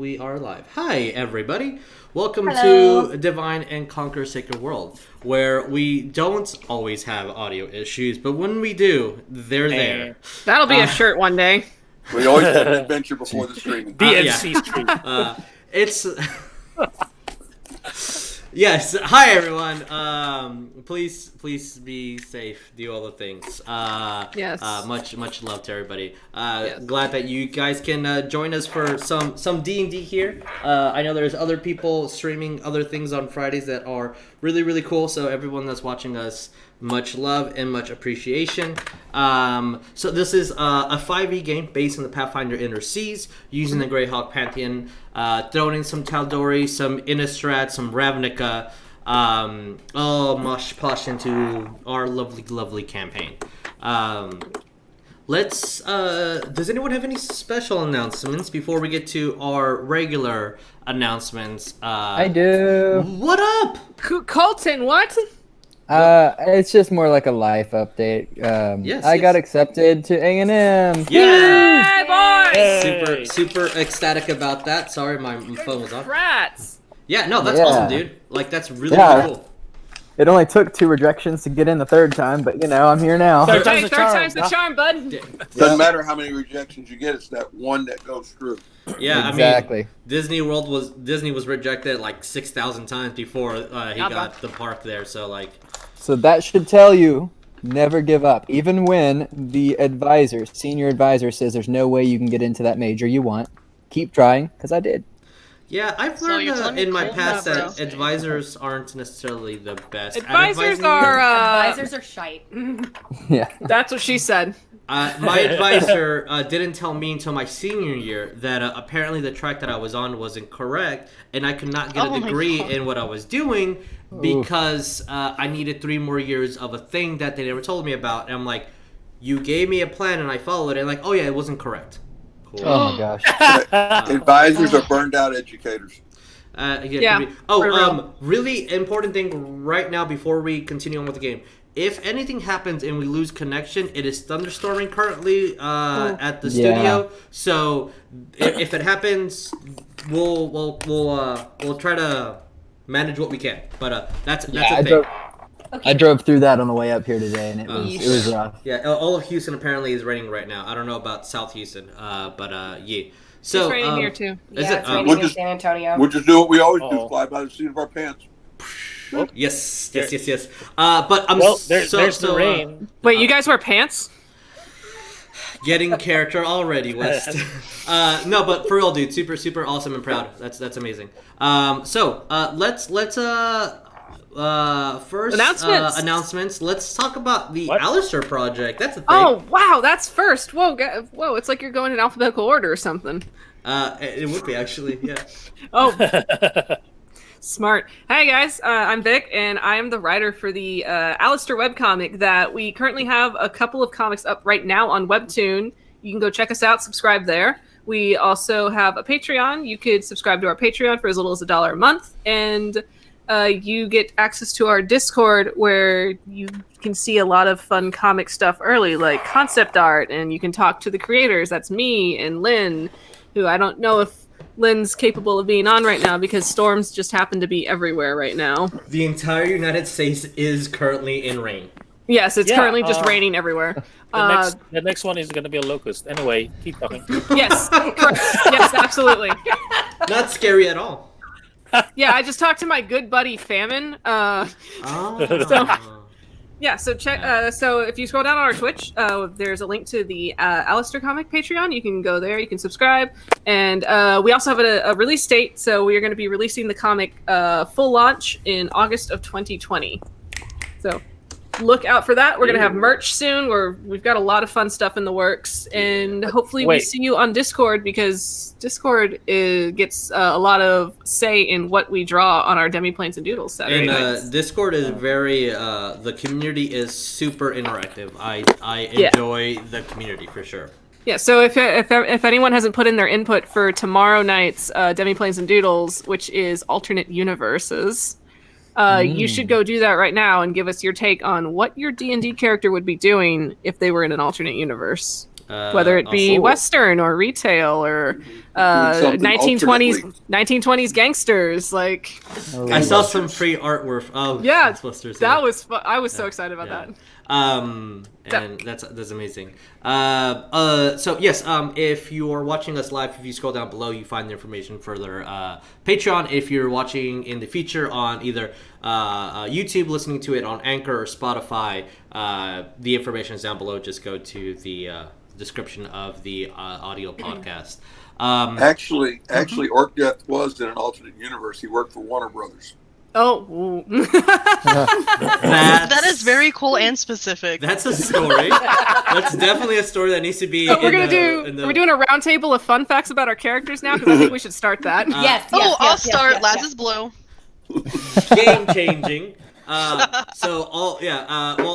we are live. Hi, everybody. Welcome Hello. to Divine and Conquer Sacred World, where we don't always have audio issues, but when we do, they're there. That'll be a shirt one day. We always have an adventure before the streaming. DNC stream. It's... Yes. Hi, everyone. Please be safe. Do all the things. Yes. Much love to everybody. Yes. Glad that you guys can join us for some D&D here. I know there's other people streaming other things on Fridays that are really cool. So everyone that's watching us, much love and much appreciation. So this is a 5e game based on the Pathfinder Inner Seas, using the Greyhawk Pantheon, throwing in some Tal'Dorei, some Innistrad, some Ravnica, all mosh posh into our lovely campaign. Does anyone have any special announcements before we get to our regular announcements? I do. What up? Coleton, what? It's just more like a life update. I got accepted to A&M. Yeah! Boys! Hey. Super ecstatic about that. Sorry, my phone was off. Rats! Yeah, no, that's awesome, dude. Like, that's really cool. It only took 2 rejections to get in the 3rd time, but I'm here now. Third time's the charm, bud. Doesn't matter how many rejections you get; it's that one that goes through. Yeah, exactly. I mean, Disney was rejected like 6,000 times before he got the park there. So that should tell you, never give up. Even when the senior advisor says there's no way you can get into that major you want, keep trying, because I did. Yeah, I've learned in my past that advisors aren't necessarily the best. Advisors are shite. Yeah. That's what she said. My advisor didn't tell me until my senior year that apparently the track that I was on was incorrect, and I could not get a degree in what I was doing because I needed 3 more years of a thing that they never told me about. And I'm like, you gave me a plan and I followed it. And like, oh yeah, it wasn't correct. Cool. Oh my gosh. Advisors are burned out educators. Really important thing right now before we continue on with the game. If anything happens and we lose connection, it is thunderstorming currently at the studio. So if it happens, we'll try to manage what we can. But that's a thing. I drove through that on the way up here today, and it was rough. Yeah, all of Houston apparently is raining right now. I don't know about South Houston, but yeah. So it's raining here too. Yeah, it's raining in San Antonio. We'll just do what we always do: fly by the seat of our pants. Yes. But there's the rain. Wait, you guys wear pants? Getting character already, West. No, but for real, dude, super awesome and proud. That's amazing. So let's first announcements. Let's talk about the Alistair project. That's a thing. Oh wow, that's first. Whoa, it's like you're going in alphabetical order or something. It would be actually, yeah. Oh. Smart. Hey guys, I'm Vic, and I am the writer for the Alistair webcomic that we currently have a couple of comics up right now on Webtoon. You can go check us out, subscribe there. We also have a Patreon. You could subscribe to our Patreon for as little as $1 a month, and you get access to our Discord where you can see a lot of fun comic stuff early, like concept art, and you can talk to the creators. That's me and Lynn, who I don't know if Lynn's capable of being on right now because storms just happen to be everywhere right now. The entire United States is currently in rain. Yes, it's currently just raining everywhere. The next one is going to be a locust. Anyway, keep talking. Yes, correct. Yes, absolutely. Not scary at all. Yeah, I just talked to my good buddy Famine. So check. So if you scroll down on our Twitch, there's a link to the Alistair comic Patreon. You can go there. You can subscribe, and we also have a release date. So we are going to be releasing the comic full launch in August of 2020. So look out for that. We're going to have merch soon. We've got a lot of fun stuff in the works, and hopefully we see you on Discord because Discord gets a lot of say in what we draw on our Demiplanes and Doodles Saturday nights. Discord is very the community is super interactive. I enjoy the community for sure. Yeah, so if anyone hasn't put in their input for tomorrow night's Demiplanes and Doodles, which is alternate universes, you should go do that right now and give us your take on what your D&D character would be doing if they were in an alternate universe. Whether it be Oh. Western or retail or something 1920s alternately. 1920s gangsters, like I saw some free artwork. Oh, Yeah, Ghostbusters, that was I was so excited about that. And that's amazing. So yes, if you are watching us live, if you scroll down below, you find the information for their Patreon. If you're watching in the future on either YouTube, listening to it on Anchor or Spotify, the information is down below. Just go to the description of the audio podcast. Actually, Orcdeath was in an alternate universe. He worked for Warner Brothers. Oh, That is very cool and specific. That's a story. That's definitely a story that needs to be. We're doing a round table of fun facts about our characters now, because I think we should start that. Yes. I'll start. Laz's blow. Game changing. Well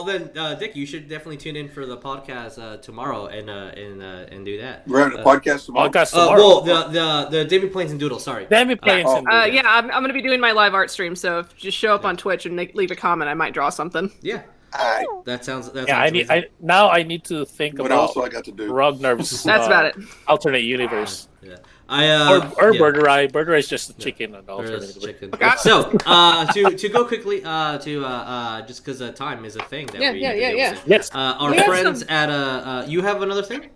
then, Dick, you should definitely tune in for the podcast tomorrow and do that. We're having a podcast tomorrow. Podcast tomorrow. The David Plains and Doodle. Sorry. Damn playing some. Yeah, I'm going to be doing my live art stream, so if you just show up on Twitch and leave a comment, I might draw something. Yeah. Alright. That sounds. Yeah, I need to think What about else do I got to do? Rognarv's That's about it. alternate universe. Yeah. Or Burger Eye. Burger Eye is just a chicken and alternate. Chicken. So to go quickly just because time is a thing that we Yes. our We have friends some- at you have another thing.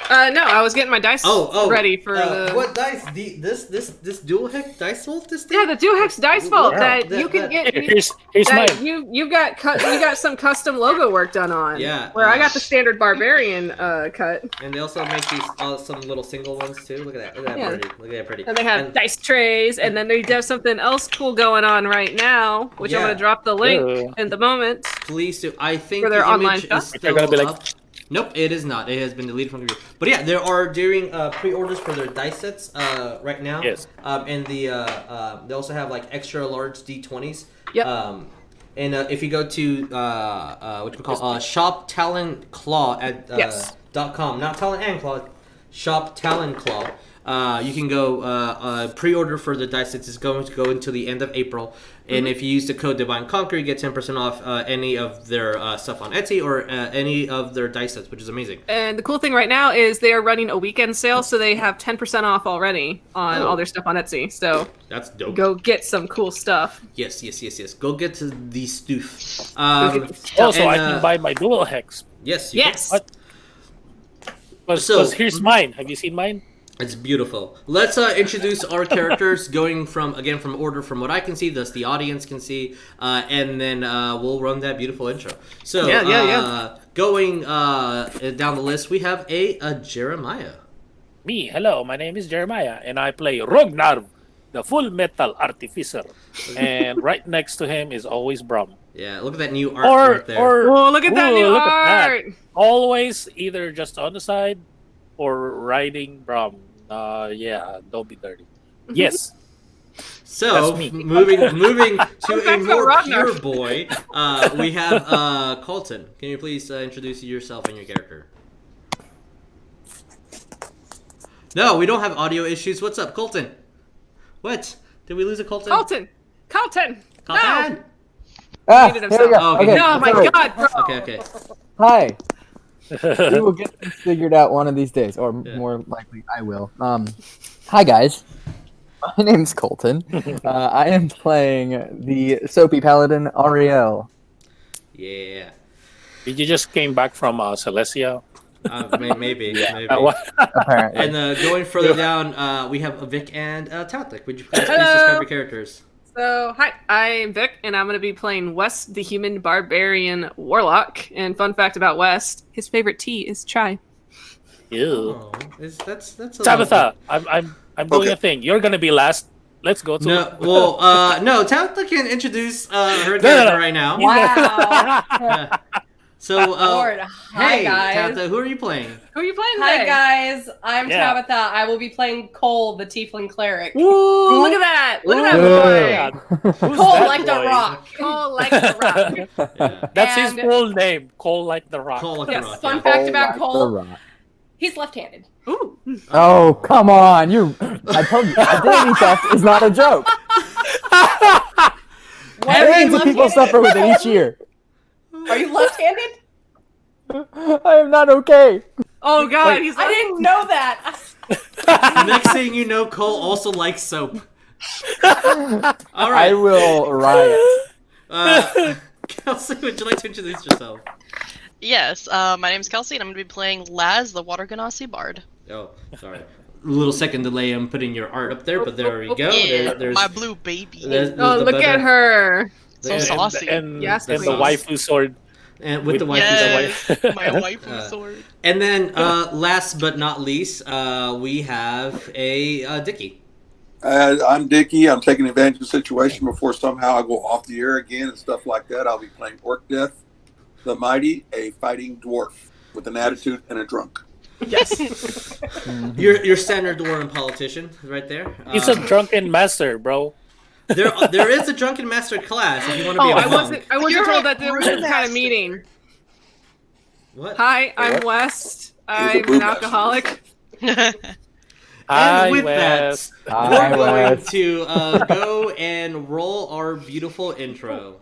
No, I was getting my dice ready for what dice? This dual hex dice vault? This thing? Yeah, the Dual Hex Dice Vault that you can get. Here's that mine. you got some custom logo work done on. Yeah, Where I got the standard Barbarian cut. And they also make these some little single ones too. Look at that. Look at that Yeah. pretty. Look at that pretty. And they have dice trays, and then they have something else cool going on right now, which I'm Yeah. gonna drop the link in the moment. Please do. I think For their the online image stuff? is They're still gonna be like- up. Nope, it is not. It has been deleted from the group. But yeah, there are doing pre-orders for their dice sets right now. Yes. And they also have like extra large D20s. Yep. And if you go to what you call Shop Talon Claw at Yes. .com, not Talon and Claw, Shop Talon Claw. You can go pre-order for the dice sets. It's going to go until the end of April. And if you use the code Divine Conquer, you get 10% off any of their stuff on Etsy or any of their dice sets, which is amazing. And the cool thing right now is they are running a weekend sale, so they have 10% off already on all their stuff on Etsy. So That's dope. go get some cool stuff. Yes. Go get to the stuff. Also, and, I can buy my dual hex. Yes. You Yes. What? Because here's mine. Have you seen mine? It's beautiful. Let's introduce our characters, going from order from what I can see, thus the audience can see, and then we'll run that beautiful intro. So, going down the list, we have a Jeremiah. Me. Hello, my name is Jeremiah, and I play Rognarv, the Full Metal Artificer. And right next to him is always Brom. Yeah, look at that new art right there. Oh, look at that new look at that. art! Always either just on the side or riding Brom. Don't be dirty. Yes. So, That's me. moving to a back to more Rognarv. pure boy, we have Coleton. Can you please introduce yourself and your character? No, we don't have audio issues. What's up, Coleton? What? Did we lose a Coleton? Colton! Colton! No! Ah, Muted there we go. himself. Oh, Okay, Oh my sorry. god, bro! Okay. Hi. We will get this figured out one of these days, or Yeah. more likely, I will. Hi guys. My name's Coleton. I am playing the soapy paladin Ariell. Yeah. Did you just came back from Celestia? Maybe. Apparently. And going further down, we have Vic and Tabatha. Would you please Hello. describe your characters? So, hi, I'm Vic, and I'm going to be playing West, the human barbarian warlock. And fun fact about West, his favorite tea is chai. Ew. Oh, that's a Tabitha, I'm doing a thing. You're gonna be last. Let's go to. No, Tabatha can introduce her character right now. Wow. So, Lord. Hi, hey, guys. Tabatha, who are you playing? Who are you playing Hi, today? guys. I'm Yeah. Tabatha. I will be playing Cole, the Tiefling Cleric. Ooh, look at that! Look at Yeah. that boy! Who's Cole that like the boy? rock. Cole like the rock. Yeah. That's his And- full name. Cole like the rock. Cole like Yes, the Rock, fun yeah. fact about The Cole, Rock. he's left-handed. Ooh. Oh, come on. I told you, identity theft is not a joke. What, are Millions you of people left-handed? suffer with it each year. Are you left-handed? I am not okay. Oh God, Wait. he's I didn't know that. Next thing you know, Cole also likes soap. All I right. will riot. Kelsey, would you like to introduce yourself? Yes, my name's Kelsey, and I'm going to be playing Laz, the Water Genasi Bard. Oh, sorry. A little second delay on putting your art up there, but there we go. Yeah, There's my blue baby. there's Oh, the look better- at her. So saucy. And Yes, the please. waifu sword. And with the wife. Yes, wife. my waifu sword. And then, last but not least, we have a Dickie. I'm Dickie. I'm taking advantage of the situation before somehow I go off the air again and stuff like that. I'll be playing Orcdeath, the Mighty, a fighting dwarf with an attitude and a drunk. Yes. Your standard dwarven politician, right there. He's a drunken master, bro. There is a drunken master class if you want to be Oh, a I monk. wasn't You're told a that there was some kind brewmaster. of meeting. What? Hi, I'm What? West. a I'm an brewmaster. alcoholic. Hi, And with Wes. that, Hi, we're going Wes. to go and roll our beautiful intro.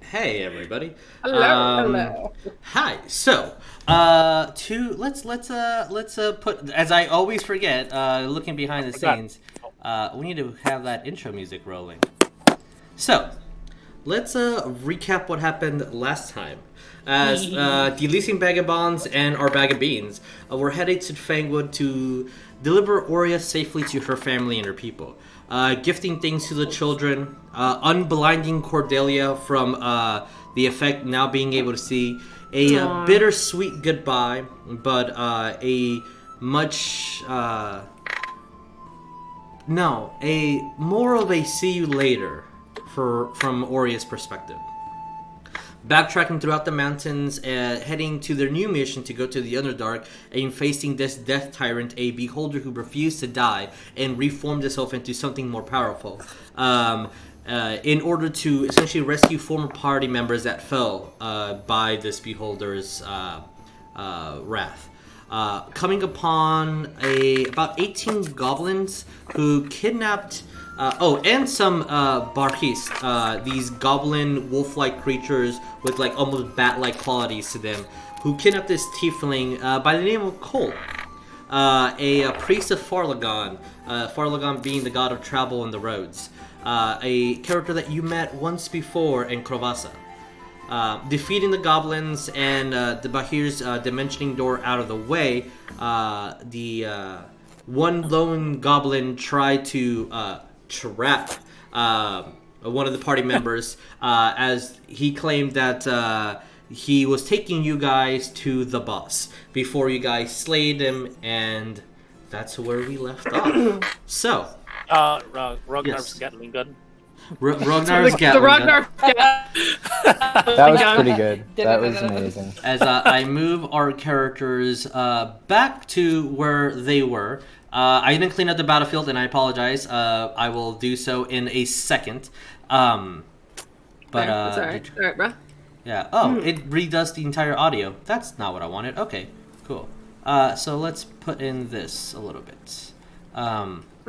Hey everybody. Hello, Um, hello. Hi. So, let's put, as I always forget, looking behind the scenes, we need to have that intro music rolling. So, let's recap what happened last time. As the Elysian Vagabonds and our bag of beans were headed to Fangwood to deliver Aurea safely to her family and her people. Gifting things to the children, unblinding Cordelia from the effect now being able to see, a bittersweet goodbye, but a much a more of a see you later from Aurea's perspective. Backtracking throughout the mountains, heading to their new mission to go to the Underdark and facing this death tyrant, a beholder who refused to die and reformed himself into something more powerful, in order to essentially rescue former party members that fell by this beholder's wrath. Coming upon about 18 goblins who kidnapped and some barhis, these goblin wolf-like creatures with like almost bat-like qualities to them, who kidnapped this tiefling by the name of Cole, a priest of Farlagon, Farlagon being the god of travel and the roads, a character that you met once before in Krovasa. Defeating the goblins and the Bahir's dimensioning door out of the way, the one lone goblin tried to trap one of the party members as he claimed that he was taking you guys to the boss before you guys slayed him, and that's where we left off. So, Rognarv's Yes. Gatling gun. Rognarv's The Gatling gun. Ragnar. That was pretty good. That was amazing. As I move our characters back to where they were. I didn't clean up the battlefield, and I apologize. I will do so in a second. That's all right. All right, bro. Yeah. Oh, it redoes the entire audio. That's not what I wanted. Okay, cool. So let's put in this a little bit.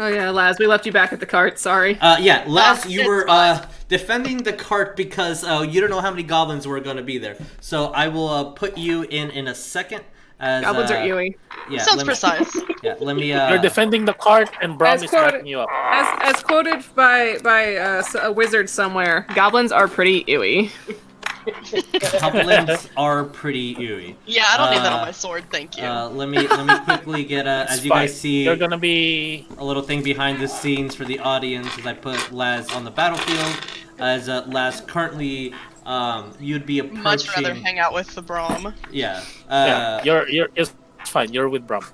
Oh yeah, Laz, we left you back at the cart. Sorry. Yeah, Laz, you it's were fine. defending the cart because you don't know how many goblins were going to be there. So I will put you in a second. As, Goblins are Ewy. Yeah, Sounds let me- precise. Yeah, let me. You're defending the cart, and Brom As is quoted- backing you up. As quoted by a wizard somewhere, goblins are pretty ewy. Goblins are pretty eerie. Yeah, I don't need that on my sword, thank you. Let me quickly get It's as you fine. guys see You're gonna be a little thing behind the scenes for the audience as I put Laz on the battlefield. As Laz currently, you'd be approaching. Much rather hang out with the Brom. Yeah. you're it's fine. You're with Brom.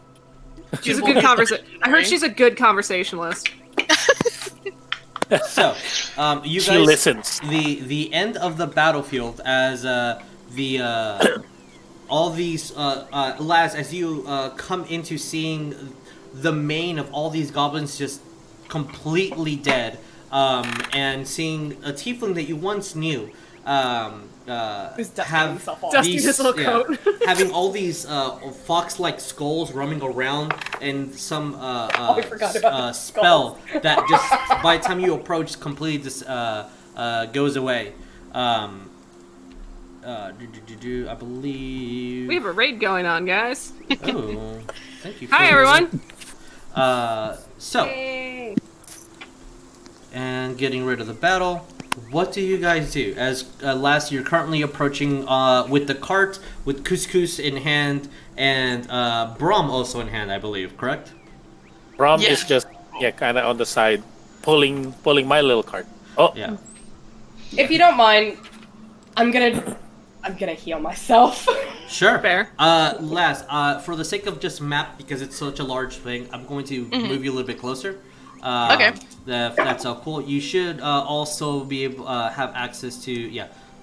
She's a good I heard she's a good conversationalist. So, you She guys, listens. the end of the battlefield as all these Laz, as you come into seeing the main of all these goblins just completely dead, and seeing a tiefling that you once knew Who's dusting have himself off. Dusting his little coat. having all these fox-like skulls roaming around, and some I forgot about the spell that just by the time you approach completely just goes away. I believe We have a raid going on, guys. Oh, thank you. Hi, everyone. So, Yay. and getting rid of the battle. What do you guys do? As last, you're currently approaching with the cart, with couscous in hand, and Brom also in hand, I believe. Correct? Brom Yeah. is just kind of on the side, pulling my little cart. Oh, Yeah. If you don't mind, I'm gonna heal myself. Sure. Fair. Last, for the sake of just map, because it's such a large thing, I'm going to move you a little bit closer. Okay. That's cool. You should also be able have access to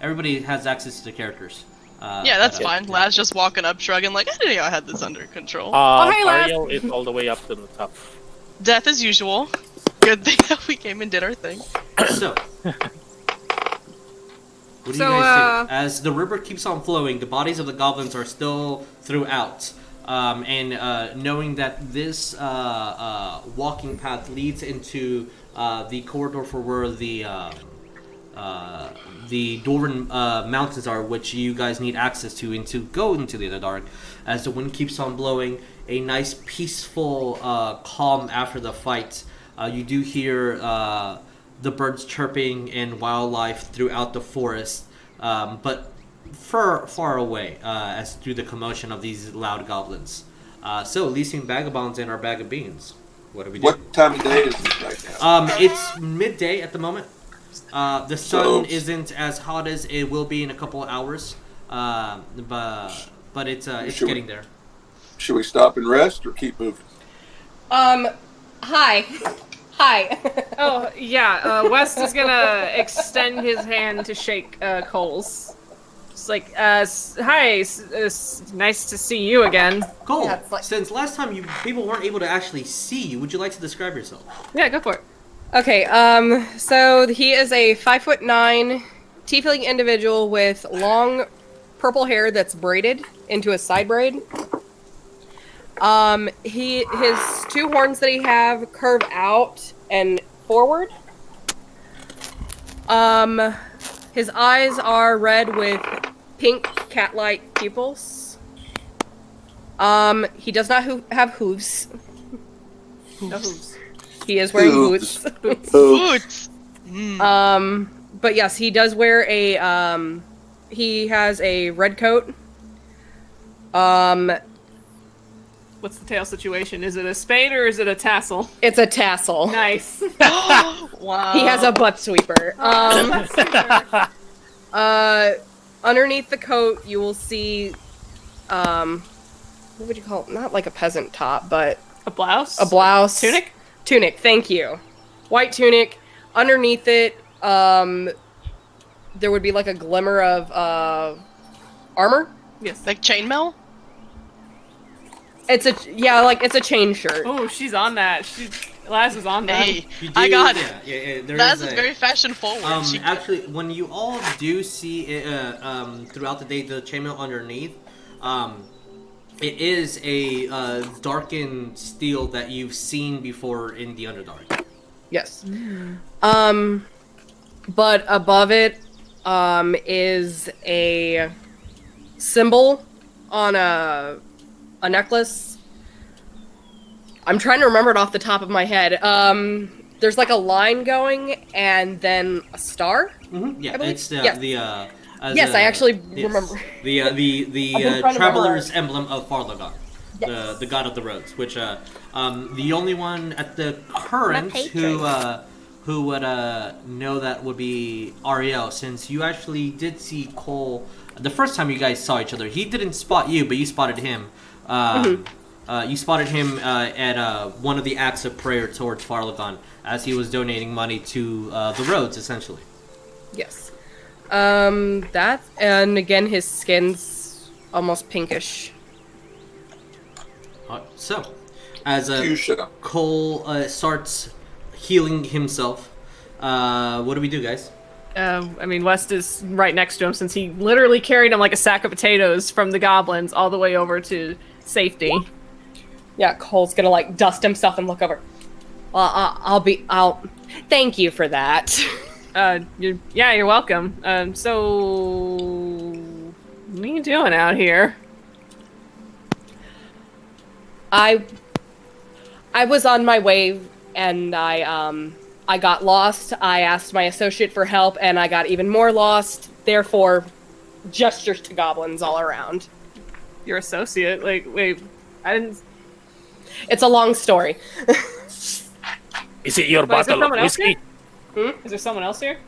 everybody has access to the characters. Yeah, that's fine. Laz just walking up, shrugging, like, I didn't know I had this under control. hey, Laz. Ariell is all the way up to the top. Death as usual. Good thing that we came and did our thing. So, what do So, you guys do? As the river keeps on flowing, the bodies of the goblins are still throughout. And knowing that this walking path leads into the corridor for where the Dwarven mountains are, which you guys need access to and to go into the Underdark, as the wind keeps on blowing, a nice peaceful calm after the fight. You do hear the birds chirping and wildlife throughout the forest, but far away, as through the commotion of these loud goblins. So, Elysian Vagabonds and our bag of beans. What do we do? What time of day is it right now? It's midday at the moment. The sun So- isn't as hot as it will be in a couple of hours, but it's Sure. getting there. Should we stop and rest or keep moving? Hi. Hi. Oh, yeah. West is gonna extend his hand to shake Cole's. It's like, hi, nice to see you again. Cole, Yeah, it's like- since last time people weren't able to actually see you, would you like to describe yourself? Yeah, go for it. Okay, so he is a 5'9" tiefling individual with long purple hair that's braided into a side braid. His two horns that he have curve out and forward. His eyes are red with pink cat-like pupils. He does not have hooves. No hooves. He is wearing Hooves. boots. Boots! But yes, he does wear a, he has a red coat. What's the tail situation? Is it a spade or is it a tassel? It's a tassel. Nice. Wow. He has a butt sweeper. Underneath the coat, you will see, what would you call it? Not like a peasant top, but A blouse? a blouse. Tunic? Tunic, thank you. White tunic. Underneath it, there would be like a glimmer of, armor. Yes. Like chainmail? It's a chain shirt. Oh, she's on that. Laz is on that. Hey, You I do- got yeah, it. Yeah, there Laz is is a- very fashion forward. Actually, when you all do see it, throughout the day the chainmail underneath, it is a darkened steel that you've seen before in the Underdark. Yes. But above it, is a symbol on a necklace. I'm trying to remember it off the top of my head. There's like a line going and then a star. Mm-hmm. Yeah, I believe- it's yes. yes, I actually remember. the I've been trying to traveler's memorize. emblem of Farlagon, Yes. the god of the roads, which the only one at the current My who would know that would be Ariell, since you actually did see Cole the first time you guys saw each other. He didn't spot you, but you spotted him. you spotted him at one of the acts of prayer towards Farlagon as he was donating money to the roads, essentially. Yes. That, and again, his skin's almost pinkish. So, as Fuchsia. Cole starts healing himself, what do we do, guys? I mean, West is right next to him since he literally carried him like a sack of potatoes from the goblins all the way over to safety. Yeah, Cole's gonna like dust himself and look over. I'll. Thank you for that. You're welcome. So, what are you doing out here? I was on my way and I got lost. I asked my associate for help and I got even more lost. Therefore, gestures to goblins all around. Your associate? Like, wait, I didn't. It's a long story. Is it your Wait, is there bottle of someone else whiskey? here? Is there someone else here?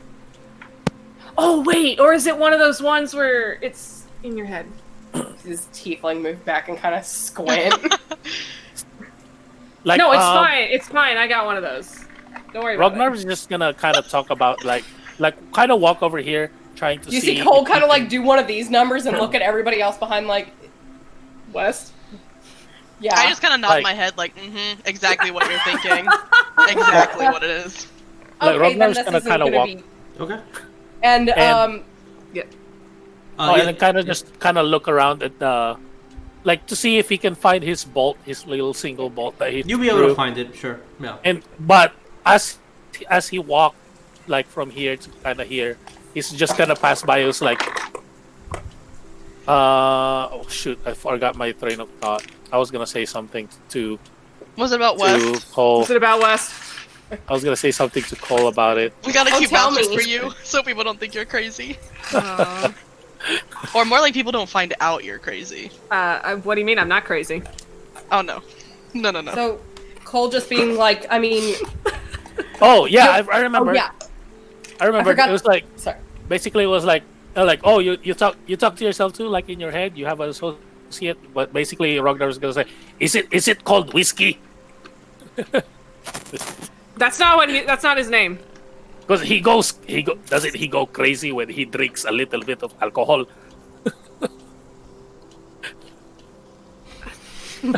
Oh wait, or is it one of those ones where it's in your head? His tiefling moved back and kind of squint. Like, No, it's fine. It's fine. I got one of those. Don't worry about Rognarv is just gonna kind of talk about like kind of walk over here, trying to You see. see Cole if kind he of like can- do one of these numbers and look at everybody else behind like, it. West. yeah. I just kind of nod Like- my head, like, exactly what you're thinking. Exactly what it is. Like, Okay, then Rognarv's this gonna isn't kinda gonna walk- be... Okay. And, And- Yeah. and then kind of just kind of look around at the, like to see if he can find his bolt, his little single bolt that he. You'll be able threw. to find it, sure. Yeah. But as he walked like from here to kind of here, he's just gonna pass by us like. Oh shoot! I forgot my train of thought. I was gonna say something to Was it about West? Cole. What's it about West? I was gonna say something to Cole about it. We gotta Oh, keep tell vouchers me. for you, so people don't think you're crazy. Uh, Or more like people don't find out you're crazy. what do you mean? I'm not crazy. Oh no. No. so Cole just being like, I mean, Oh yeah, I remember. oh yeah, I remember. forgot- It was like sorry. basically it was like oh you talk to yourself too, like in your head you have an associate, but basically Ragnar was gonna say is it called whiskey? That's not that's not his name. Because doesn't he go crazy when he drinks a little bit of alcohol?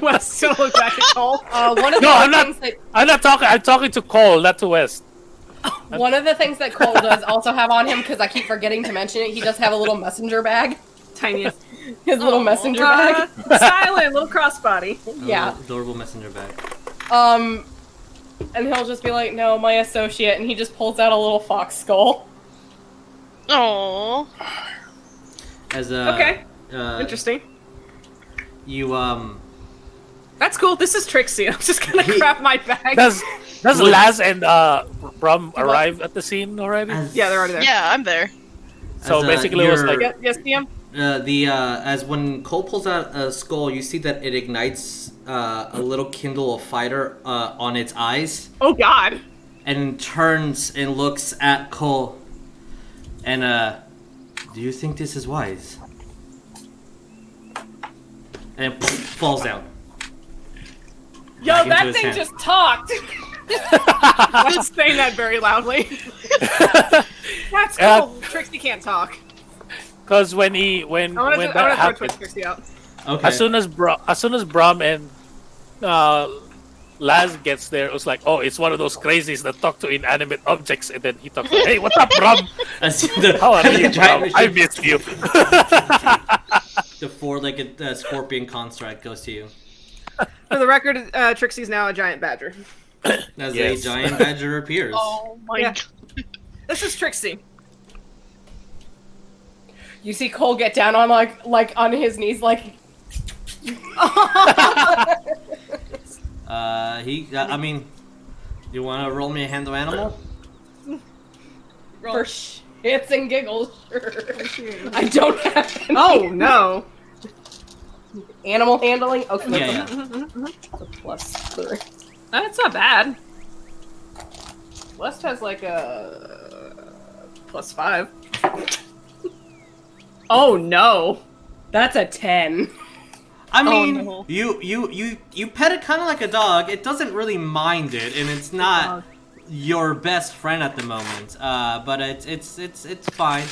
West still look back at Cole. One of the No, I'm other not. things that I'm talking to Cole, not to West. one of the things that Cole does also have on him, because I keep forgetting to mention it, he does have a little messenger bag. Tiniest. His little messenger bag. Silent, little crossbody. Yeah. Adorable messenger bag. And he'll just be like, "No, my associate," and he just pulls out a little fox skull. Oh. As Okay. Interesting. You That's cool. This is Trixie. I'm just gonna grab my bag. Does Laz and Brum arrive at the scene already? Yeah, they're already there. Yeah, I'm there. So as, basically it was you're- like Yes, DM. as when Cole pulls out a skull, you see that it ignites a little kindle of fire on its eyes, Oh God. and turns and looks at Cole. And do you think this is wise? And falls down. Yo, Back into that his thing hand. just talked. Just saying that very loudly. That's Yeah. cool. Trixie can't talk. because when that I want to throw happened, Trixie out. Okay. as soon as Brum and Laz gets there, it was like, oh, it's one of those crazies that talk to inanimate objects, and then he talks like, hey, what's up, Brum? As the, How are the you, giant Brum? I machine- missed you. the four-legged scorpion construct goes to you. For the record, Trixie's now a giant badger. As Yes. a giant badger appears. Oh my Yeah. god. This is Trixie. You see Cole get down on like on his knees, like I mean, you want to roll me a hand of animal? for shits and giggles. Sure. I don't have any Oh no. animal handling. Okay, Yeah, that's yeah. a +3. That's not bad. West has like a +5. Oh no. That's a 10. I mean, no. you pet it kind of like a dog. It doesn't really mind it, and it's not your best friend at the moment. But it's fine.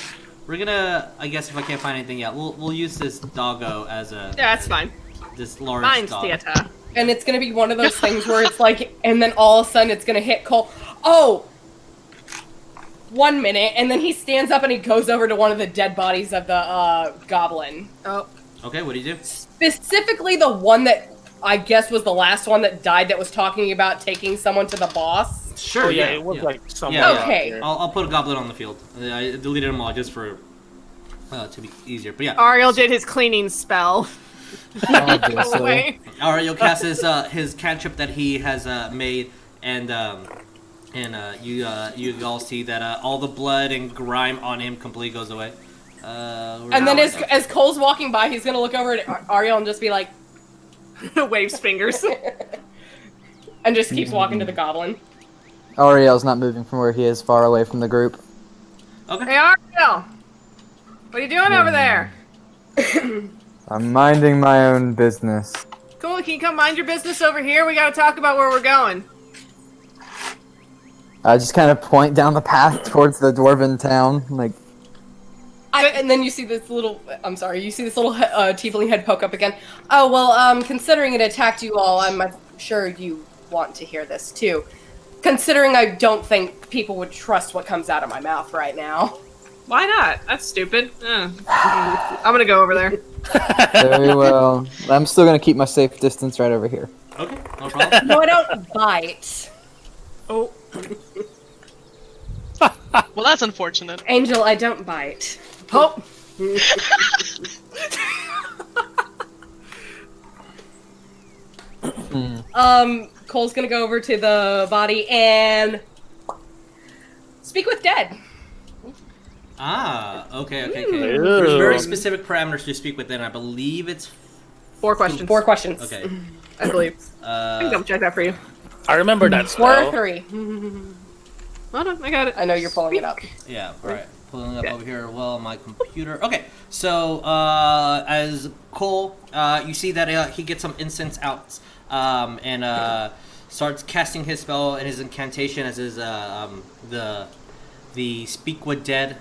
We're gonna, I guess, if I can't find anything yet, we'll use this doggo as a Yeah, that's fine. this large Mine's dog. theater. And it's gonna be one of those things where it's like, and then all of a sudden it's gonna hit Cole. Oh! 1 minute, and then he stands up and he goes over to one of the dead bodies of the goblin. Oh. Okay, what do you do? Specifically the one that I guess was the last one that died that was talking about taking someone to the boss. Sure. Oh yeah, it was like somewhere. Yeah, out Okay. there. I'll put a goblin on the field. I deleted them all just for to be easier. But yeah. Ariel did his cleaning spell. Obviously. Away. Alright, you'll cast his cantrip that he has made, and you all see that all the blood and grime on him completely goes away. And then as Cole's walking by, he's gonna look over at Ariel and just be like, Waves fingers. and just keeps walking to the goblin. Ariel's not moving from where he is, far away from the group. Okay. Hey, Ariel! What are you doing over there? I'm minding my own business. Cool, can you come mind your business over here? We gotta talk about where we're going. I just kind of point down the path towards the dwarven town, like, And then you see this little, you see this little tiefling head poke up again. Oh, well, considering it attacked you all, I'm sure you want to hear this too. Considering I don't think people would trust what comes out of my mouth right now. Why not? That's stupid. I'm gonna go over there. very well. I'm still gonna keep my safe distance right over here. Okay, no problem. No, I don't bite. Oh. Well, that's unfortunate. Angel, I don't bite. Oh. Cole's gonna go over to the body and speak with dead. Okay. Ew. There's very specific parameters to speak within. I believe it's 4 questions. 4 questions. okay. I believe. I can double check that for you. I remember that 4 or spell. 3. Hold on, I got it. I know you're pulling it up. Yeah, right. Pulling up Okay. over here. Well, my computer. Okay, so as Cole, you see that he gets some incense out, and starts casting his spell and his incantation as his the Speak with Dead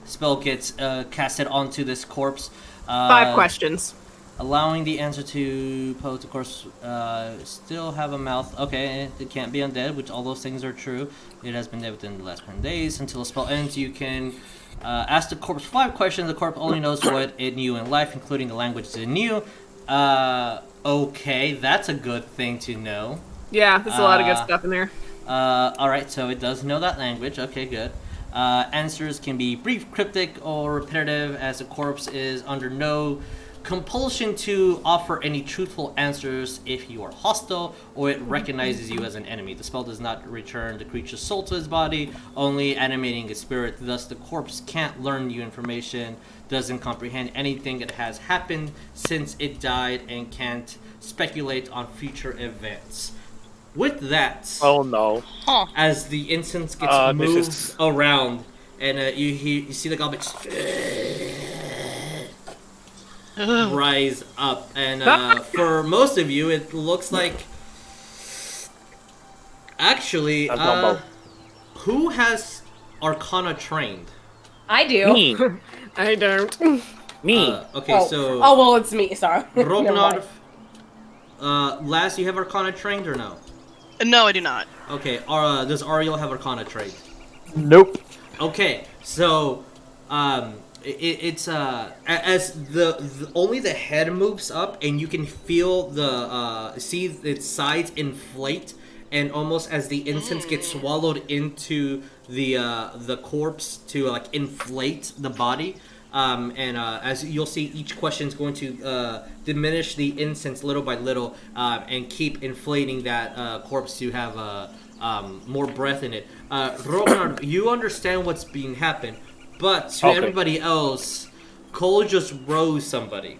spell gets casted onto this corpse. 5 questions. Allowing the answer to pose, of course, still have a mouth. Okay, it can't be undead, which all those things are true. It has been dead within the last 10 days. Until a spell ends, you can ask the corpse 5 questions. The corpse only knows what it knew in life, including the language it knew. Okay, that's a good thing to know. Yeah, there's a lot of good stuff in there. Alright, so it does know that language. Okay, good. Answers can be brief, cryptic, or repetitive, as the corpse is under no compulsion to offer any truthful answers if you are hostile or it recognizes you as an enemy. The spell does not return the creature's soul to its body, only animating its spirit. Thus, the corpse can't learn new information, doesn't comprehend anything that has happened since it died, and can't speculate on future events. With that, Oh no. Huh. as the incense gets This moved is- around, and you see the goblin rise up, and for most of you, it looks like actually, That's not bad. who has Arcana trained? I do. Me. I don't. Me. Okay, so Oh, well, it's me, sorry. Rognarv, Laz, you have Arcana trained or no? No, I do not. Okay, does Ariell have Arcana trained? Nope. Okay, so it's as the only the head moves up and you can feel the see its sides inflate, and almost as the incense gets swallowed into the corpse to like inflate the body. And as you'll see, each question is going to diminish the incense little by little, and keep inflating that corpse to have more breath in it. Rognarv, you understand what's being happened, but to Okay. everybody else, Cole just rose somebody.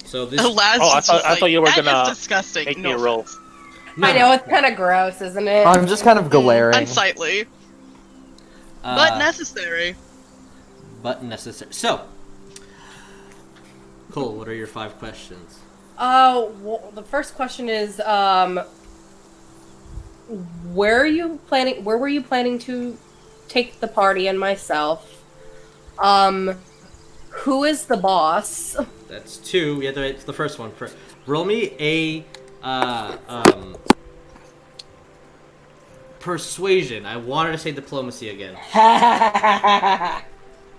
So this. Laz Oh, just I thought you were "That is gonna disgusting. make no me roll. offense. No, I know, it's kind of gross, isn't it? I'm just kind of glaring. Unsightly, but necessary. But necessary. So, Cole, what are your 5 questions? Well, the first question is, where were you planning to take the party and myself? Who is the boss? That's 2. Yeah, it's the first one. Roll me a persuasion. I wanted to say diplomacy again.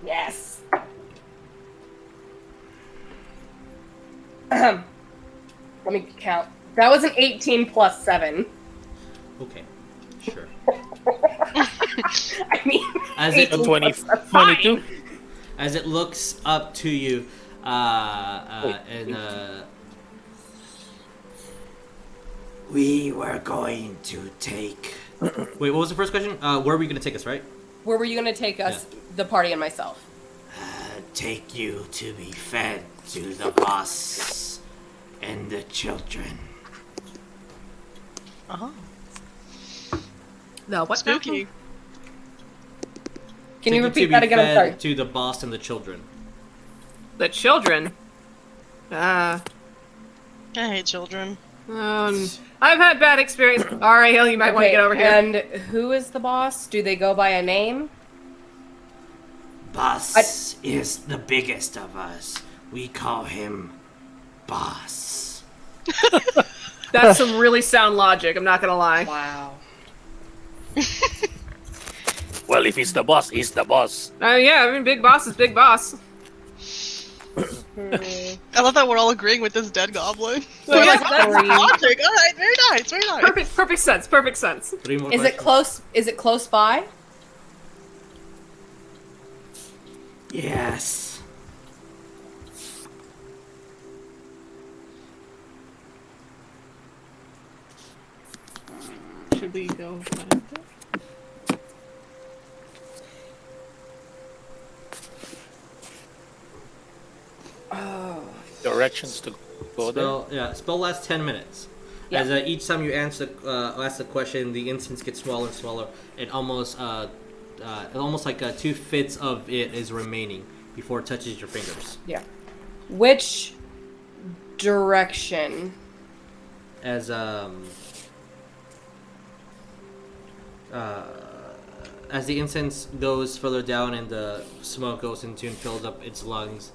Yes. Let me count. That was an 18 plus 7. Okay, sure. I mean, As it 22. As it looks up to you, we were going to take. Wait, what was the first question? Where were you going to take us? Right? where were you going to take us, the party and myself? Take you to be fed to the boss and the children. Oh, No, what? spooky. Can you Take repeat to that be again? I'm fed sorry. To the boss and the children. The children. I hate children. I've had bad experience. Ariell, you might want to get over here. And who is the boss? Do they go by a name? Boss is the biggest of us. We call him Boss. That's some really sound logic, I'm not gonna lie. Wow. Well, if he's the boss, he's the boss. Yeah, I mean, big boss is big boss. I love that we're all agreeing with this dead goblin. Well, We're yeah, like, that's "Oh, three." logic. All right, very nice, very nice. Perfect sense, perfect sense. 3 more Is it questions. close? Is it close by? Yes. Should we go find it? Directions to go there. Spell lasts 10 minutes. Yeah. As each time you ask the question, the instance gets smaller and smaller. It almost like 2/5 of it is remaining before it touches your fingers. Yeah. Which direction? As the incense goes further down and the smoke goes into and fills up its lungs,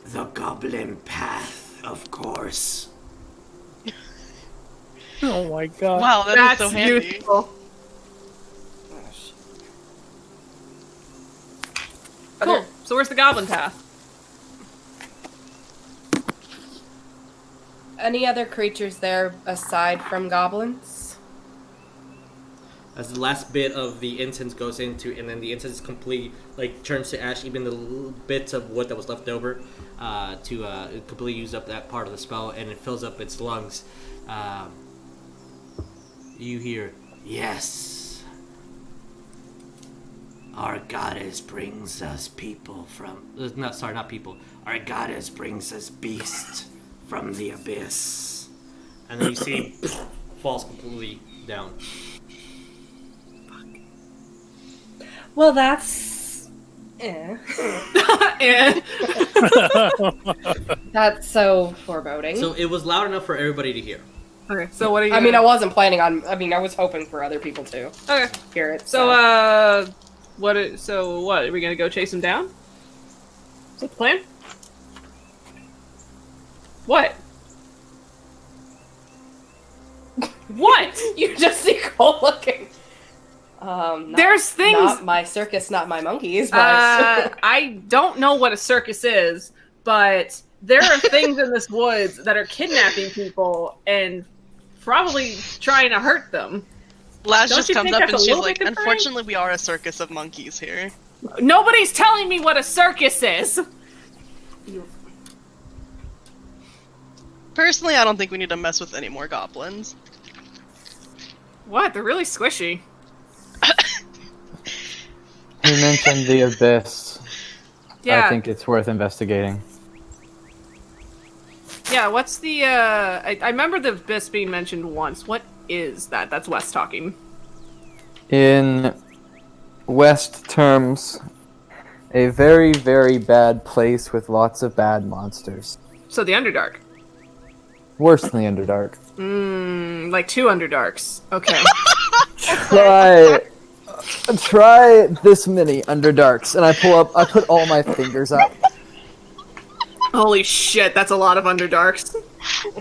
the Goblin path, of course. Oh my god. Wow, that's so handy. useful. Cool. So where's the goblin path? Any other creatures there aside from goblins? As the last bit of the incense goes into, and then the incense completely turns to ash, even the little bits of wood that was left over to completely use up that part of the spell, and it fills up its lungs. You hear, yes. Our goddess brings us people from... not people. Our goddess brings us beasts from the abyss. And then you see falls completely down. Well, that's... And That's so foreboding. So it was loud enough for everybody to hear. okay, so what are you? I mean, I wasn't planning on... I mean, I was hoping for other people to okay. hear it. So what? Are we gonna go chase him down? Is that the plan? What? What? You just see Cole looking. There's things. Not my circus, not my monkeys, but... I don't know what a circus is, but there are things in this woods that are kidnapping people and probably trying to hurt them. Laz Don't just you comes think up that's and a she's little like, bit concerning? unfortunately, we are a circus of monkeys here. Nobody's telling me what a circus is. Personally, I don't think we need to mess with any more goblins. What? They're really squishy. You mentioned the abyss. Yeah. I think it's worth investigating. Yeah, what's the, I remember the abyss being mentioned once. What is that? That's Wes talking. In West terms a very, very bad place with lots of bad monsters. So the Underdark. Worse than the Underdark. Like 2 Underdarks. Okay. Try this many Underdarks, and I put all my fingers up. Holy shit, that's a lot of Underdarks.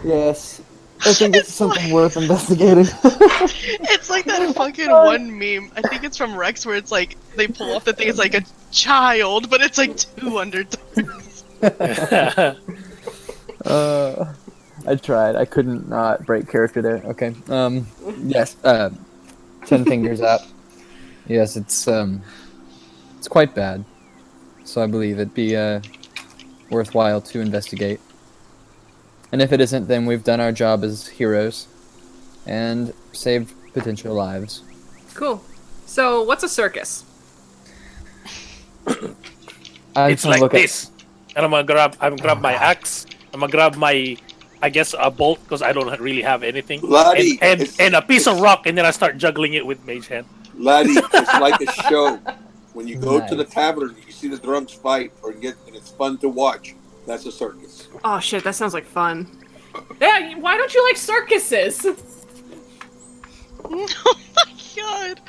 Yes. I think it's something worth investigating. It's like that fucking one meme. I think it's from Rex where it's like they pull off the thing. It's like a child, but it's like 2 Underdarks. I tried. I couldn't not break character there. Okay. Yes. 10 fingers up. Yes, it's quite bad. So I believe it'd be worthwhile to investigate. And if it isn't, then we've done our job as heroes and saved potential lives. Cool. So, what's a circus? It's like this. And I'm gonna grab my axe. I'm gonna grab my, I guess, a bolt because I don't really have anything. Laddie, and a piece of rock, and then I start juggling it with mage hand. Laddie, it's like a show. When you go to the tavern, you see the drunks fight, and it's fun to watch. That's a circus. Oh shit, that sounds like fun. Yeah, why don't you like circuses? Oh my god.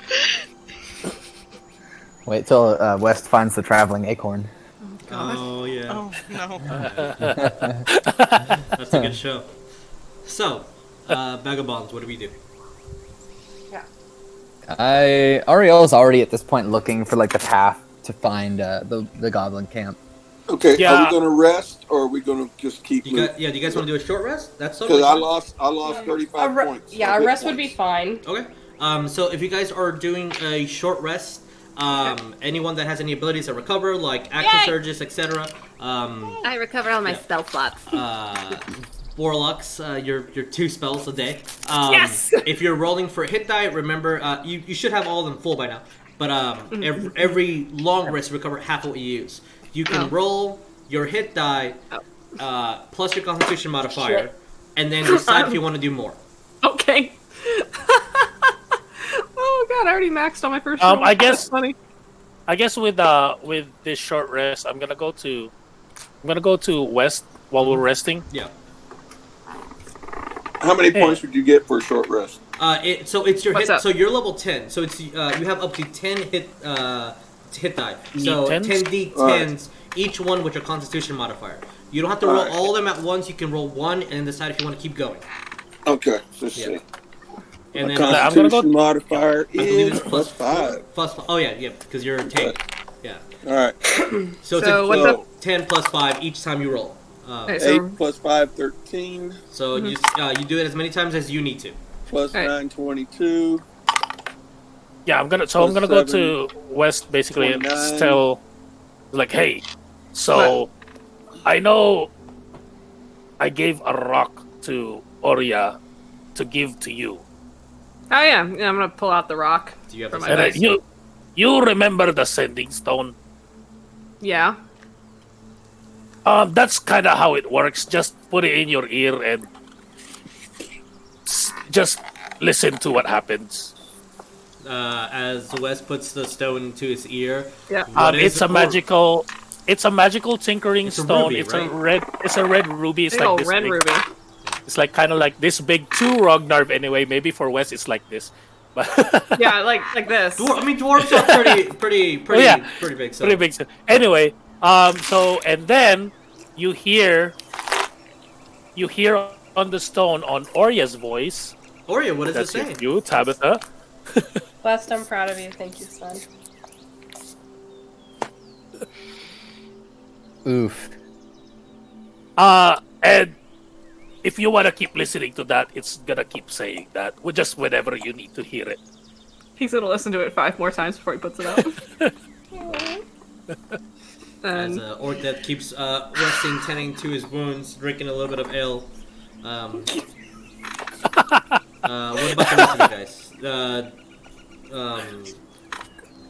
Wait till West finds the traveling acorn. Oh yeah. Oh no. That's a good show. So, Vagabonds, what do we do? Ariell is already at this point looking for like the path to find the goblin camp. Okay, Yeah. are we going to rest, or are we going to just keep Do you guys want to do a short rest? That's Because totally I lost 35 points. Yeah, a hit rest would be points. fine. Okay. So if you guys are doing a short rest, anyone that has any abilities to recover, like action surges, etc. I recover all my spell slots. Warlocks, your 2 spells a day. Yes! If you're rolling for a hit die, remember you should have all of them full by now. But every long rest recover half of what you use. You can roll your hit die plus your Constitution modifier, and then decide if you want to do more. Okay. Oh god, I already maxed on my first roll. I guess That's funny. I guess with this short rest, I'm gonna go to West while we're resting. Yeah. How many points would you get for a short rest? So it's your What's hit. up? So you're level 10. So it's you have up to 10 hit die. So D10s? 10 d10s, each one with your Constitution modifier. You don't have to roll all of them at once. You can roll one and then decide if you want to keep going. Okay, let's Yeah. see. And My then Constitution modifier I believe is it's plus 5. Oh yeah, because you're a tank. Yeah. All right. So it's So a, what's so- up? 10 plus 5 each time you roll. Okay, 8 so plus 5, 13. So you do it as many times as you need to. Plus Alright. 9, 22. Yeah, I'm gonna Plus go to West basically and 29. tell, like, hey, so I know I gave a rock to Oria to give to you. oh yeah, I'm gonna pull out the rock. Do you have For the my And dice. you remember the sending stone? Yeah. That's kind of how it works. Just put it in your ear and just listen to what happens. As Wes puts the stone into his ear. Yeah. what is It's a it for? magical tinkering It's a stone. ruby, it's right? a red ruby. It's Big like ol' this red big. ruby. It's like kind of like this big to Rognarv anyway. Maybe for Wes it's like this, but Yeah, like this. Dwarves are pretty big. So. pretty big. Anyway, so and then you hear on the stone on Oria's voice. Oria, what does That's it say? you, Tabatha. West, I'm proud of you. Thank you, son. Oof. And if you want to keep listening to that, it's gonna keep saying that. Just whenever you need to hear it. He's gonna listen to it 5 more times before he puts it out. As And Orcdeath keeps resting, tending to his wounds, drinking a little bit of ale. What about the rest of you guys?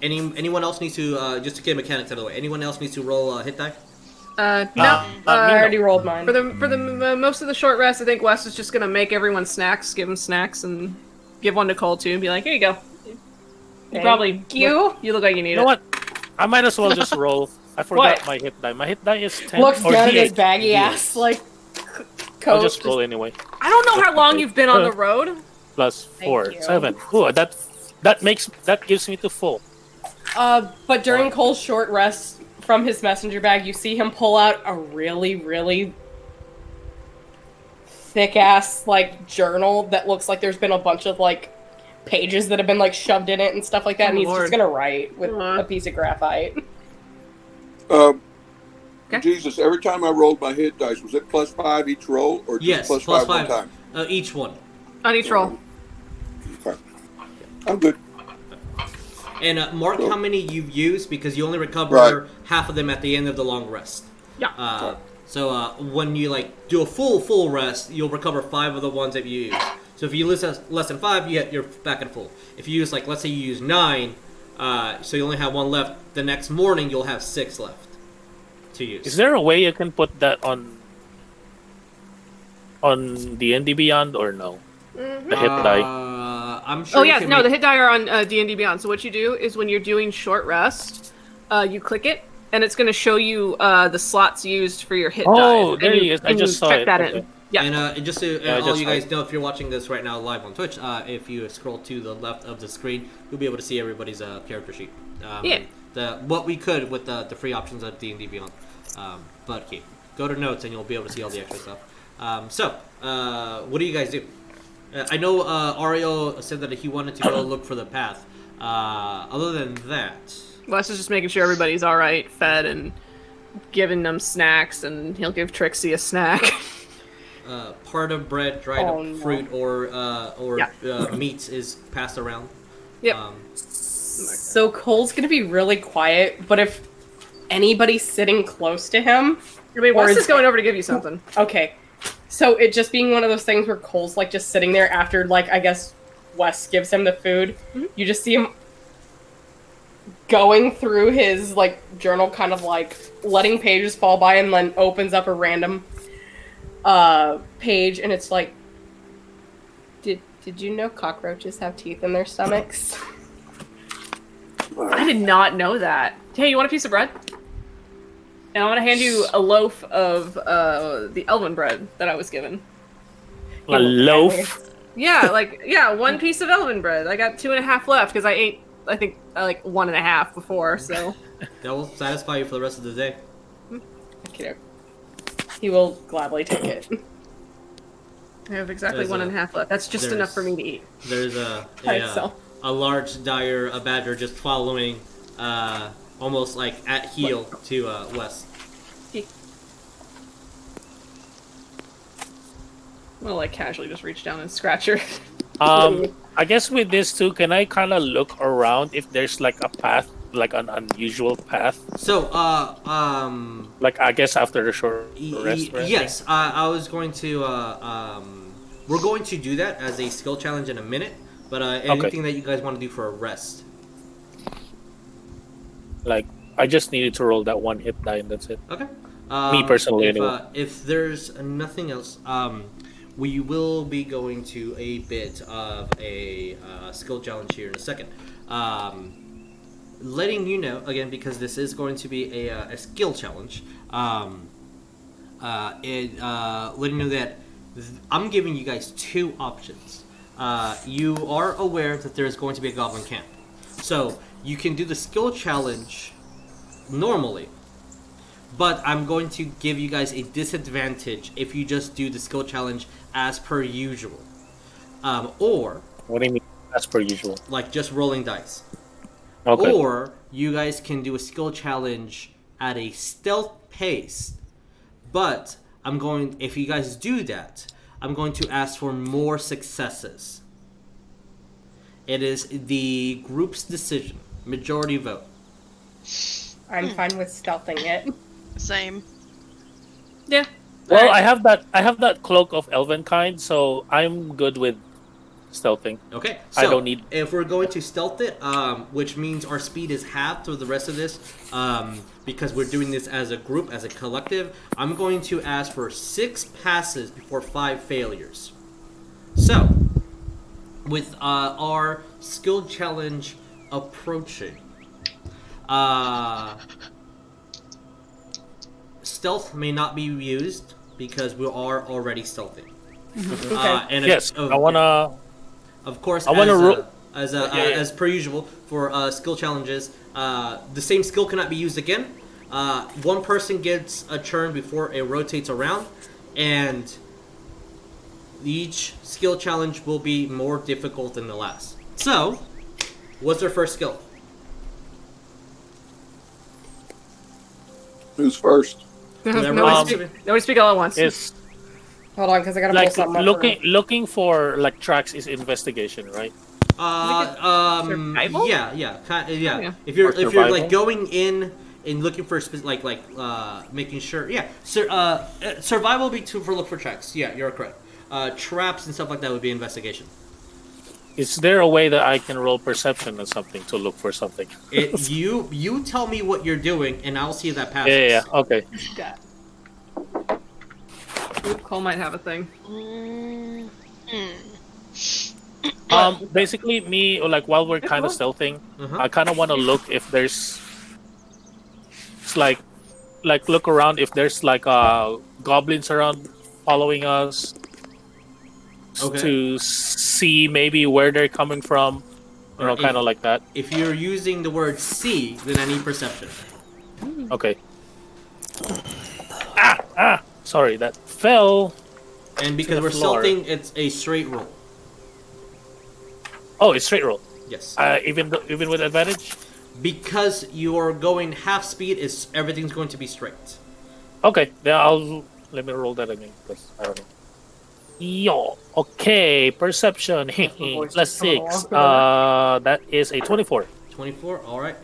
Anyone else needs to just to get mechanics out of the way? Anyone else needs to roll a hit die? no. I already rolled mine. For the most of the short rest, I think Wes is just gonna make everyone snacks, give them snacks, and give one to Coleton and be like, "Here you go." You probably you. You look like you need You know it. what? I might as well just roll. I forgot What? my hit die. My hit die is 10 Looks or down at his D8. baggy ass like coat. I'll just roll anyway. I don't know how long you've been on the road. Plus Thank 4, you. 7. Ooh, that gives me to full. But during Cole's short rest from his messenger bag, you see him pull out a really, really thick ass like journal that looks like there's been a bunch of like pages that have been like shoved in it and stuff like that, and he's Lord. just gonna write with Aw. a piece of graphite. Okay. Jesus, every time I rolled my hit dice, was it +5 each roll, or just Yes, plus plus 5 one five. time? Each one. On each roll. Okay. I'm good. And mark how many you've used, because you only recover Right. half of them at the end of the long rest. Yeah. So when you like do a full rest, you'll recover 5 of the ones that you use. So if you lose less than 5, you're back at full. If you use like, let's say you use 9, so you only have 1 left. The next morning you'll have 6 left to use. Is there a way you can put that on D&D Beyond or no? The hit die. I'm sure. Oh you yeah, can no, make- the hit die are on D&D Beyond. So what you do is when you're doing short rest, you click it, and it's going to show you the slots used for your hit Oh, dies. there and he is. I and just you saw check it. that Okay. in. Yeah. And just to Yeah, all just you guys fine. know, if you're watching this right now live on Twitch, if you scroll to the left of the screen, you'll be able to see everybody's character sheet. Yeah. What we could with the free options of D&D Beyond. But okay, go to notes and you'll be able to see all the extra stuff. So, what do you guys do? I know Ariell said that he wanted to go look for the path. Other than that, Wes is just making sure everybody's all right, fed, and giving them snacks, and he'll give Trixie a snack. part of bread, dried Oh, up no. fruit, or meats is passed around. Yep. So Cole's gonna be really quiet, but if anybody's sitting close to him, I mean, Or Wes is- is going over to give you something. okay. So it just being one of those things where Cole's like just sitting there after like I guess Wes gives him the food. Mhm. You just see him going through his like journal, kind of like letting pages fall by, and then opens up a random page, and it's like, did you know cockroaches have teeth in their stomachs? I did not know that. Hey, you want a piece of bread? And I'm gonna hand you a loaf of the elven bread that I was given. A loaf. Yeah, one piece of elven bread. I got 2.5 left because I ate, I think, like 1.5 before. So That will satisfy you for the rest of the day. Okay. He will gladly take it. I have exactly There's 1.5 left. That's just enough for me to eat. There's By itself. a large dire, a badger just following, almost like at heel to Wes. I'm gonna like casually just reach down and scratch her. I guess with this too, can I kind of look around if there's like a path, like an unusual path? So, Like I guess after the short rest. right? yes, I was going to, we're going to do that as a skill challenge in a minute, but anything that you guys want to do for a rest? Like I just needed to roll that 1 hit die and that's it. Okay. Me personally, if, anyway. If there's nothing else, we will be going to a bit of a skill challenge here in a second. Letting you know, again, because this is going to be a skill challenge, letting you know that I'm giving you guys 2 options. You are aware that there's going to be a goblin camp. So, you can do the skill challenge normally, but I'm going to give you guys a disadvantage if you just do the skill challenge as per usual. Or, What do you mean? As per usual. like just rolling dice. Okay. Or, you guys can do a skill challenge at a stealth pace, but if you guys do that, I'm going to ask for more successes. It is the group's decision, majority vote. I'm fine with stealthing it. Same. Yeah. Well, I have that cloak of elven kind, so I'm good with stealthing. Okay, I so don't need- if we're going to stealth it, which means our speed is halved through the rest of this, because we're doing this as a group, as a collective, I'm going to ask for 6 passes before 5 failures. So, with our skill challenge approaching. Stealth may not be used because we are already stealthy. And Yes, I wanna. Of course, I wanna as per usual for skill challenges, the same skill cannot be used again. One person gets a turn before it rotates around, and each skill challenge will be more difficult than the last. So, what's their first skill? Who's first? Nobody speak all at once. Is Hold on, because I gotta pull like something up. looking for like tracks is investigation, right? Survival? Yeah. Yeah. If you're Survival? like going in and looking for making sure, survival would be for look for tracks. Yeah, you're correct. Traps and stuff like that would be investigation. Is there a way that I can roll perception or something to look for something? You tell me what you're doing, and I'll see if that passes. Yeah. Okay. God. Ooh, Cole might have a thing. Basically, me like while we're kind of stealthing, I kind of want to look if there's, it's like look around if there's like goblins around following us. Okay. To see maybe where they're coming from, kind of like that. If you're using the word see, then I need perception. Okay. Sorry, that fell. And because the we're floor. stealthing, it's a straight roll. Oh, it's straight roll. Yes. Even with advantage. Because you are going half speed, everything's going to be straight. Okay, then let me roll that again because I don't know. Yo, okay, perception. Plus 6. That is a 24. 24. All right.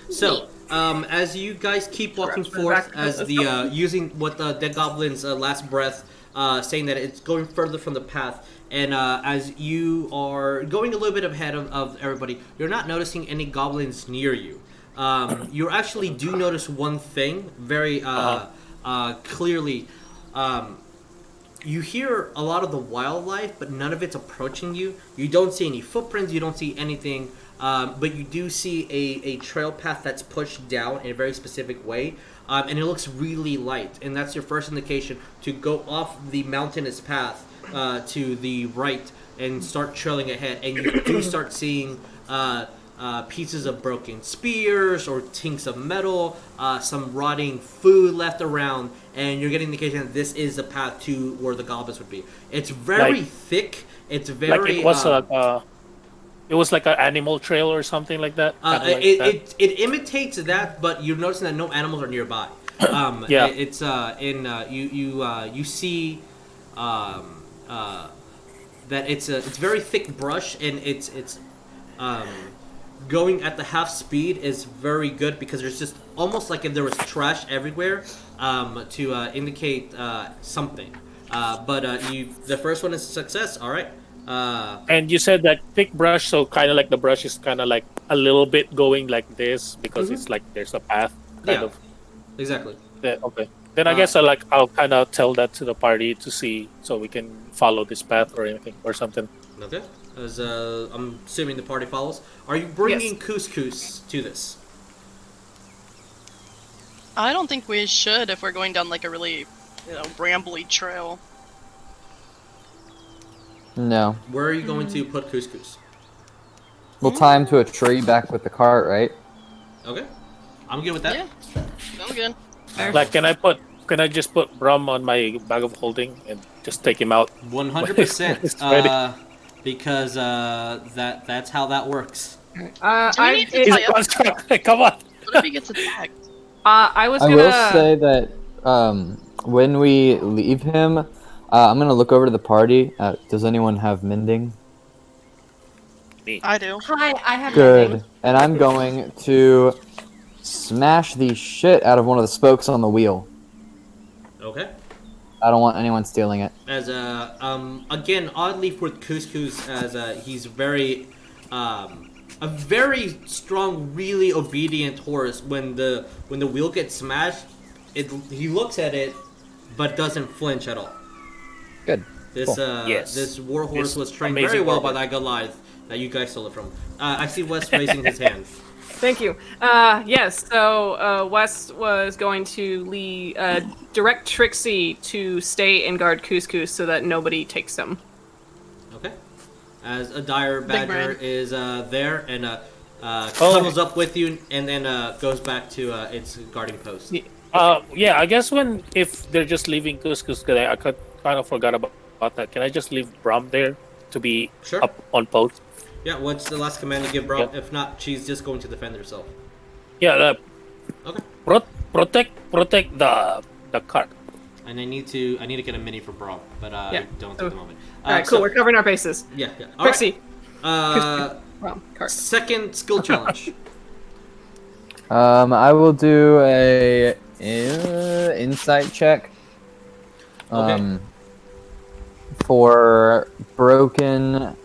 So, as you guys keep walking forth, as the using what the dead goblin's last breath, saying that it's going further from the path, and as you are going a little bit ahead of everybody, you're not noticing any goblins near you. You actually do notice one thing very clearly. You hear a lot of the wildlife, but none of it's approaching you. You don't see any footprints. You don't see anything. But you do see a trail path that's pushed down in a very specific way. And it looks really light. And that's your first indication to go off the mountainous path to the right and start trailing ahead. And you do start seeing pieces of broken spears or tinks of metal, some rotting food left around, and you're getting the indication that this is the path to where the goblins would be. It's very thick. It's very like it was like an animal trail or something like that. It imitates that, but you're noticing that no animals are nearby. Yeah. It's you see that it's very thick brush, and it's going at the half speed is very good because there's just almost like if there was trash everywhere to indicate something. But the first one is a success. All right. And you said that thick brush, so kind of like the brush is kind of like a little bit going like this because it's like there's a path. Kind of. Exactly. Yeah, okay. Then I guess I'll kind of tell that to the party to see so we can follow this path or anything or something. Okay. As I'm assuming the party follows. Are you bringing couscous to this? I don't think we should if we're going down like a really, brambly trail. No. Where are you going to put couscous? We'll tie him to a tree back with the cart, right? Okay. I'm good with that. Yeah, sounds good. Like, can I just put Brum on my bag of holding and just take him out? 100%. Because that's how that works. Do we need to He's tie a up? construct. Come on. What if he gets attacked? I will say that when we leave him, I'm gonna look over to the party. Does anyone have mending? I do. Hi, I have Good. mending. And I'm going to smash the shit out of one of the spokes on the wheel. Okay. I don't want anyone stealing it. As again, oddly for couscous, as he's very a very strong, really obedient horse. When the wheel gets smashed, he looks at it, but doesn't flinch at all. Good. This Yes. this warhorse This was trained amazing very well by warhorse. that Goliath that you guys stole it from. I see Wes raising his hand. Thank you. Yes, so Wes was going to direct Trixie to stay and guard Couscous so that nobody takes him. Okay. As a dire Big badger brain. is there and cuddles up with you and then goes back to its guarding post. Yeah, I guess if they're just leaving Couscous today, I kind of forgot about that. Can I just leave Brom there to be Sure. up on post? Yeah, what's the last command you give Brom? Yeah. If not, she's just going to defend herself. Yeah, Okay. protect the cart. And I need to get a mini for Brom, but I don't at the moment. Alright, cool, we're covering our bases. Yeah, yeah. All right. Trixie. Cart. Second skill challenge. I will do a insight check. Okay. For broken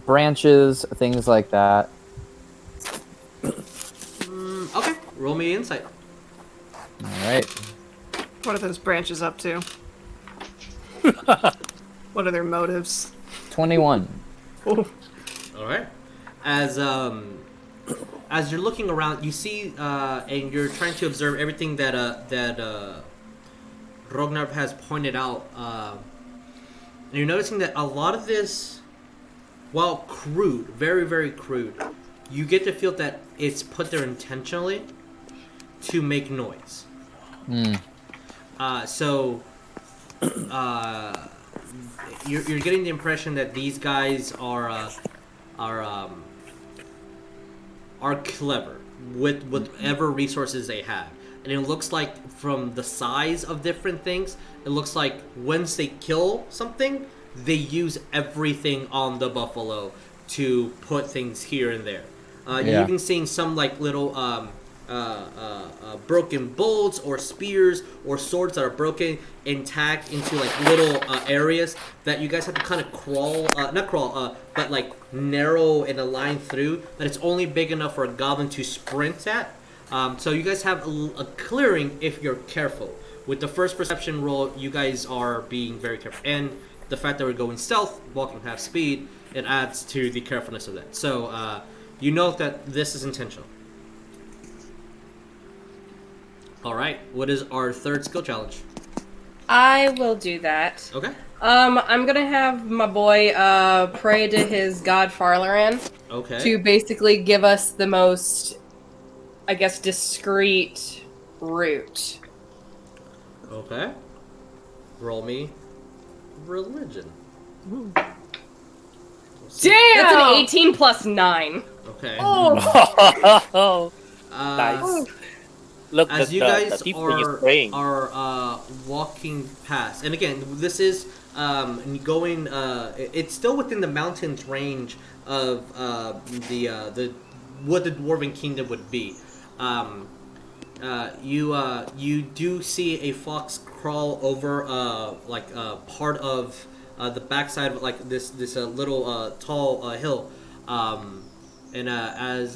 branches, things like that. Okay, roll me insight. All right. What are those branches up to? What are their motives? 21. Oh, All right. As you're looking around, you see, and you're trying to observe everything that Rognarv has pointed out. And you're noticing that a lot of this, while crude, very very crude, you get to feel that it's put there intentionally to make noise. So you're getting the impression that these guys are clever with whatever resources they have, and it looks like from the size of different things, it looks like once they kill something, they use everything on the buffalo to put things here and there. You're even seeing some like little broken bolts or spears or swords that are broken and tagged into like little areas that you guys have to kind of but like narrow in a line through, that it's only big enough for a goblin to sprint at. So you guys have a clearing if you're careful. With the first perception roll, you guys are being very careful, and the fact that we're going stealth, walking half speed, it adds to the carefulness of that. So you know that this is intentional. All right, what is our third skill challenge? I will do that. Okay. I'm gonna have my boy pray to his god Farlaran Okay. to basically give us the most, I guess, discreet route. Okay. Roll me religion. Damn! That's an 18 plus 9. Okay. Oh, nice. Look, As you the guys tiefling is praying. are walking past, and again, this is going. It's still within the mountains range of the what the Dwarven Kingdom would be. You do see a fox crawl over part of the backside of like this little tall hill, and as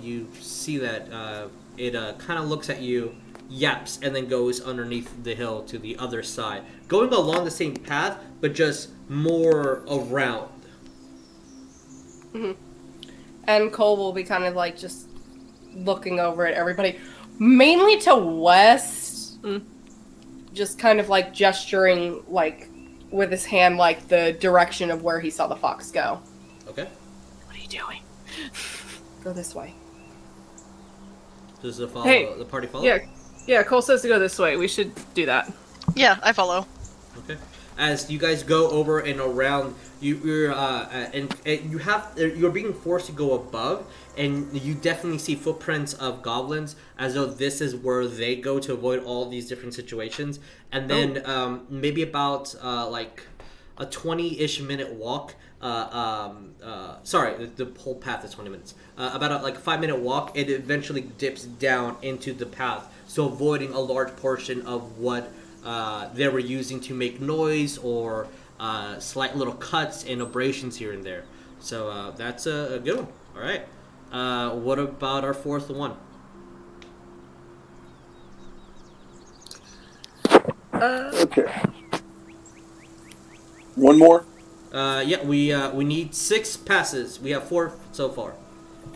you see that. It kind of looks at you, yaps, and then goes underneath the hill to the other side. Going along the same path, but just more around. Mm-hmm. And Cole will be kind of like just looking over at everybody. Mainly to West. Just kind of like gesturing like with his hand like the direction of where he saw the fox go. Okay. what are you doing? Go this way. Does the party follow? Yeah, Cole says to go this way. We should do that. Yeah, I follow. Okay. As you guys go over and around, you're being forced to go above, and you definitely see footprints of goblins, as though this is where they go to avoid all these different situations. And then maybe about like a 20-ish minute walk. Sorry, the whole path is 20 minutes. About a 5-minute walk, it eventually dips down into the path, so avoiding a large portion of what they were using to make noise or slight little cuts and abrasions here and there. So that's a good one. All right. What about our fourth one? Okay. One more. Yeah, we need 6 passes. We have 4 so far.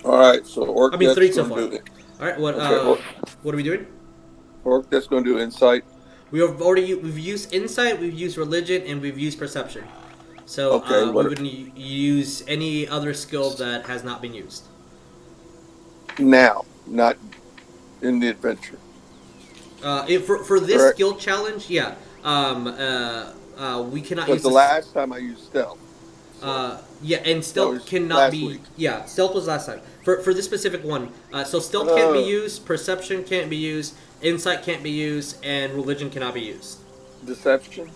All right, so Orcdeath's 3 so going far. to do it. All right, what Okay, what are we doing? Orcdeath's going to do insight. We've used insight, we've used religion, and we've used perception. So Okay, we wouldn't use any other skill that has not been used. Now, not in the adventure. For this Correct. skill challenge, yeah. We cannot Because use the last time I used stealth. yeah, and That stealth was cannot last be. week. Yeah, stealth was last time. For this specific one, so stealth can't be used, perception can't be used, insight can't be used, and religion cannot be used. Deception.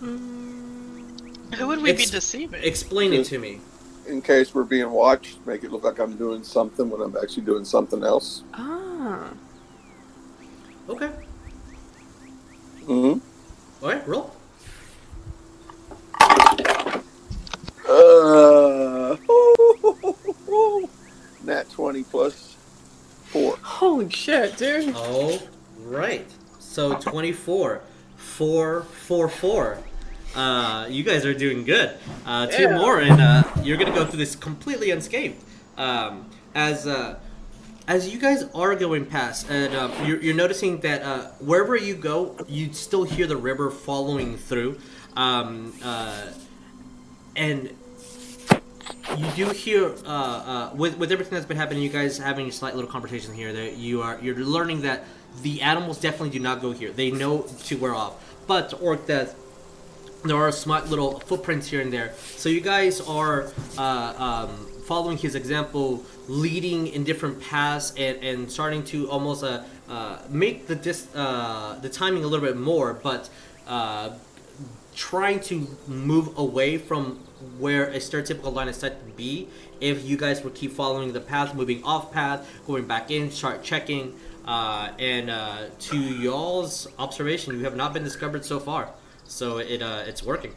Who would we be deceiving? Explain it to me. In case we're being watched, make it look like I'm doing something when I'm actually doing something else. Ah. Okay. Mm-hmm. All right, roll. Nat 20 plus 4. Holy shit, dude. All right. So 24, 4, 4, 4. You guys are doing good. 2 more, and you're gonna go through this completely unscathed. As you guys are going past, and you're noticing that wherever you go, you still hear the river following through, and you do hear with everything that's been happening, you guys having a slight little conversation here. That you're learning that the animals definitely do not go here. They know to wear off, but Orcdeath, there are smart little footprints here and there. So you guys are following his example, leading in different paths and starting to almost make the timing a little bit more, but trying to move away from where a stereotypical line of sight would be if you guys would keep following the path, moving off path, going back in, start checking, and to y'all's observation, you have not been discovered so far. So it's working.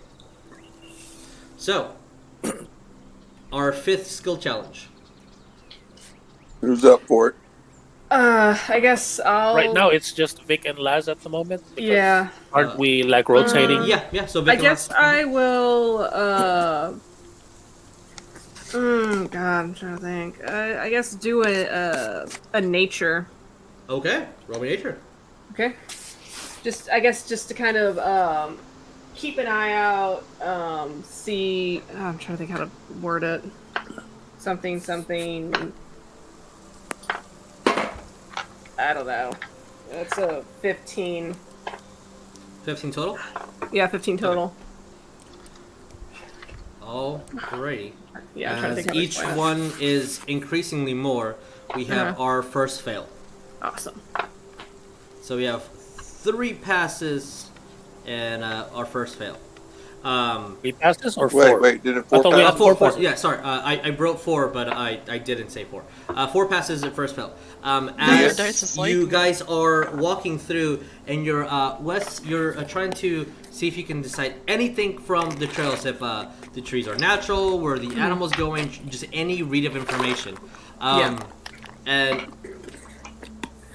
So, our 5th skill challenge. Who's up for it? I guess I'll... Right now, it's just Vic and Laz at the moment. because Yeah. Aren't we like rotating? Yeah. So I guess I will, God, I'm trying to think. I guess do a nature. Okay, roll me nature. Okay. I guess just to kind of, keep an eye out, see... I'm trying to think how to word it. Something... I don't know. That's a 15. 15 total. Yeah, 15 total. Alrighty. Yeah, I'm trying to As think how to each explain it. one is increasingly more, we have our first fail. Awesome. So we have 3 passes and our first fail. 3 passes or 4? Wait, did it I 4 thought we had passes? 4 4. passes. Yeah, sorry. I wrote 4, but I didn't say 4. 4 passes at first fail. As dice is like- you guys are walking through, and you're Wes, you're trying to see if you can decide anything from the trails, if the trees are natural, where the animals going, just any read of information. And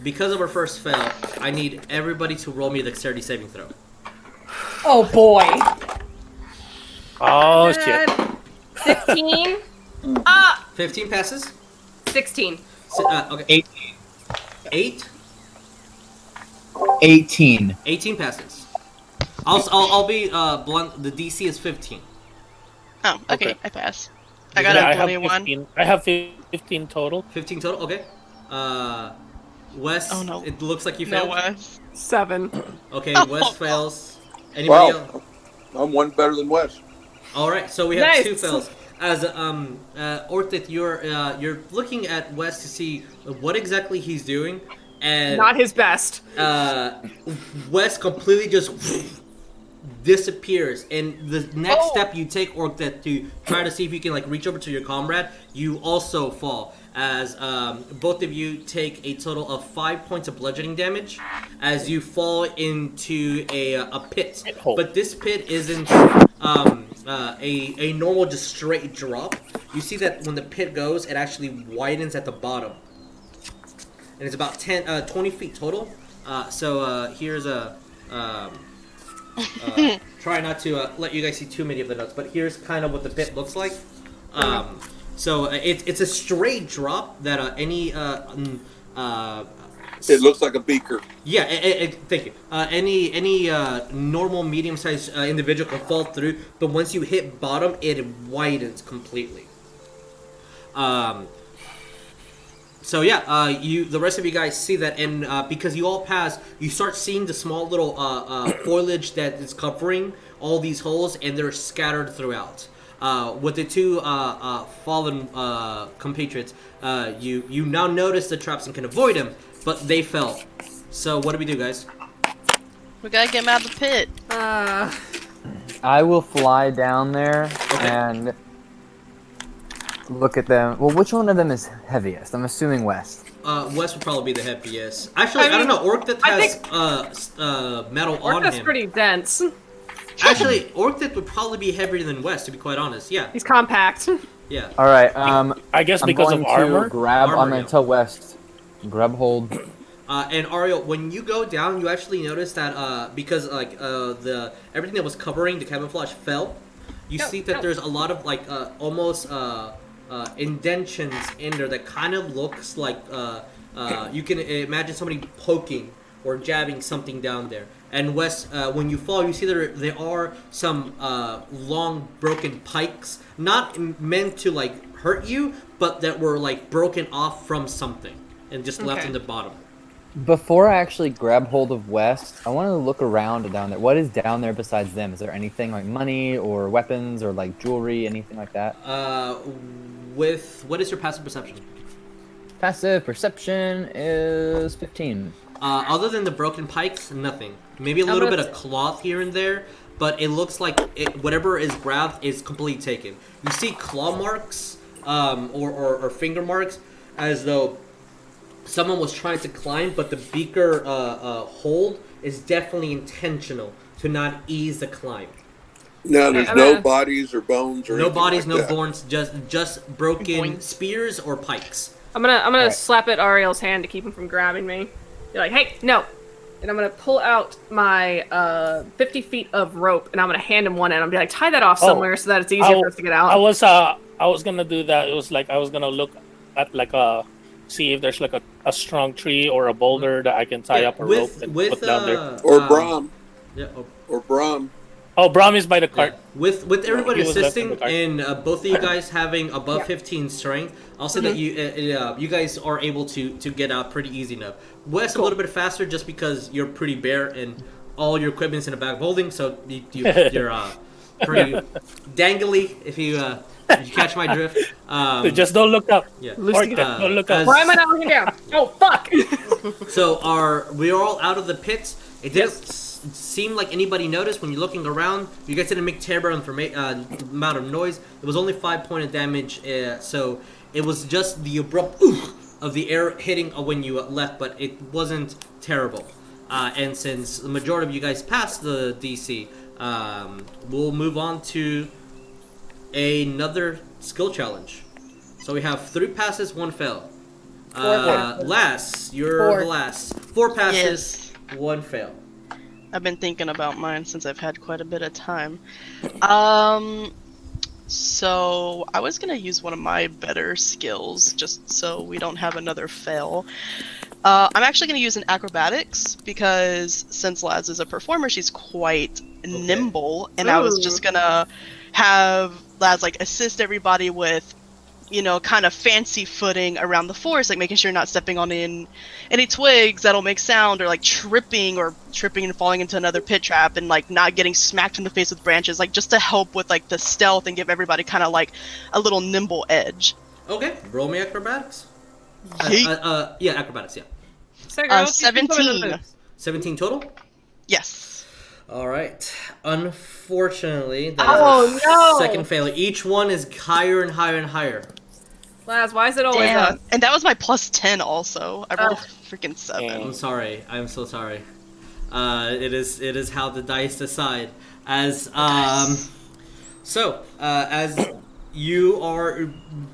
because of our first fail, I need everybody to roll me a dexterity saving throw. Oh boy. Oh, shit. 15? 15 passes. 16. Okay. 8. 18. 18 passes. I'll be blunt. The DC is 15. Oh, okay, Okay. I pass. I got Yeah, a have 21. 15. I have 15 total. 15 total. Okay. Wes. Oh, no. It looks like you No, failed. Wes. 7. Okay, Oh, Wes no. fails. Anybody else? Wow, I'm one better than Wes. All right, so we have Nice. 2 fails. As Orcdeath, you're looking at Wes to see what exactly he's doing, and Not his best. Wes completely just disappears. And the next step you take, Orcdeath, to try to see if you can reach over to your comrade, you also fall. As both of you take a total of 5 points of bludgeoning damage as you fall into a pit. Hole. But this pit isn't a normal just straight drop. You see that when the pit goes, it actually widens at the bottom. And it's about 20 feet total. So here's a try not to let you guys see too many of the notes, but here's kind of what the pit looks like. So it's a straight drop that it looks like a beaker. Yeah, thank you. Any normal medium-sized individual can fall through, but once you hit bottom, it widens completely. So yeah, the rest of you guys see that, and because you all pass, you start seeing the small little foliage that is covering all these holes, and they're scattered throughout. With the two fallen compatriots, you now notice the traps and can avoid them, but they fell. So what do we do, guys? We gotta get him out of the pit. I will fly down there and look at them. Well, which one of them is heaviest? I'm assuming West. West would probably be the heaviest. Actually, I don't know. Orcdeath has metal on him. Orcdeath's pretty dense. Actually, Orcdeath would probably be heavier than West, to be quite honest. Yeah. He's compact. Yeah. All right. I guess because of armor. I'm going to tell West. Grab hold. And Ariell, when you go down, you actually notice that because everything that was covering the camouflage fell. You see that there's a lot of almost indentions in there that kind of looks like you can imagine somebody poking or jabbing something down there. And West, when you fall, you see there are some long broken pikes, not meant to hurt you, but that were broken off from something and just left in the bottom. Before I actually grab hold of West, I want to look around down there. What is down there besides them? Is there anything like money or weapons or jewelry, anything like that? What is your passive perception? Passive perception is 15. Other than the broken pikes, nothing. Maybe a little bit of cloth here and there, but it looks like whatever is grabbed is completely taken. You see claw marks or finger marks as though someone was trying to climb, but the beaker hold is definitely intentional to not ease the climb. No, there's no bodies or bones or no bodies, like no that. bones, just broken spears or pikes. I'm gonna slap at Ariel's hand to keep him from grabbing me. Be like, hey, no! And I'm gonna pull out my 50 feet of rope, and I'm gonna hand him one end. I'm gonna be like, tie that off somewhere so that it's easier for us to get out. I was gonna do that. It was I was gonna look at see if there's a strong tree or a boulder that I can tie up a rope and put down there. Or Brahm. Yeah. Or Brahm. Oh, Brahm is by the cart. Yeah. With everybody He was left assisting in the cart. and both of you guys having above 15 strength, I'll say that you guys are able to get out pretty easy enough. Wes a little bit faster just because you're pretty bare and all your equipment's in a bag of holding, so you're pretty dangly if you catch my drift. Just don't look up. Yeah. Don't look up. Why am I not looking down? Oh, fuck! So we're all out of the pits. It didn't seem like anybody noticed when you're looking around. You guys didn't make terrible amount of noise. It was only 5 points of damage, so it was just the abrupt of the air hitting when you left, but it wasn't terrible. And since the majority of you guys passed the DC, we'll move on to another skill challenge. So we have 3 passes, 1 fail. Last, you're the last. 4 passes, 1 fail. I've been thinking about mine since I've had quite a bit of time. So I was gonna use one of my better skills just so we don't have another fail. I'm actually gonna use an acrobatics because since Laz is a performer, she's quite nimble, and I was just gonna have Laz assist everybody with, kind of fancy footing around the forest, making sure you're not stepping on any twigs that'll make sound, or tripping and falling into another pit trap, and not getting smacked in the face with branches, just to help with the stealth and give everybody kind of a little nimble edge. Okay, roll me acrobatics. Yeah, acrobatics. Yeah. 17. 17 total. Yes. All right. Unfortunately, that is a second failure. Each one is higher and higher and higher. Laz, why is it always us? And that was my plus 10 also. I rolled freaking 7. I'm sorry. I'm so sorry. It is how the dice decide. As you are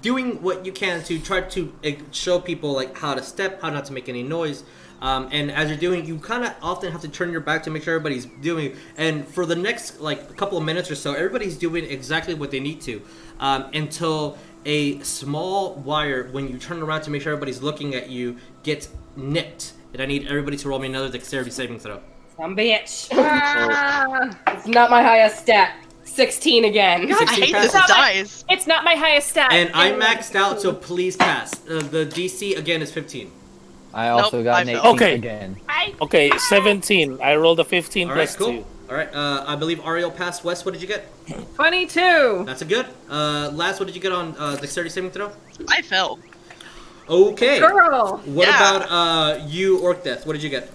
doing what you can to try to show people how to step, how not to make any noise, And as you're doing, you kind of often have to turn your back to make sure everybody's doing. And for the next like couple of minutes or so, everybody's doing exactly what they need to, until a small wire, when you turn around to make sure everybody's looking at you, gets nicked. And I need everybody to roll me another dexterity saving throw. Some bitch. It's not my highest stat. 16 again. God, I hate this passes. dice. It's not my highest stat. And I maxed out, so please pass. The DC again is 15. I also Nope, got I an failed. 18 Okay. again. Okay, 17. I rolled a 15 All right, plus cool. 2. All right, I believe Ariell passed. Wes, what did you get? 22. That's a good. Last, what did you get on dexterity saving throw? I fell. Okay. Girl. What Yeah. about you, Orcdeath? What did you get?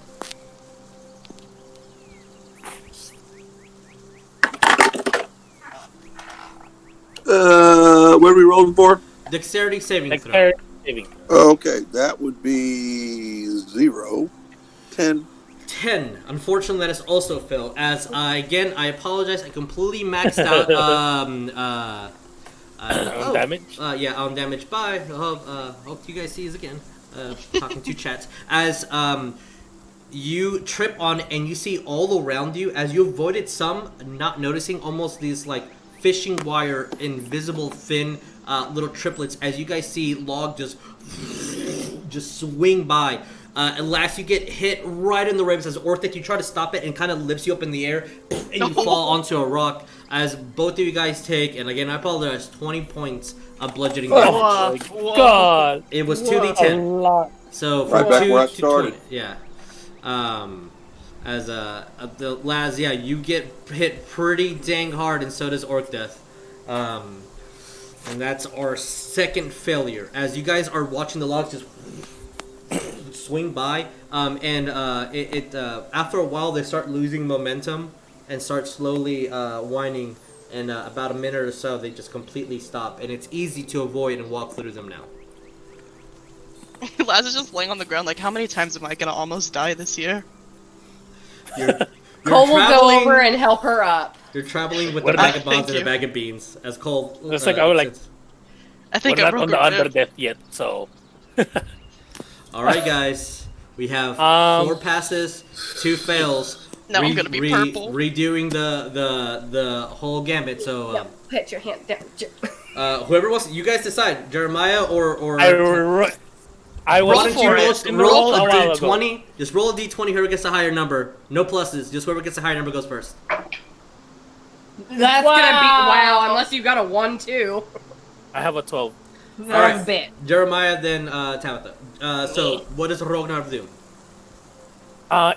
What are we rolling for? Dexterity saving throw. Dexterity saving. Okay, that would be 0, 10. 10. Unfortunately, that is also failed. As again, I apologize. I completely maxed out. Damage? Yeah, on damage. Bye. Hope you guys see us again. Talking to chats. As you trip on and you see all around you, as you avoided some, not noticing almost these like fishing wire, invisible thin little triplets. As you guys see, Log just swing by. At last, you get hit right in the ribs as Orcdeath. You try to stop it and kind of lifts you up in the air, and you fall onto a rock. As both of you guys take, and again, I apologize, 20 points of bludgeoning damage. Oh my god! It was 2d10. So Right from back 2 where I to started. 20, yeah. As the Laz, yeah, you get hit pretty dang hard, and so does Orcdeath. And that's our second failure. As you guys are watching the logs just swing by, and after a while they start losing momentum and start slowly winding. And about a minute or so, they just completely stop, and it's easy to avoid and walk through them now. Laz is just laying on the ground like, how many times am I gonna almost die this year? You're Cole will go traveling- over and help her up. You're traveling with What a bag about- of bombs Thank and a you. bag of beans. As Cole, It's like I would like. I We're think I not broke on the her under rib. death yet, so. All right, guys, we have 4 passes, 2 fails. Now I'm gonna be purple. Redoing the whole gambit. So No, put your hand down. whoever wants, you guys decide, Jeremiah or I why was don't you both in roll a a while ago. d20? Just roll a d20. Whoever gets the higher number, no pluses. Just whoever gets the higher number goes first. That's gonna be wow. Unless you got a 1, 2. I have a 12. Son All of a right. bit. Jeremiah, then Tabatha. So what does Rognarv do?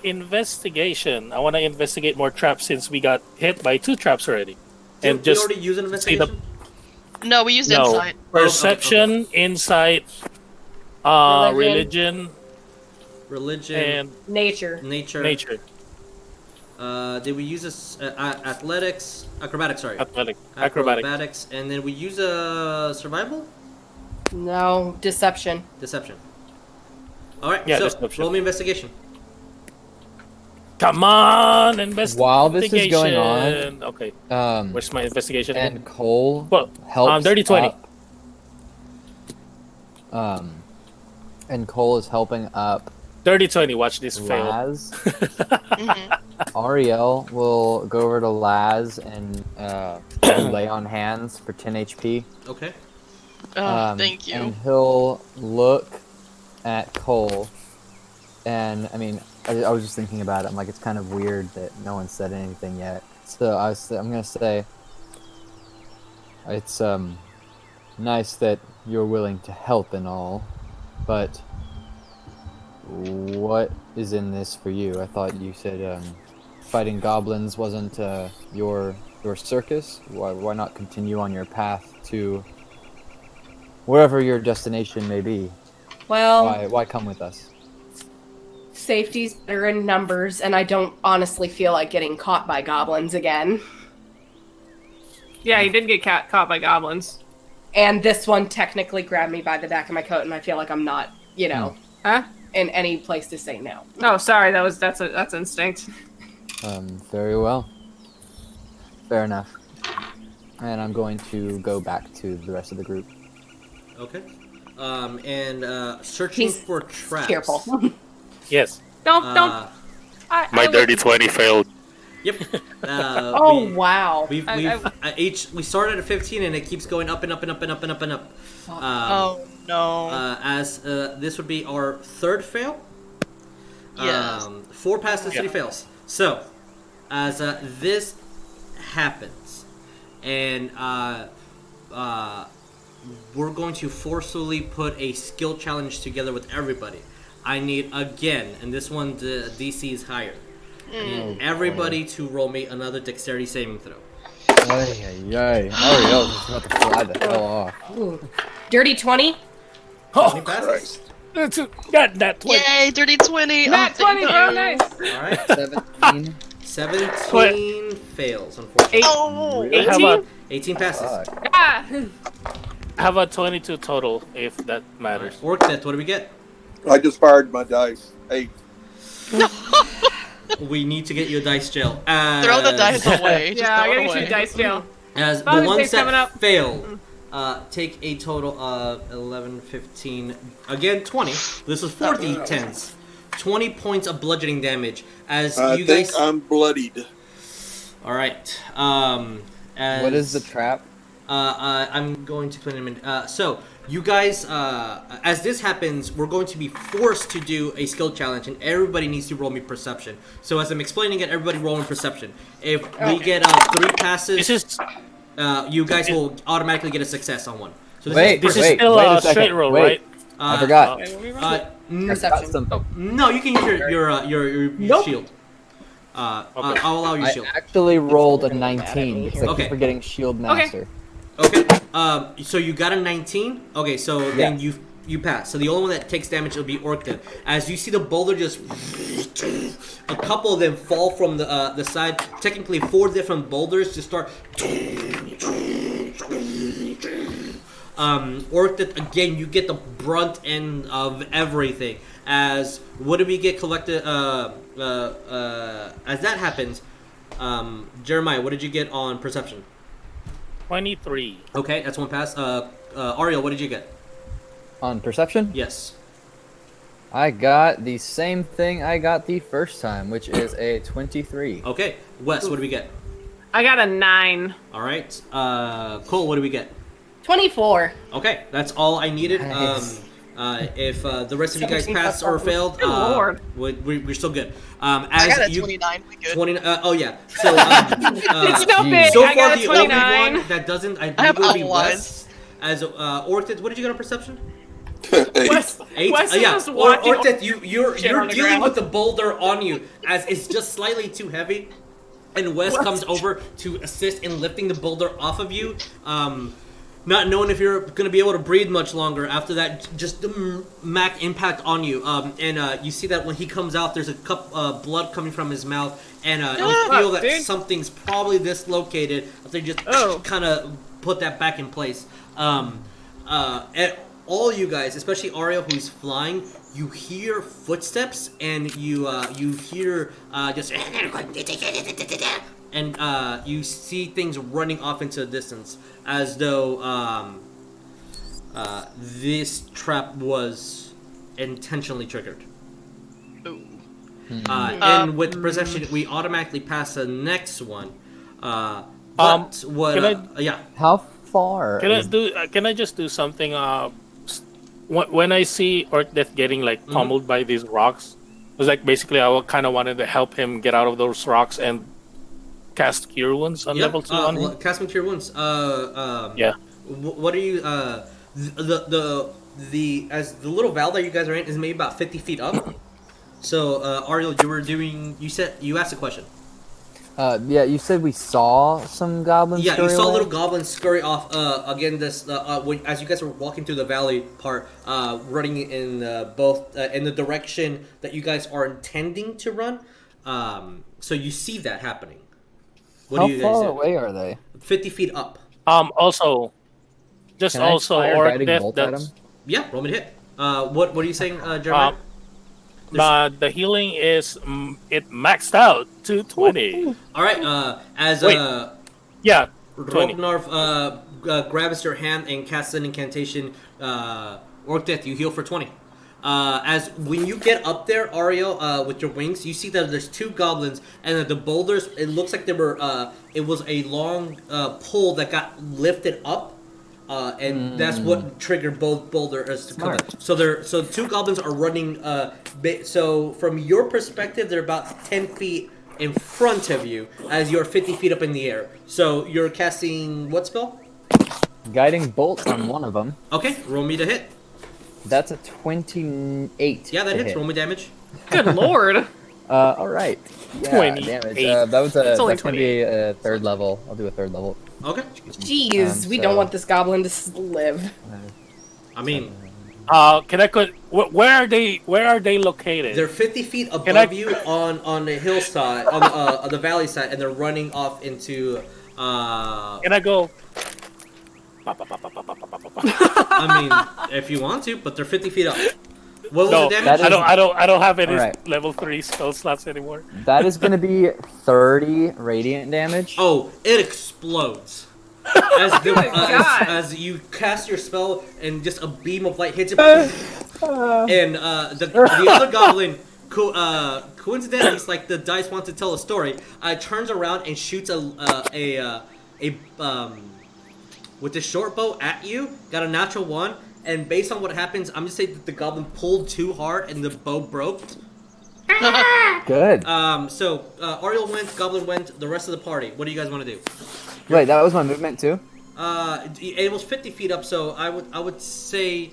Investigation. I want to investigate more traps since we got hit by 2 traps already. Did And we just already use an see the investigation? No, we used no insight. perception, insight, religion, Religion, and Nature. nature. nature. Did we use this athletics, acrobatics? Sorry, Athletic, acrobatics, and then we use a survival, No, deception. deception. All right, Yeah, so deception. roll me investigation. Come on, investigation. While this is going on, Okay, Um, where's my investigation? again? and Cole Well, helps dirty 20. up. And Cole is helping up Dirty 20. Watch this fail. Laz. Mhm. Ariell will go over to Laz and lay on hands for 10 HP. Okay. Oh, thank you. And he'll look at Cole. And, I mean, I was just thinking about it. I'm like, it's kind of weird that no one said anything yet. So I'm going to say, it's nice that you're willing to help and all, but what is in this for you? I thought you said fighting goblins wasn't your circus. Why not continue on your path to wherever your destination may be? Well, Why come with us? safety's better in numbers, and I don't honestly feel like getting caught by goblins again. Yeah, he did get caught by goblins. And this one technically grabbed me by the back of my coat, and I feel like I'm not, Huh? in any place to say no. No, sorry, that's instinct. Very well. Fair enough. And I'm going to go back to the rest of the group. Okay. And searching He's for traps. Careful. Yes. Don't. My dirty 20 failed. Yep. Wow. We started at 15 and it keeps going up and up and up and up and up and up. Oh no. As this would be our third fail. Yes. 4 passes, 3 fails. So, as this happens, and we're going to forcefully put a skill challenge together with everybody. I need, again, and this one the DC is higher. I need everybody to roll me another dexterity saving throw. Ariell is about to fly the hell off. Ooh. Dirty 20. How many passes? Got that 20. Yay, dirty 20. Nat 20, bro, nice. All right. 17. 17 fails, unfortunately. Oh, Really? 18? 18 passes. Ah. Have a 22 total, if that matters. Orcdeath, what do we get? I just fired my dice. 8. We need to get you a dice jail. throw the dice away. Just Yeah, I throw gotta it get you away. a dice jail. As the Father's ones Day's coming that up. failed, take a total of 11, 15, again 20. This is 4 d10s. 20 points of bludgeoning damage. As I you think guys. I'm bloodied. All right. What is the trap? I'm going to put him in. So you guys, as this happens, we're going to be forced to do a skill challenge, and everybody needs to roll me perception. So as I'm explaining it, everybody roll me perception. If we get 3 passes, This is you guys will automatically get a success on one. So this is Wait, still wait a a second, straight roll, wait. right? I forgot. Perception. No, you can use your shield. I'll allow you I shield. actually rolled a 19 because I Okay. keep forgetting Shield Master. Okay. So you got a 19. Okay, so then you pass. So the only one that takes damage will be Orcdeath. As you see the boulder just, a couple of them fall from the side. Technically, 4 different boulders just start. Orcdeath, again, you get the brunt end of everything. As what do we get collected? As that happens, Jeremiah, what did you get on perception? 23. Okay, that's 1 pass. Ariell, what did you get? On perception, Yes. I got the same thing I got the first time, which is a 23. Okay, Wes, what do we get? I got a 9. All right, Cole, what do we get? 24. Okay, that's all I needed. Nice. If the rest of you guys 17 passed plus or failed, Good lord. we're still good. I got a 29. We good. 20. Oh yeah. So It's no big. so I far got a the only 29. one that doesn't, I have believe, will be allies. Wes. As Orcdeath, what did you get on perception? 8. Wes 8. is Yeah. just watching. Orcdeath, you're shit on the dealing ground. with the boulder on you as it's just slightly too heavy, and Wes comes over to assist in lifting the boulder off of you. Not knowing if you're going to be able to breathe much longer after that, just the Mac impact on you. And you see that when he comes out, there's a cup blood coming from his mouth, and you feel that dude. something's probably dislocated. They just kind of put that back in place. And all you guys, especially Ariell, who's flying, you hear footsteps, and you hear just. And you see things running off into the distance, as though this trap was intentionally triggered. Ooh. And with perception, we automatically pass the next one. But what? Can How far? Can I just do something? When I see Orcdeath getting like pummeled by these rocks, it was like basically I kind of wanted to help him get out of those rocks and cast Cure Wounds on level 2 on him. Casting Cure Wounds. Yeah. What are you? The as the little valve that you guys are in is maybe about 50 feet up. So Ariell, you were doing. You asked a question. Yeah, you said we saw some goblins. Yeah, you scurry saw away? little goblins scurry off. Again, this as you guys were walking through the valley part, running in both in the direction that you guys are intending to run. So you see that happening. What How do you guys far do? away are they? 50 feet up. Also, just Can I also fire guiding Orcdeath. bolt at That's him? Yeah, roll me to hit. What are you saying, Jeremiah? the healing is it maxed out to 20. All right. As Wait. Yeah, 20. Rognarv grabs your hand and casts an incantation. Orcdeath, you heal for 20. As when you get up there, Ariell, with your wings, you see that there's 2 goblins, and that the boulders. It looks like they were. It was a long pole that got lifted up, and that's what triggered both boulders to come. So 2 goblins are running. So from your perspective, they're about 10 feet in front of you, as you're 50 feet up in the air. So you're casting what spell? Guiding bolt on one of them. Okay, roll me to hit. That's a 28. Yeah, that hits. Hit. Roll me damage. Good lord. All right. Yeah, 28. damage. That's only going to be a 3rd level. I'll do a 3rd level. Okay. Jeez, we don't want this goblin to live. I mean, Can I go? Where are they? Where are they located? they're 50 feet above you on the hillside, on the valley side, and they're running off into. Can I go? I mean, if you want to, but they're 50 feet up. What was No, the damage? I don't have any Alright. level 3 spell slots anymore. That is going to be 30 radiant damage. Oh, it explodes. As you cast your spell and just a beam of light hits it, and the other goblin, coincidentally, it's like the dice want to tell a story. Turns around and shoots a with the short bow at you. Got a natural 1, and based on what happens, I'm just saying that the goblin pulled too hard and the bow broke. Good. So Ariell went, Goblin went. The rest of the party. What do you guys want to do? Wait, that was my movement too? It was 50 feet up, so I would say,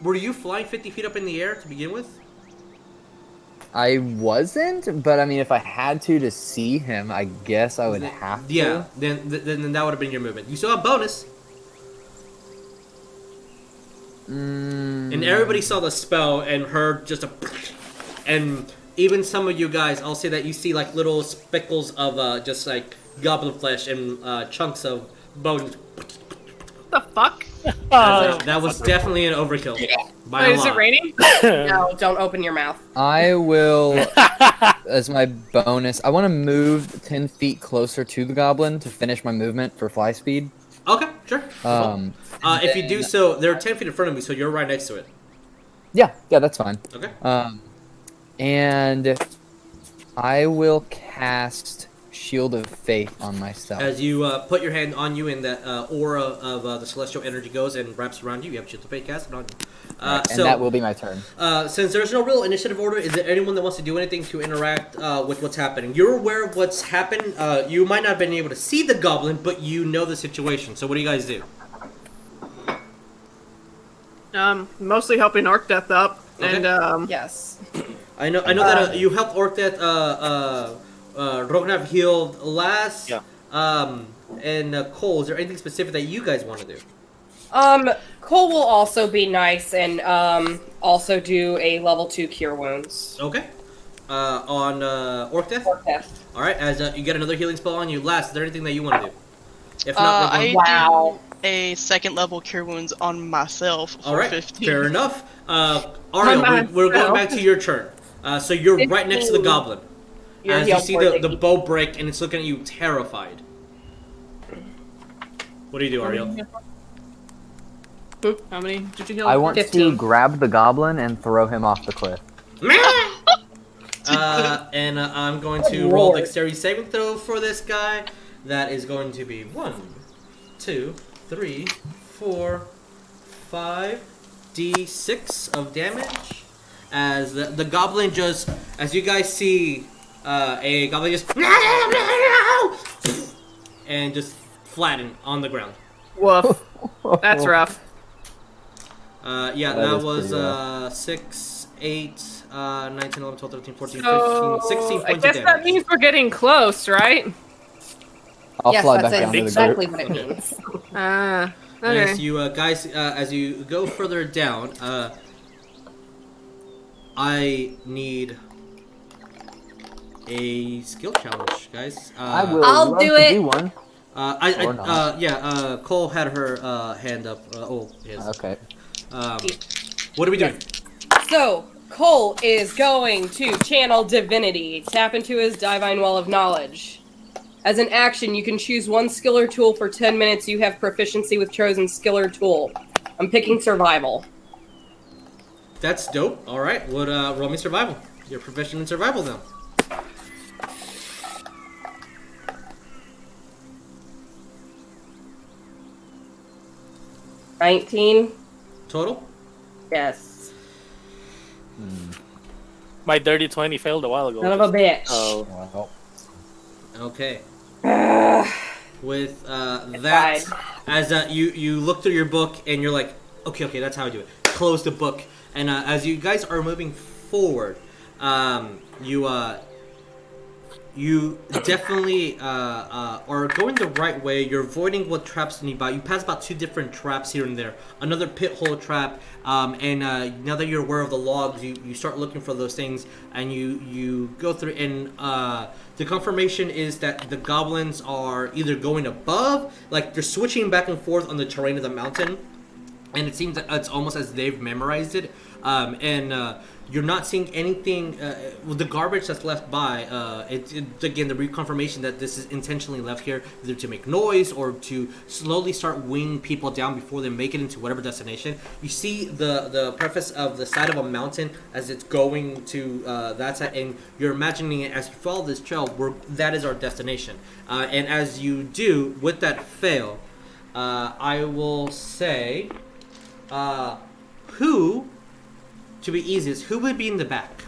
were you flying 50 feet up in the air to begin with? I wasn't, but I mean, if I had to see him, I guess I would have to. Yeah, then that would have been your movement. You still have bonus. And everybody saw the spell and heard just a, and even some of you guys, I'll say that you see like little speckles of just like goblin flesh and chunks of bone. The fuck? That was definitely an overkill. By a Is lot. it raining? No, don't open your mouth. I will, as my bonus, I want to move 10 feet closer to the goblin to finish my movement for fly speed. Okay, sure. If you do then- so, they're 10 feet in front of me, so you're right next to it. Yeah, that's fine. Okay. And I will cast Shield of Faith on myself. As you put your hand on you and that aura of the celestial energy goes and wraps around you, you have Shield of Faith casted on you. And that will be my turn. Since there's no real initiative order, is there anyone that wants to do anything to interact with what's happening? You're aware of what's happened. You might not have been able to see the goblin, but you know the situation. So what do you guys do? Mostly helping Orcdeath up, Okay. and Yes. I know that you helped Orcdeath. Rognarv healed last. Yeah. And Cole, is there anything specific that you guys want to do? Cole will also be nice and also do a level 2 cure wounds. Okay. On Orcdeath? Orcdeath. All right. As you get another healing spell on you, last. Is there anything that you want to do? If not, we're I going- Wow. do a 2nd level cure wounds on myself for all right. 15. Fair enough. Ariell, we're going back to your turn. So you're right next to the 15. goblin. You're As you healed see for the Dickie. bow break and it's looking at you terrified. What do you do, Ariell? how many did you heal? I want 15. to grab the goblin and throw him off the cliff. And I'm going to roll dexterity saving throw for this guy. That is going to be 1, 2, 3, 4, 5 d6 of damage. As the goblin just, as you guys see, a goblin just and just flatten on the ground. Woof. That's rough. Yeah, That that is was pretty rough. 6, 8, 19, 11, 12, 13, 14, So 15, 16 I points guess of that damage. means we're getting close, right? I'll Yes, fly that's back down to the exactly group. what it means. Okay. As you guys, as you go further down, I need a skill challenge, guys. I will I'll love do to it. do one. Or not. Yeah. Cole had her hand up. Yes. Okay. What are we doing? So, Cole is going to channel divinity, tap into his divine well of knowledge. As an action, you can choose one skill or tool for 10 minutes. You have proficiency with chosen skill or tool. I'm picking survival. That's dope. All right, roll me survival. You're proficient in survival now. $19. Total? Yes. My dirty 20 failed a while ago. Son of a bitch. Oh. Wow. Okay. Ugh. With It's that, fine. as you look through your book and you're like, okay, that's how I do it. Close the book, and as you guys are moving forward, you definitely are going the right way. You're avoiding what traps nearby. You pass about 2 different traps here and there. Another pit hole trap, and now that you're aware of the logs, you start looking for those things, and you go through, and the confirmation is that the goblins are either going above, like they're switching back and forth on the terrain of the mountain, and it seems that it's almost as they've memorized it, and you're not seeing anything with the garbage that's left by. Again, the reconfirmation that this is intentionally left here, either to make noise or to slowly start weighing people down before they make it into whatever destination. You see the preface of the side of a mountain as it's going to that side, and you're imagining it as you follow this trail, that is our destination. And as you do, with that fail, I will say, to be easiest, who would be in the back?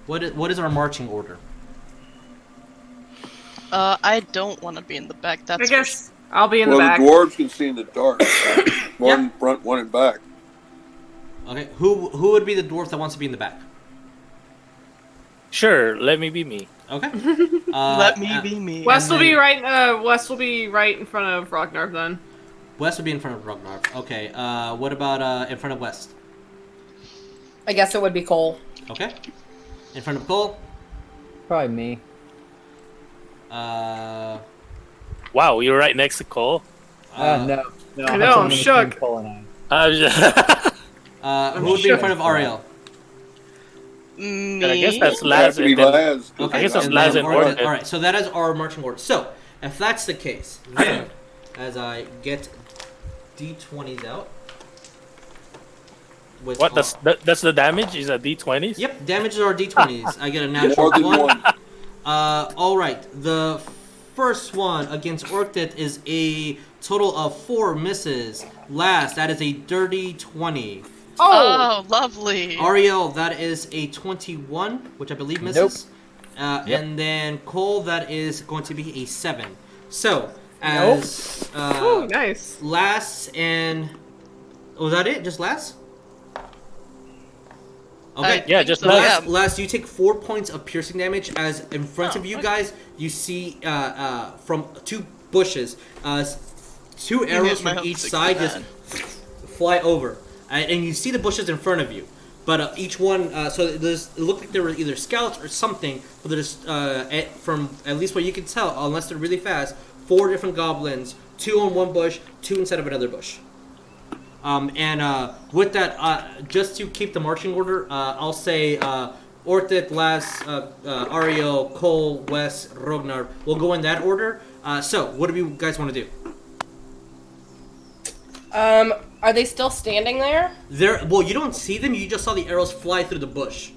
What is our marching order? I don't want to be in the back. That's I guess I'll be in the back. The dwarves can see in the dark. One in front, one in back. Okay, who would be the dwarf that wants to be in the back? Sure, let me be me. Okay. Let me be me. Wes will be right. Wes will be right in front of Rognarv then. West would be in front of Rognarv. Okay. What about in front of West? I guess it would be Cole. Okay. In front of Cole. Probably me. Wow, you're right next to Cole. No. I know, I'm shook. Cole and I. Who would be in front of Ariell? Me. I guess that's Has Laz. to be And then, Laz. Okay. I guess that's and Laz then and Orcdeath. Orcdeath. All right. So that is our marching order. So if that's the case, then as I get D20s out. With what? That's the damage? Is a D20s? Yep, damages are D20s. I get a More natural than 1. one. All right. The first one against Orcdeath is a total of 4 misses. Last, that is a dirty 20. Oh, lovely. Ariell, that is a 21, which I believe misses. Yep. And then Cole, that is going to be a 7. So, as Ooh, nice. Last and... Was that it? Just Last? Okay. Yeah, just So, Laz. Last, you take 4 points of piercing damage as in front of you guys, you see from 2 bushes, 2 arrows my from each hopes side again. just fly over. And you see the bushes in front of you. But each one, so it looked like there were either scouts or something, but there's, from at least what you can tell, unless they're really fast, 4 different goblins, 2 on one bush, 2 inside of another bush. And with that, just to keep the marching order, I'll say Orcdeath, Laz, Ariell, Cole, Wes, Rognarv. We'll go in that order. So, what do you guys want to do? Are they still standing there? Well, you don't see them. You just saw the arrows fly through the bush.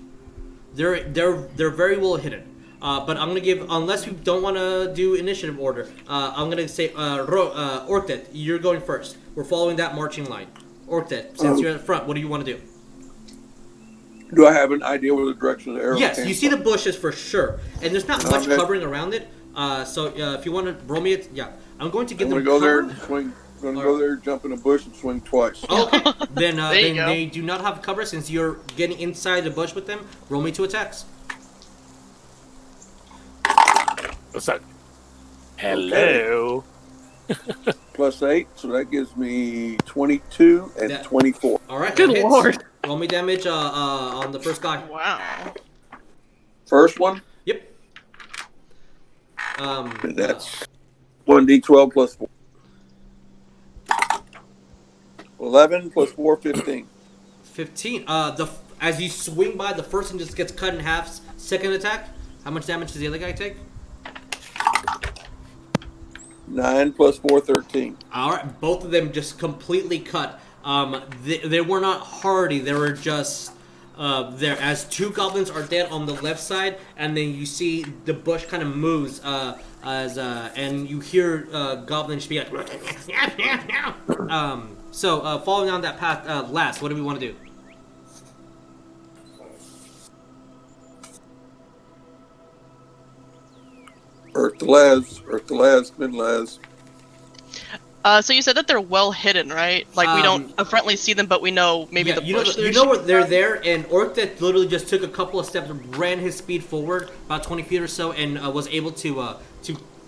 They're very well hidden. But I'm gonna give, unless you don't want to do initiative order, I'm gonna say Orcdeath, you're going first. We're following that marching line. Orcdeath, since you're at the front, what do you want to do? Do I have an idea where the direction of the arrow Yes, came you see from? the bushes for sure, and there's not much Okay. covering around it. So if you want to roll me it, yeah, I'm going to give I'm them gonna go there cover. and swing. I'm gonna Or- go there, jump in a bush, and swing twice. Okay, then There you go. they do not have cover since you're getting inside the bush with them. Roll me 2 attacks. What's that? Hello. Plus 8, so that gives me 22 and That- 24. All right, Good that hits. lord. Roll me damage on the first guy. Wow. First one, Yep. and that's 1d12 plus 4. 11 plus 4, 15. 15. As you swing by, the first one just gets cut in half. Second attack, how much damage does the other guy take? 9 plus 4, 13. All right, both of them just completely cut. They were not hardy. They were just there. As two goblins are dead on the left side, and then you see the bush kind of moves and you hear goblins be like. So following on that path, last, what do we want to do? Earth to Laz. Come in, Laz. So you said that they're well hidden, right? Like we don't upfrontly see them, but we know maybe the bush. You know where they're there, and Orcdeath literally just took a couple of steps, ran his speed forward about 20 feet or so, and was able to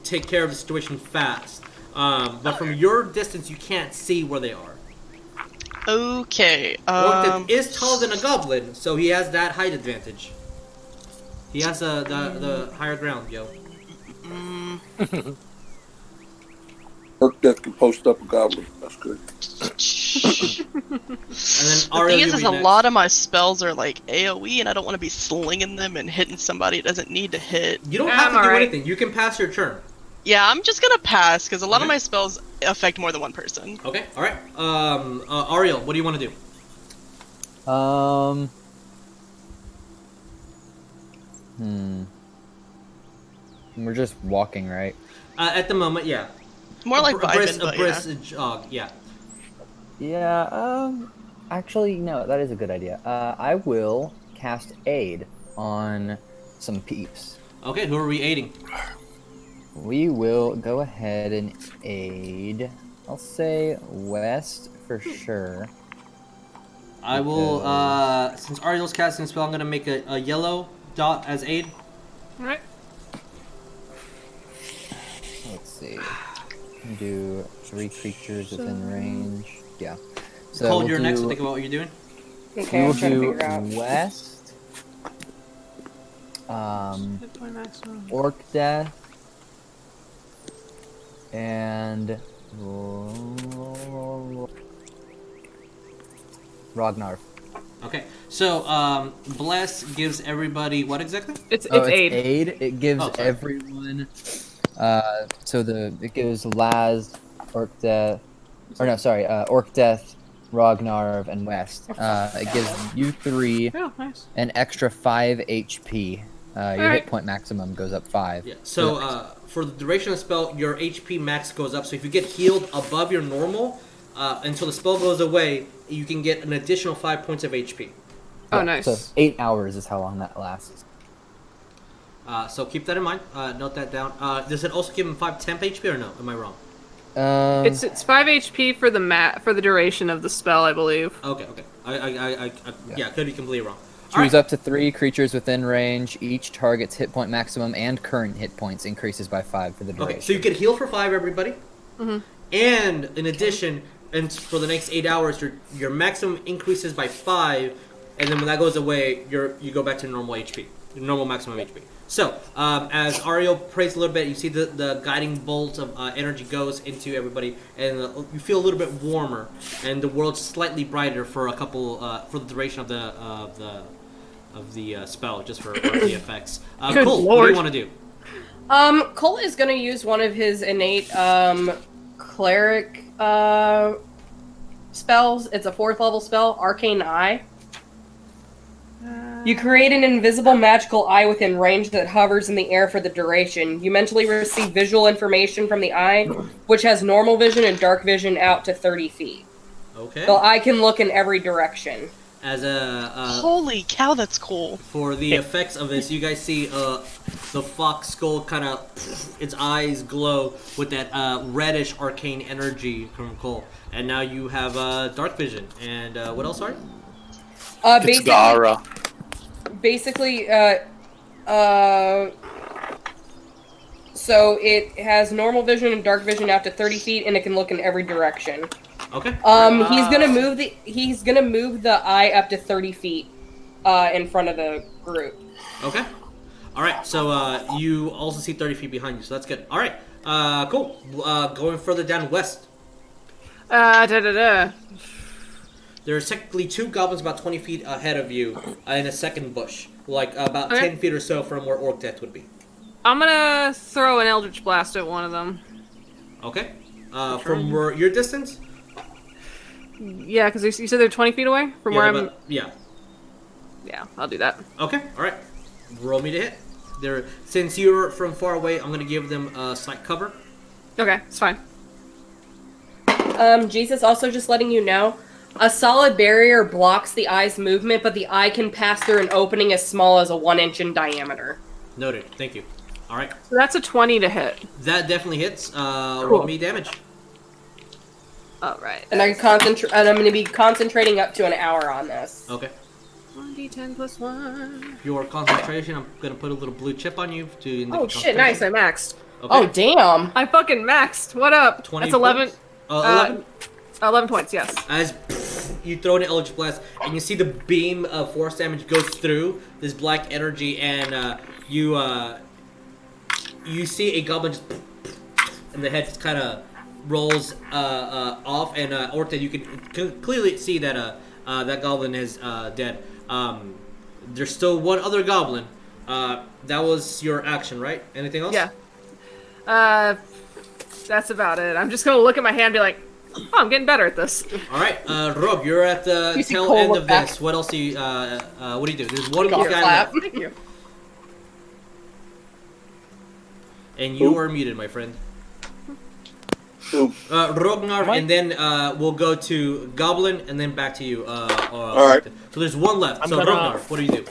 take care of the situation fast. But from your distance, you can't see where they are. Okay. Orcdeath is taller than a goblin, so he has that height advantage. He has the higher ground, yo. Orcdeath can post up a goblin. That's good. And then The Ariell, thing you'll is be a next. lot of my spells are like AoE, and I don't want to be slinging them and hitting somebody it doesn't need to hit. You don't have to do alright. anything. You can pass your turn. Yeah, I'm just gonna pass because a lot of Okay. my spells affect more than one person. Okay, all right. Ariell, what do you want to do? We're just walking, right? At the moment, yeah. More like a vibing, but brisk yeah. jog, yeah. Yeah, actually, no, that is a good idea. I will cast Aid on some peeps. Okay, who are we aiding? We will go ahead and aid, I'll say West for sure. I will, since Ariel's casting a spell, I'm going to make a yellow dot as aid. Alright. Let's see. Do 3 creatures within range. Yeah. So Cole, we'll you're next, do- think about what you're doing. Okay, We'll I'm trying to do figure out. West, Hit point maximum. Orcdeath, and Rognarv. Okay, so, Bless gives everybody what exactly? It's Oh, it's aid. aid. It gives Oh, sorry. everyone. It gives Laz, Orcdeath, Orcdeath, Rognarv, and West. It gives you 3 Oh, nice. an extra 5 HP. Your Alright. hit point maximum goes up 5. Yeah, so, for the duration of the spell, your HP max goes up, so if you get healed above your normal, until the spell goes away, you can get an additional 5 points of HP. Oh, nice. So 8 hours is how long that lasts. So keep that in mind. Note that down. Does it also give him 5 temp HP or no? Am I wrong? It's 5 HP for the duration of the spell, I believe. Okay. Yeah, could be completely wrong. Choose up to 3 creatures within range. Each target's hit point maximum and current hit points increases by 5 for the duration. Okay, so you get healed for 5, everybody. Mm-hmm. And in addition, and for the next 8 hours, your maximum increases by 5, and then when that goes away, you go back to normal HP, normal maximum HP. So, as Ariel prays a little bit, you see the guiding bolt of energy goes into everybody, and you feel a little bit warmer, and the world's slightly brighter for a couple for the duration of the spell, just for the effects. Good Cool. What do lord. you want to do? Cole is gonna use one of his innate cleric spells. It's a 4th level spell, Arcane Eye. You create an invisible magical eye within range that hovers in the air for the duration. You mentally receive visual information from the eye, which has normal vision and dark vision out to 30 feet. Okay. The eye can look in every direction. As a Holy cow, that's cool. for the effects of this, you guys see the fox skull kind of its eyes glow with that reddish arcane energy from Cole, and now you have dark vision. And what else? Sorry. It's Gara. Basically, so it has normal vision and dark vision out to 30 feet, and it can look in every direction. Okay. He's gonna move the eye up to 30 feet, in front of the group. Okay. All right. So you also see 30 feet behind you, so that's good. All right. Cool. Going further down west. There's technically 2 goblins about 20 feet ahead of you in a second bush, like about Okay. 10 feet or so from where Orcdeath would be. I'm gonna throw an Eldritch Blast at one of them. Okay. From where your distance? Yeah, because you said they're 20 feet away from where I'm. Yeah. Yeah, I'll do that. Okay. All right. Roll me to hit. Since you're from far away, I'm gonna give them slight cover. Okay, it's fine. Jesus, also just letting you know, a solid barrier blocks the eye's movement, but the eye can pass through an opening as small as a 1 inch in diameter. Noted. Thank you. All right. So that's a 20 to hit. That definitely hits. Cool. Roll me damage. All right. And I'm going to be concentrating up to an hour on this. Okay. 1d10 plus 1. Your concentration, I'm gonna put a little blue chip on you to indicate Oh shit! Nice, I maxed. Okay. Oh damn! I fucking maxed. What up? 20 That's 11. points? 11? 11 points, yes. As you throw an Eldritch Blast, and you see the beam of force damage goes through this black energy, and you see a goblin just, and the head just kind of rolls off, and Orcdeath, you can clearly see that that goblin is dead. There's still one other goblin. That was your action, right? Anything else? Yeah. That's about it. I'm just gonna look at my hand and be like, oh, I'm getting better at this. All right, Rob, you're at the tail end of this. What else do you? What do you do? There's one more guy left. Thank you. And you are muted, my friend. Rognarv, and then we'll go to Goblin, and then back to you. All right. So there's one left. So Rognarv, what do you do?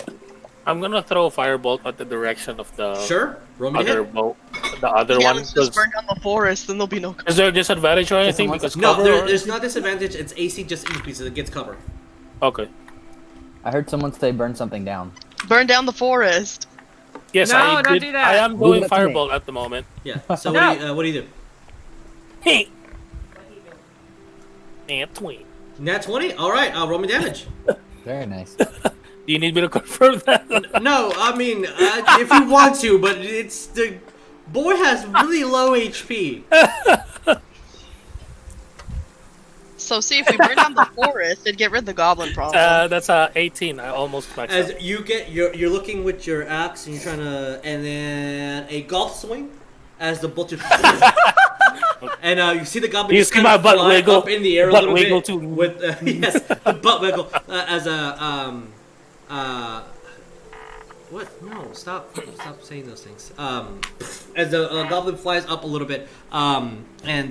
I'm gonna throw a firebolt at the direction of the Roll me to other hit. boat, the other Yeah, one. let's just burn down the forest, then there'll be no cover. Is there a disadvantage or anything because No, cover? there's not disadvantage. It's AC just increases. It gets cover. Okay. I heard someone say burn something down. Burn down the forest. Yes, No, I don't did. do that. I am Leave doing it to me. firebolt at the moment. Yeah. So No. what do you do? Hey. And tween. Nat 20. All right. Roll me damage. Very nice. Do you need me to confirm that? No, I mean if you want to, but it's the boy has really low HP. So see, if we burn down the forest, it'd get rid of the goblin problem. That's 18. I almost maxed As out. you get, you're looking with your axe and you're trying to, and then a golf swing as the bolt just, and you see the goblin You just see kind my of butt fly wiggle? up in the air a Butt little wiggle bit too. with yes, the butt wiggle as a what? No, stop saying those things. As the goblin flies up a little bit, and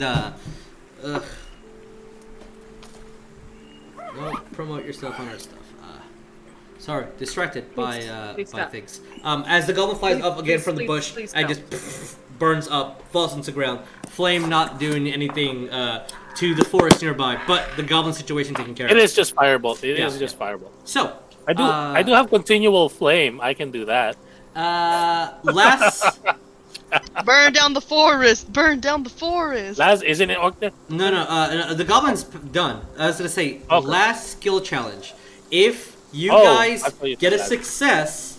don't promote yourself on our stuff. Sorry, distracted by stop. things. As the goblin flies up again from the bush, please and don't. just burns up, falls into the ground. Flame not doing anything to the forest nearby, but the goblin situation taken care of. It is just firebolt. It Yeah. is just firebolt. So, I do have continual flame. I can do that. last. Burn down the forest! Burn down the forest! Laz, isn't it Orcdeath? No, the goblin's done. I was gonna say, Okay. last skill challenge. If you Oh, guys I thought you get a said that. success,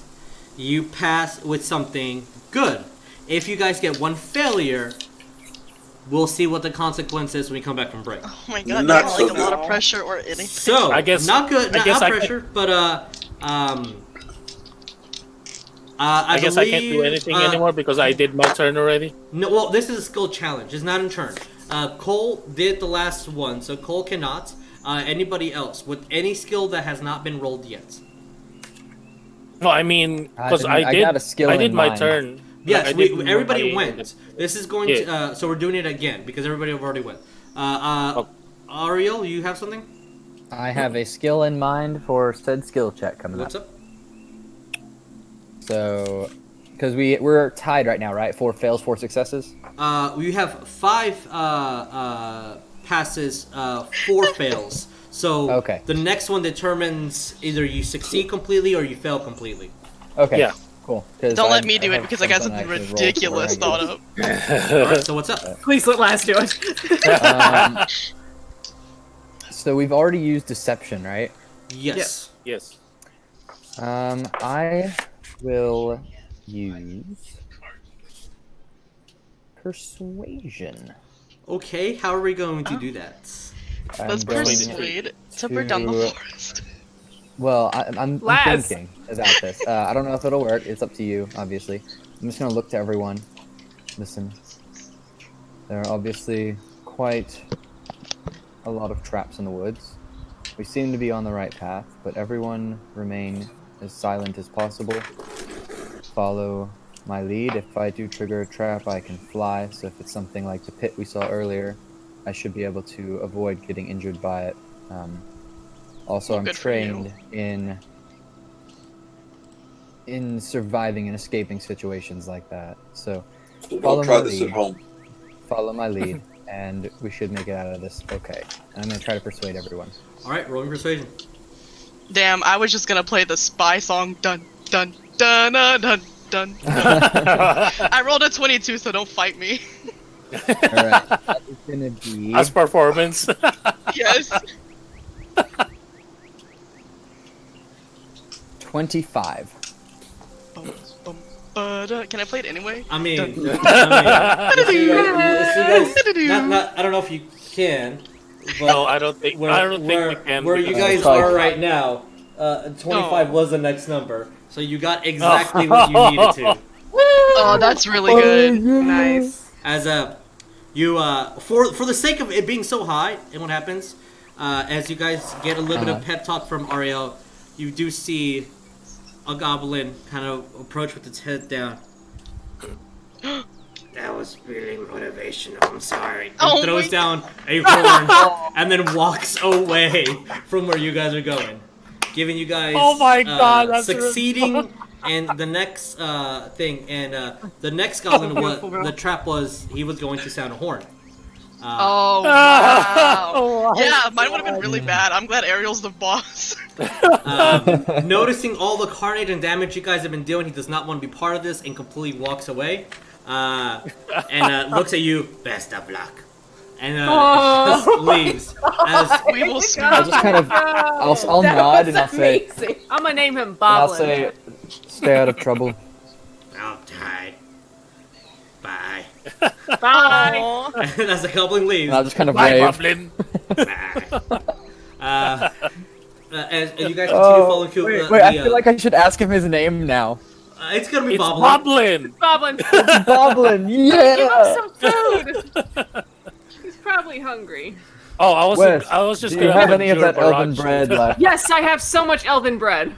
you pass with something good. If you guys get one failure, we'll see what the consequence is when we come back from break. Oh my god, Not not so like a lot of good. pressure or anything. So, I guess- not good, I not guess I pressure, but I guess I can't do believe, anything anymore because I did my turn already. No, well, this is a skill challenge. It's not in turn. Cole did the last one, so Cole cannot. Anybody else with any skill that has not been rolled yet? No, I mean because I got a skill I did in my mind. turn. Yes, Like, I did everybody my- went. This is going to, so we're doing it again because everybody have already went. Ariell, you have something? I have a skill in mind for said skill check coming What's up. up? So, because we're tied right now, right? 4 fails, 4 successes. We have 5 passes, 4 fails. So Okay. the next one determines either you succeed completely or you fail completely. Okay. Yeah. Cool. 'Cause Don't let I me do it have because I got something actually rolled for ridiculous it. thought up. All right, so what's up? Please let Laz do it. So we've already used deception, right? Yes. Yes. I will use persuasion. Okay, how are we going to do that? I'm Let's going persuade to burn down the to- forest. Well, I'm Laz. thinking about this. I don't know if it'll work. It's up to you, obviously. I'm just gonna look to everyone. Listen. There are obviously quite a lot of traps in the woods. We seem to be on the right path, but everyone remain as silent as possible. Follow my lead. If I do trigger a trap, I can fly, so if it's something like the pit we saw earlier, I should be able to avoid getting injured by it. Also, Well, I'm good for you. trained in surviving and escaping situations like that. So So Follow don't try my this lead. at home. follow my lead, and we should make it out of this okay. And I'm gonna try to persuade everyone. All right, rolling persuasion. Damn, I was just gonna play the spy song. Dun dun dun dun dun dun. I rolled a 22, so don't fight me. All right, that is gonna be As performance. Yes. 25. Bum, bum, ba-da. Can I play it anyway? I mean, Dun. you guys, I don't know if you can, but No, I don't think. I don't think we can. Where you because- guys Sorry. are right now, 25 Oh. was the next number, so you got exactly what you needed to. Oh, that's really good. Nice. As you for the sake of it being so high, and what happens, as you guys get a little bit of pep talk from Ariell, you do see a goblin kind of approach with its head down. That was really motivational. I'm sorry. And Oh throws my down a horn and then walks away from where you guys are going, giving you guys Oh my God, that's succeeding. And the next thing, and the next goblin, Beautiful girl. the trap was he was going to sound a horn. Oh, wow. Oh, Yeah, mine would have been really bad. I'm glad Ariel's the boss. Noticing all the carnage and damage you guys have been doing, he does not want to be part of this and completely walks away. And looks at you, best of luck. And just leaves. As We will I'll just kind of, I'll nod and I'll say, Amazing. I'm gonna name him and I'll Boblin. say, stay out of trouble. I'll die. Bye. Bye. Aw. And as the goblin leaves, And I'll just kind of Bye, wave. Goblin. bye. As you guys continue following through, Wait, I feel like I should ask him his name now. it's gonna be It's Boblin. Goblin. Boblin, Goblin, give him yeah! some food. He's probably hungry. Oh, I Wes, was just do you gonna have any of endure that elven barrage. bread left? Yes, I have so much elven bread.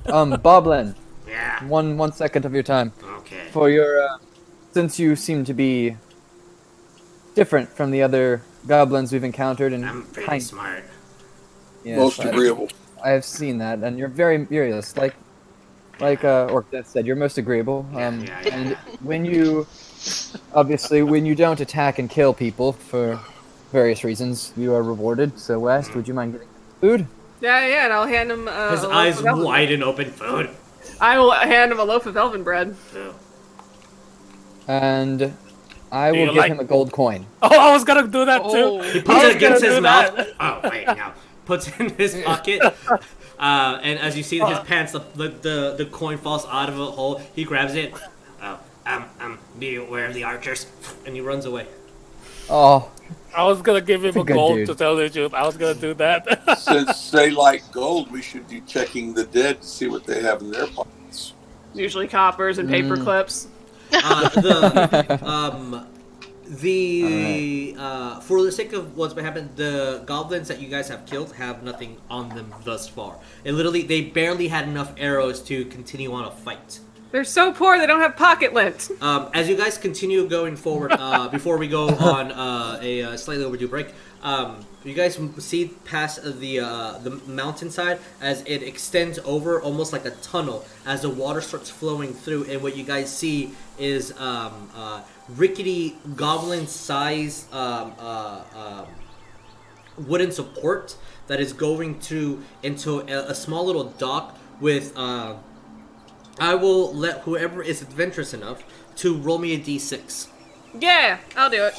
Boblin, Yeah. one second of your time. Okay. For your, since you seem to be different from the other goblins we've encountered, and I'm pretty kind- smart. yes, Most I- agreeable. I have seen that, and you're very curious, like Orcdeath said, you're most agreeable. Yeah. And when you don't attack and kill people for various reasons, you are rewarded. So, West, would you mind getting food? Yeah, and I'll hand him His a loaf eyes of elven wide and open. Food. bread. I will hand him a loaf of elven bread. Ew. And I Do will you give like- him a gold coin. Oh, I was gonna do that Oh. too. He puts I was it against gonna his do mouth. that. Oh wait, no. Puts it in his pocket. And as you see his pants, the coin falls out of a hole. He grabs it. Oh, be aware of the archers. And he runs away. Oh, I was gonna give him That's a a good gold dude. to tell the truth. I was gonna do that. Since they like gold, we should be checking the dead to see what they have in their pockets. Usually coppers and paper clips. For the sake of what's been happening, the goblins that you guys have killed have nothing on them thus far. They barely had enough arrows to continue on a fight. They're so poor they don't have pocket lint. As you guys continue going forward, before we go on a slightly overdue break, you guys see past the mountainside as it extends over almost like a tunnel as the water starts flowing through, and what you guys see is rickety goblin-sized wooden support that is going into a small little dock with. I will let whoever is adventurous enough to roll me a d6. Yeah, I'll do it.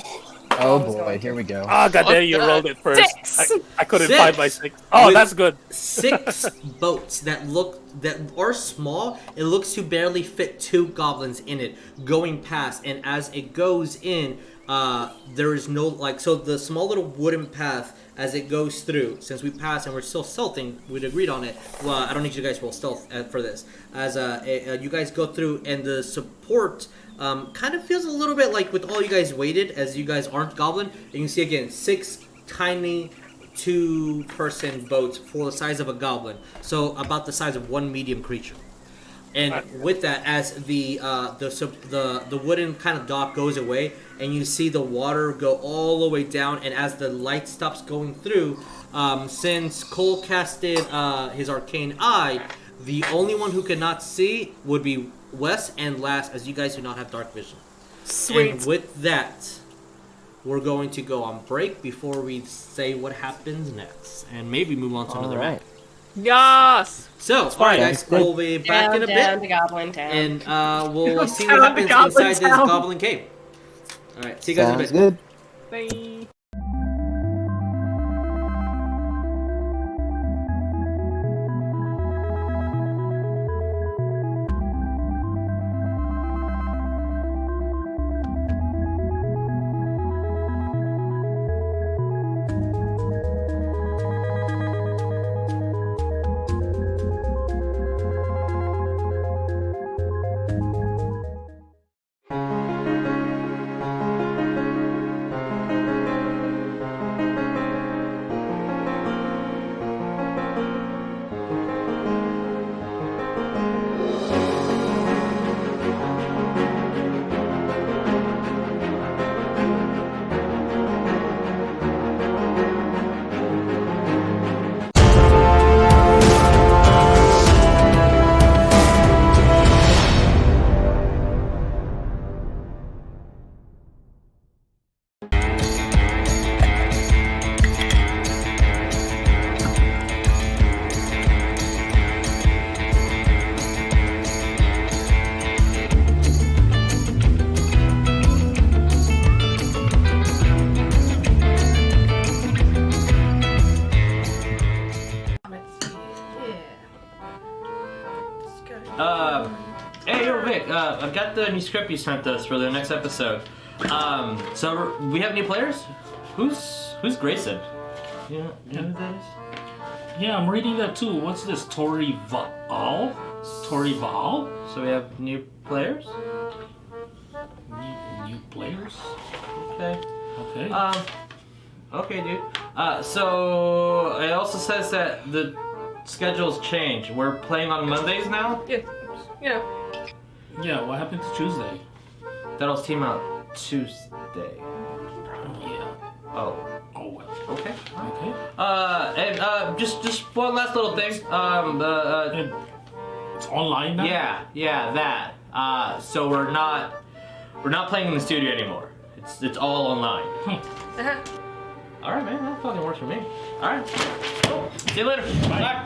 oh boy, here we go. Oh, goddamn, you that? rolled it first. 6. I couldn't Six. find my 6. Oh, With- that's good. 6 boats that are small. It looks to barely fit 2 goblins in it going past, and as it goes in, there is no so the small little wooden path as it goes through. Since we passed and we're still stealthing, we'd agreed on it. Well, I don't need you guys to roll stealth for this. As you guys go through, and the support kind of feels a little bit like with all you guys waited, as you guys aren't Goblin. And you can see again 6 tiny 2-person boats for the size of a Goblin, so about the size of one medium creature. And with that, as the wooden kind of dock goes away, and you see the water go all the way down, and as the light stops going through, since Cole casted his arcane eye, the only one who could not see would be Wes and Lass, as you guys do not have dark vision. Sweet. And with that, we're going to go on break before we say what happens next, and maybe move on to another map. Yes. So, alright guys, we'll be back in a Down bit, to Goblin Town. and we'll see Down what to happens Goblin inside this Town. Goblin cave. Alright, see you guys in a Sounds bit. good. Bye. Hey, yo, Vic, I've got the new script you sent us for the next episode. So we have new players? Who's Grayson? You know who that is? Yeah, I'm reading that too. What's this? Tori Val? So we have new players? New players? Okay. Okay. Okay, dude. So it also says that the schedule's changed. We're playing on Mondays now? Yeah. You know. Yeah, what happened to Tuesday? That'll team out Tuesday. Yeah. Oh. Oh well. Okay. Okay. And just one last little thing. And it's online now? Yeah, that. So we're not playing in the studio anymore. It's all online. Uh-huh. All right, man. That fucking works for me. All right. Cool. See you later. Bye.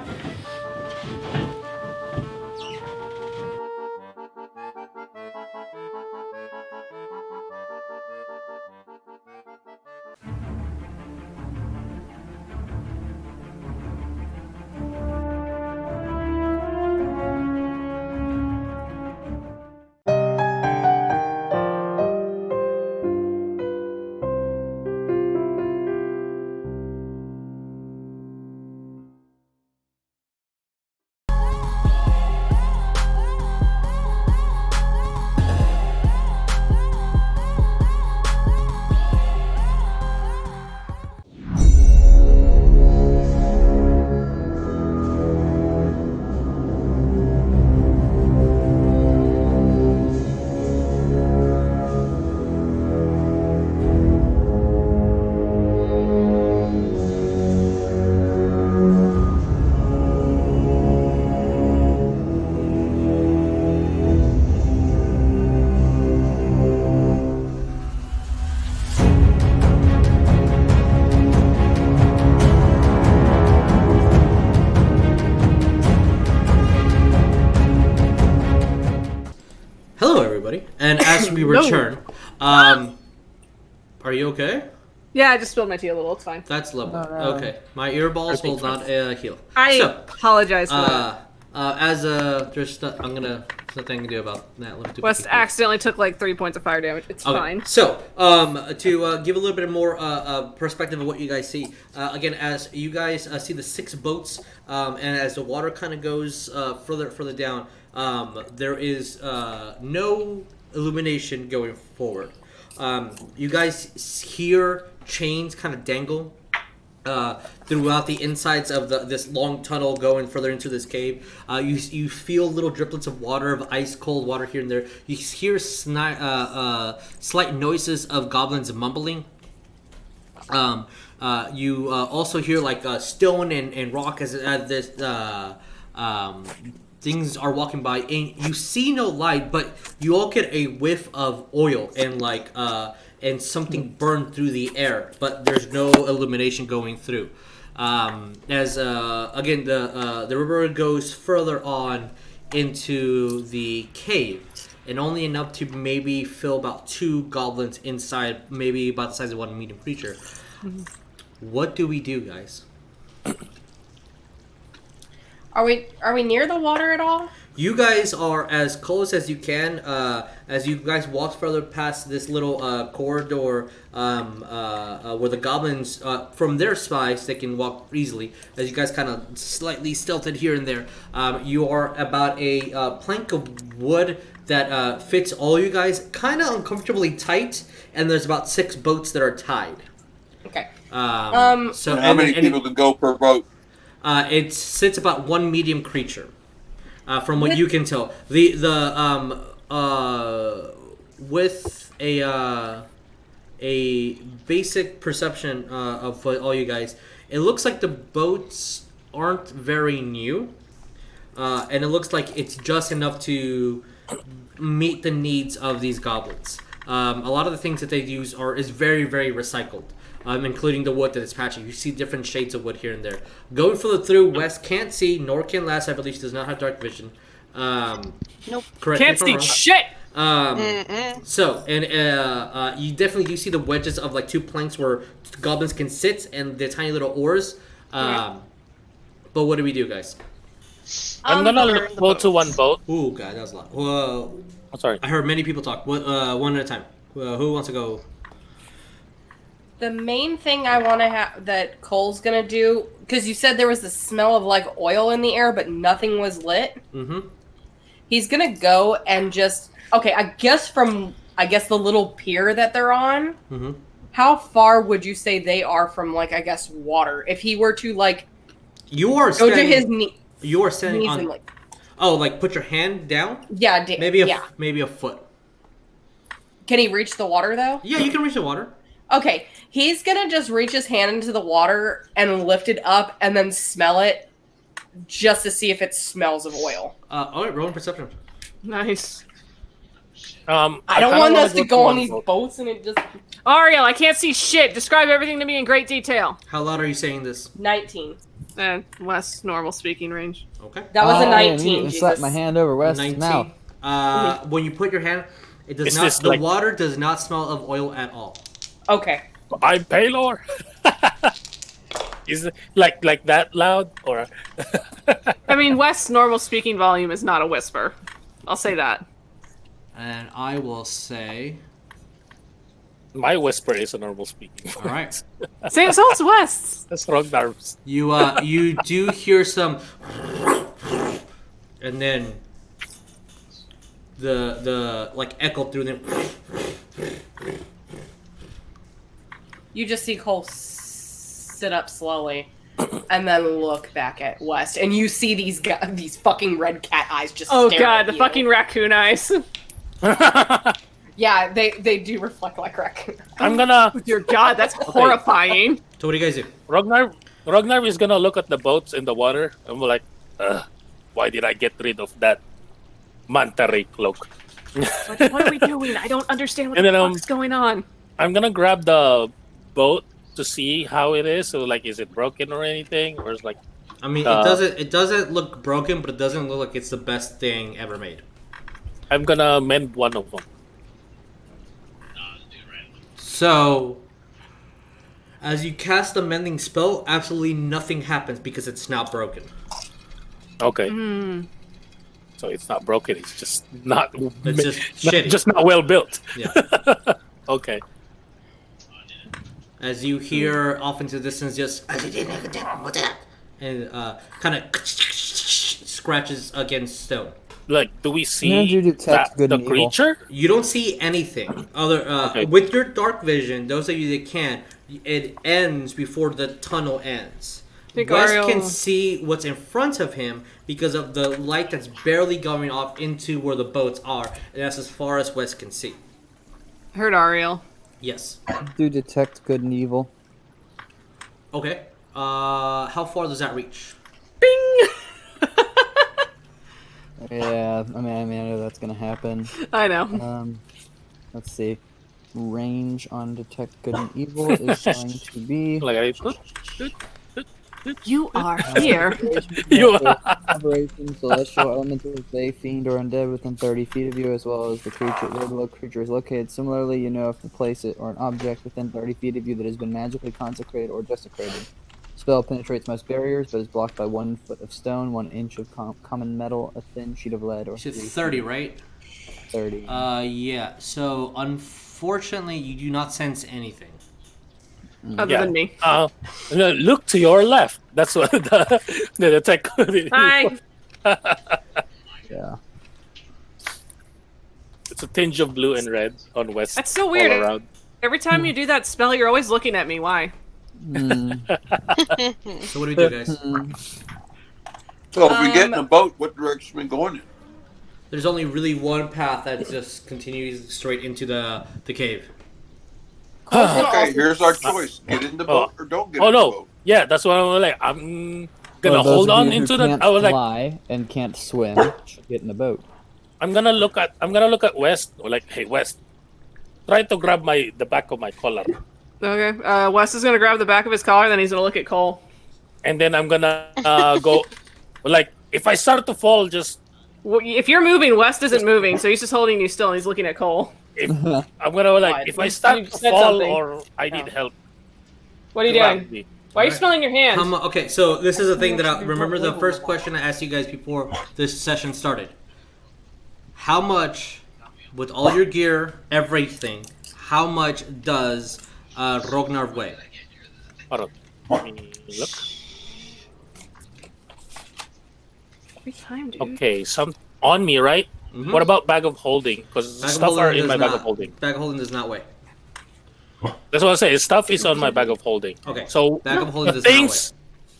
Hello, everybody. And as we return, are you okay? Yeah, I just spilled my tea a little. It's fine. That's lovely. Okay, my earballs will not heal. I So, apologize for that. there's I'm gonna nothing to do about that. Let me do Wes accidentally took like 3 points of fire damage. It's Okay. fine. So, to give a little bit more perspective of what you guys see, again, as you guys see the 6 boats, and as the water kind of goes further down, there is no illumination going forward. You guys hear chains kind of dangle throughout the insides of this long tunnel going further into this cave. You feel little driplets of water, of ice cold water here and there. You hear slight noises of goblins mumbling. You also hear like stone and rock as this things are walking by, and you see no light, but you all get a whiff of oil and like and something burned through the air, but there's no illumination going through. As again the river goes further on into the cave, and only enough to maybe fill about 2 goblins inside, maybe about the size of one medium creature. What do we do, guys? Are we near the water at all? You guys are as close as you can. As you guys walk further past this little corridor where the goblins, from their spies, they can walk easily. As you guys kind of slightly stealthed here and there, you are about a plank of wood that fits all you guys kind of uncomfortably tight, and there's about 6 boats that are tied. Okay. So how many people can go per boat? It sits about 1 medium creature, from what you can tell. With a basic perception of all you guys, it looks like the boats aren't very new, and it looks like it's just enough to meet the needs of these goblins. A lot of the things that they use is very, very recycled. Including the wood that is patching. You see different shades of wood here and there. Going further through, West can't see, nor can Lass, I believe she does not have dark vision. Nope. Correct. Can't see shit! So, and you definitely do see the wedges of like 2 planks where goblins can sit, and the tiny little oars. But what do we do, guys? I'm gonna go to one boat. Ooh, God, that was a lot. Whoa. I'm sorry. I heard many people talk. One at a time. Who wants to go? The main thing I want to have that Cole's gonna do, because you said there was the smell of like oil in the air, but nothing was lit. Mm-hmm. He's gonna go and just I guess the little pier that they're on. Mm-hmm. How far would you say they are from like I guess water? If he were to like, You are go standing, to his knee. You are standing knees on. and, like, like put your hand down. yeah, Maybe a foot. Can he reach the water though? Yeah, you can reach the water. Okay, he's gonna just reach his hand into the water and lift it up and then smell it, just to see if it smells of oil. All right, roll in perception. Nice. I don't want us to go on these boats and it just... Ariell, I can't see shit. Describe everything to me in great detail. How loud are you saying this? 19. West normal speaking range. Okay. That was a I 19, immediately slapped Jesus. my hand over West's 19. mouth. When you put your hand, it does Is not. this The like- water does not smell of oil at all. Okay. I'm Paylor. Is it like that loud or? I mean, West's normal speaking volume is not a whisper. I'll say that. And I will say, My whisper is a normal speaking. all right. Same so is West's. That's Rognarv's. You do hear some, and then the like echo through them. You just see Cole sit up slowly and then look back at West, and you see these fucking red cat eyes just Oh stare god, at the you. fucking raccoon eyes. Yeah, they do reflect like raccoon. I'm gonna. Dear god, that's horrifying. So what do you guys do? Rognarv is gonna look at the boats in the water and be like, why did I get rid of that manta ray cloak? What are we doing? I don't understand what And the then, fuck's going on. I'm gonna grab the boat to see how it is. So like, is it broken or anything, or is like? I mean, it doesn't look broken, but it doesn't look like it's the best thing ever made. I'm gonna mend one of them. So, as you cast the mending spell, absolutely nothing happens because it's not broken. Okay. So it's not broken. It's just not. It's just shitty. Just not well built. Yeah. Okay. As you hear off into the distance, just and kind of scratches against stone. like, do we How see do you detect good the and evil? creature? You don't see anything other Okay. with your dark vision. Those of you that can, it ends before the tunnel ends. Think Wes Ariell- can see what's in front of him because of the light that's barely going off into where the boats are, and that's as far as Wes can see. Heard Ariel. Yes. Do detect good and evil? Okay. How far does that reach? Bing! Yeah, I mean, I know that's gonna happen. I know. Let's see. Range on detect good and evil is going to be. Like, You are here. You Aberration, celestial elemental, fey, fiend, or undead within 30 feet of you, as well as the creature where the creature is located. Similarly, you know if to place it or an object within 30 feet of you that has been magically consecrated or desecrated. Spell penetrates most barriers, but is blocked by 1 foot of stone, 1 inch of common metal, a thin sheet of lead, or You said 3 30, right? 30. Yeah. So unfortunately, you do not sense anything. Other than me. Look to your left. That's what the detect. Hi. Yeah. It's a tinge of blue and red on West. That's so weird. All around. Every time you do that spell, you're always looking at me. Why? So what do we do, guys? So if we get in a boat, what direction are we going in? There's only really one path that just continues straight into the cave. Okay, here's our choice: get in the boat or don't get in the boat. Yeah, that's what I'm like. I'm gonna Well, those hold of on you who into the. can't I was like, fly and can't swim should get in the boat. I'm gonna look at West. Or like, hey West, try to grab the back of my collar, Okay. Wes is gonna grab the back of his collar, then he's gonna look at Cole. and then I'm gonna go. Like, if I start to fall, just Well, if you're moving, West isn't moving, so he's just holding you still, and he's looking at Cole. I'm gonna like, if I start You to said fall something. or I need help. What are you grab doing? me. Why are you smelling your hand? Okay, so this is a thing that I remember the first question I asked you guys before this session started. How much, with all your gear, everything, how much does Rognarv weigh? Hold on. Let me look. Every time, dude. Okay, some on me, right? Mhm. What about bag of holding? Because Bag of stuff holding are in does my bag not- of holding. Bag of holding does not weigh. That's what I say. Stuff is on my bag of holding. Okay. So Bag of holding the does not things,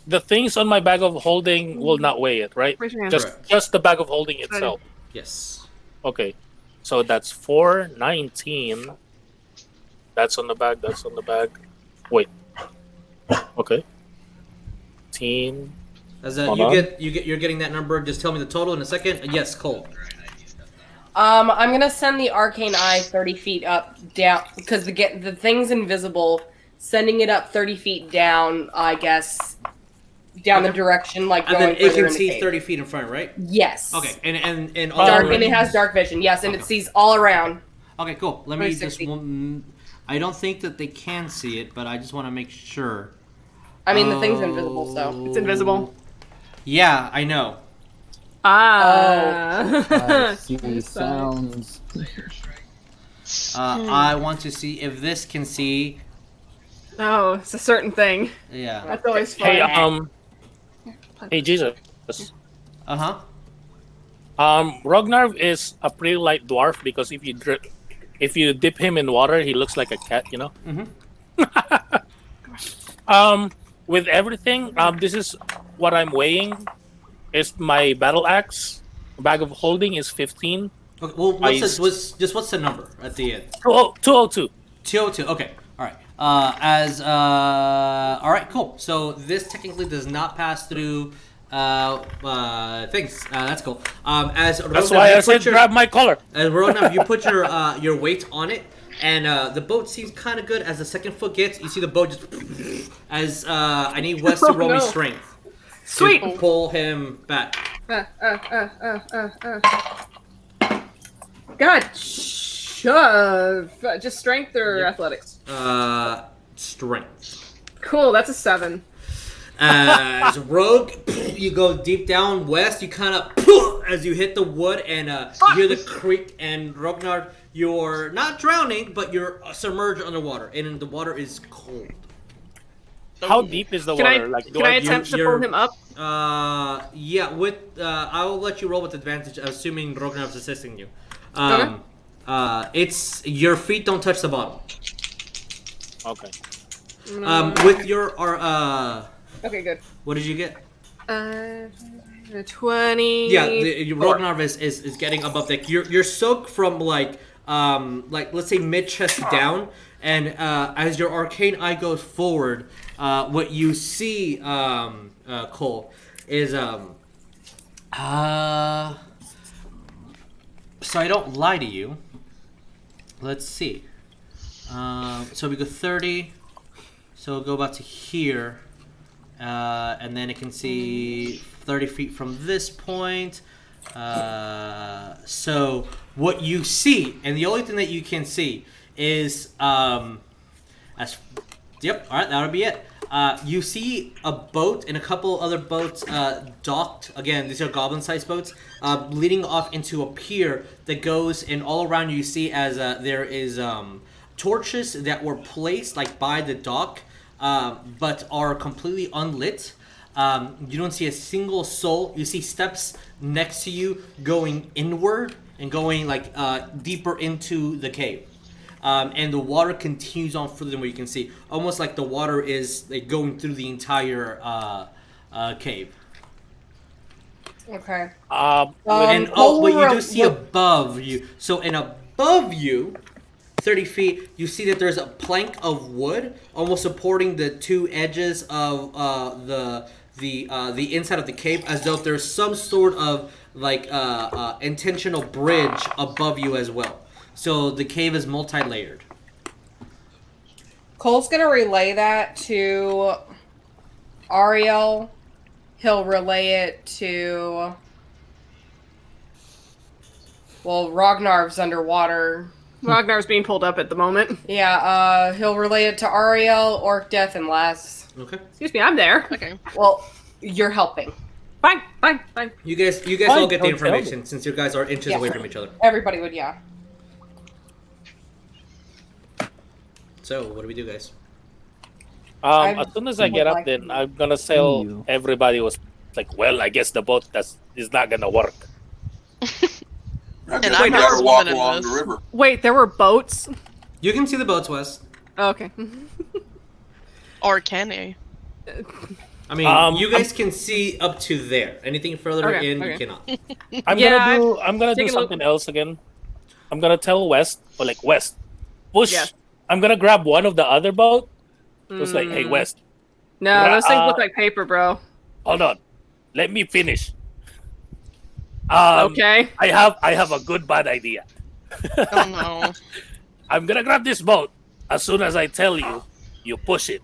the things on my bag of holding will not weigh it, right? Raise your hand. Correct. Just the bag of holding itself. Yes. Okay, so that's 419. That's on the bag. That's on the bag. Wait. Okay. 18. As Hold you on. you're getting that number. Just tell me the total in a second. Yes, Cole. I'm gonna send the arcane eye 30 feet up down because the thing's invisible. Sending it up 30 feet down, I guess, down the direction like And going then it further can in the see cave. 30 feet in front, right? Yes. Okay. And all Dark, around- and it has dark vision. Yes, and it sees all around. Okay, cool. Let me just. 360. I don't think that they can see it, but I just want to make sure. I mean, the thing's invisible, so It's invisible. Yeah, I know. I see sounds. I want to see if this can see. Oh, it's a certain thing. Yeah. That's always fun. Hey, hey, Jesus. Uh huh. Rognarv is a pretty light dwarf because if you dip him in water, he looks like a cat. You know. With everything, this is what I'm weighing. Is my battle axe. Bag of holding is 15. Okay, well, what's the number at the end? 202. 202. Okay. All right. All right. Cool. So this technically does not pass through things. That's cool. That's Rognarv, why you I said put your- grab my collar. As Rognarv, you put your weight on it, and the boat seems kind of good. As the second foot gets, you see the boat just. As I need Wes to roll me no. strength. Sweet. To pull him back. God, shove. Just strength or athletics? Strength. Cool, that's a 7. As Rogue, you go deep down west. You kind of as you hit the wood, and you hear the creak. And Rognar, you're not drowning, but you're submerged underwater, and the water is cold. How deep is the Can I water? Like, can I attempt to pull him up? Yeah. With I'll let you roll with advantage, assuming Rognarv's assisting you. Okay. It's your feet don't touch the bottom. Okay. With your Okay, good. what did you get? 20. Yeah, Rognarv is getting above deck. You're soaked from like let's say mid chest down, and as your arcane eye goes forward, what you see, Cole, is so I don't lie to you. Let's see. So we go 30. So we'll go about to here, and then it can see 30 feet from this point. So what you see, and the only thing that you can see is yep. All right, that'll be it. You see a boat and a couple other boats docked. Again, these are goblin-sized boats, leading off into a pier that goes, and all around you see as there is torches that were placed like by the dock, but are completely unlit. You don't see a single soul. You see steps next to you going inward and going like deeper into the cave. And the water continues on further than what you can see. Almost like the water is like going through the entire cave. Okay. But you do see above you. So, and above you, 30 feet, you see that there's a plank of wood almost supporting the two edges of the inside of the cave, as though there's some sort of like intentional bridge above you as well. So the cave is multi-layered. Cole's gonna relay that to Ariell. He'll relay it to... Well, Rognarv's underwater. Rognarv's being pulled up at the moment. Yeah, he'll relay it to Ariell, Orcdeath, and Laz. Okay. Excuse me, I'm there. Okay. Well, you're helping. Fine. You guys all get the information since you guys are inches away from each other. Everybody would, yeah. So, what do we do, guys? As soon as I get up, like then to I'm gonna tell everybody was like, well, I guess the boat is not gonna work. I And guess I'm we gotta not walk woman in along this. the river. Wait, there were boats? You can see the boats, Wes. Oh, okay. Or can they? I mean, you guys can see up to there. Anything further Okay, in, okay. you cannot. I'm gonna do taking a look. something else again. I'm gonna tell West, West, push. Yeah. I'm gonna grab one of the other boat. It's like, hey, West, No, those things look like paper, bro. hold on, let me finish. Okay. I have a good bad idea. Oh no. I'm gonna grab this boat as soon as I tell you. You push it,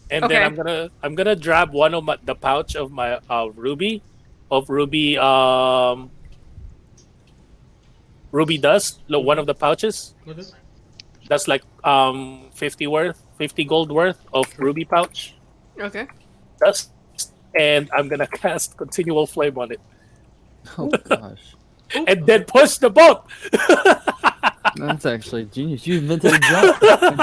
and Okay. then I'm gonna grab one of the pouch of my ruby dust. One of the pouches. Okay. That's like 50 gold worth of ruby pouch Okay. dust, and I'm gonna cast continual flame on it, Oh gosh, and then push the boat. that's actually genius. You invented a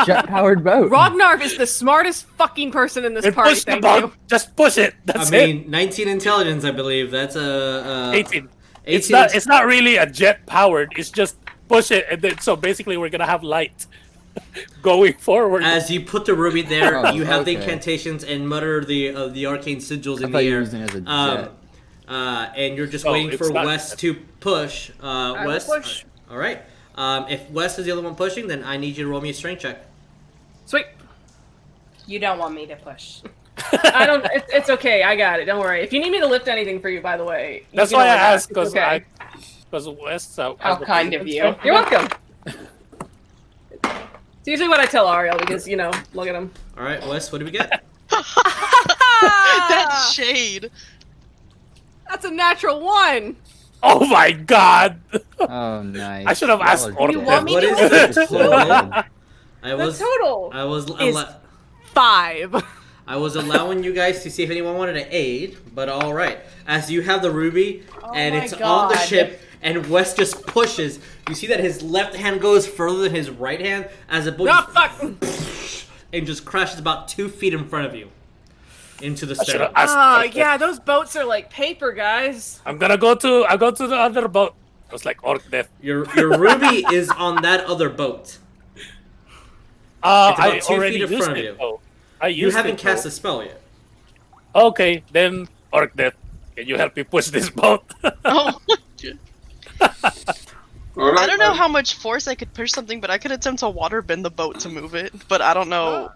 jet-powered boat. Rognarv is the smartest fucking person in this And party, push the thank boat. you. Just push it. That's I it. mean, 19 intelligence, I believe. That's 18. 18. It's not really a jet powered. It's just push it, and then so basically we're gonna have light going forward. As you put the ruby there, Oh, you have the okay. incantations and mutter the arcane sigils I in thought the you were air. using it as a jet. And you're just Oh, waiting it's for not- Wes to push. I will Wes, push. all right. If Wes is the other one pushing, then I need you to roll me a strength check. Sweet. You don't want me to push. I don't. It's okay. I got it. Don't worry. If you need me to lift anything for you, by the way, you That's can why I always ask. asked, It's because okay. West. How kind of you. You're welcome. It's usually what I tell Ariel because look at him. All right, Wes, what do we get? That shade. That's a natural 1. Oh my god! Oh, nice. I should have asked Y'all are Orcdeath. You want me What to is lift? the total? I The was total I was is 5. I was allowing you guys to see if anyone wanted to aid, but all right. As you have the ruby and my it's on the God. ship, and Wes just pushes, you see that his left hand goes further than his right hand as the boat No, fuck. and just crashes about 2 feet in front of you into the I should have stone. asked. Yeah, those boats are like paper, guys. I go to the other boat. It was like Orcdeath. Your ruby is on that other boat. I about 2 already feet in used front of it. you. Though. I used You haven't it, cast though. a spell yet. Okay, then Orcdeath, can you help me push this boat? Oh, All right, I don't know buddy. how much force I could push something, but I could attempt to water bend the boat to move it. But I don't know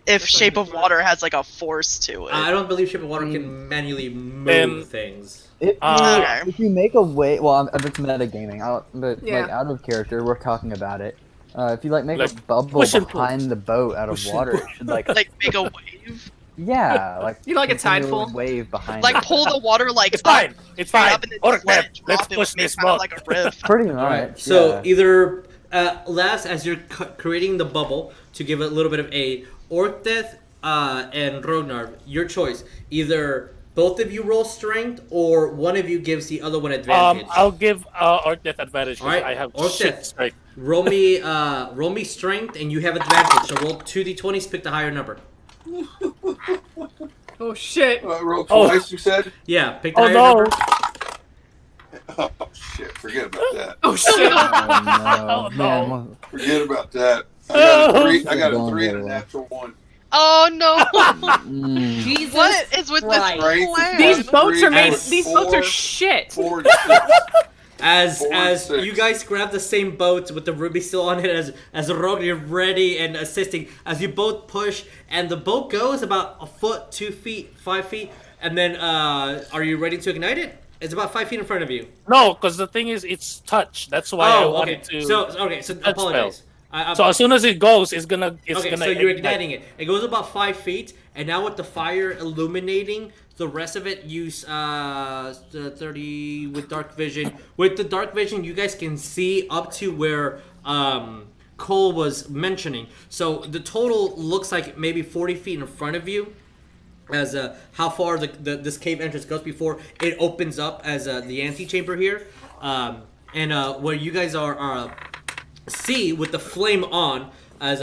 if Shape of Water has like a force to it. I don't believe Shape of Water can manually move things. If you make a way, well, it's metagaming, but Yeah. like out of character, we're talking about it. If you like make Like, a bubble push and pull. behind the boat out of Push and water, pull. it should like Like make a wave, yeah, like You like a continual tideful? wave behind. like it. pull the water like It's fine. up, It's straight fine. up, and then just let Orcdeath, it drop. let's It would push make this kind of boat. like a riff. Pretty much. Alright, so yeah. either last as you're creating the bubble to give it a little bit of a Orcdeath and Rognarv, your choice. Either both of you roll strength, or one of you gives the other one advantage. I'll give Orcdeath advantage. All right, I have Orcdeath. shit strength. roll me strength, and you have advantage. So roll 2d20s, pick the higher number. Oh shit. Roll Oh. twice, you said? Yeah, pick the Oh higher no! number. Oh, shit. Forget about that. Oh shit. Oh, no, no. man, well, Forget about that. I got a Going 3 and a very well. natural 1. Oh no! Jesus What is with this Christ. plan? These boats are made. As These boats are 4, shit. 4 and 6. As 4 and as 6. you guys grab the same boat with the ruby still on it, as Rognarv ready and assisting, as you both push, and the boat goes about a foot, 2 feet, 5 feet, and then are you ready to ignite it? It's about 5 feet in front of you. No, because the thing is, it's touch. That's why I Oh, wanted okay. to. So touch apologize. So as soon as it goes, it's gonna. Okay, so you're igniting it. It goes about 5 feet, and now with the fire illuminating the rest of it, use the 30 with dark vision. With the dark vision, you guys can see up to where Cole was mentioning. So the total looks like maybe 40 feet in front of you. As how far this cave entrance goes before it opens up as the antechamber here, and where you guys are see with the flame on as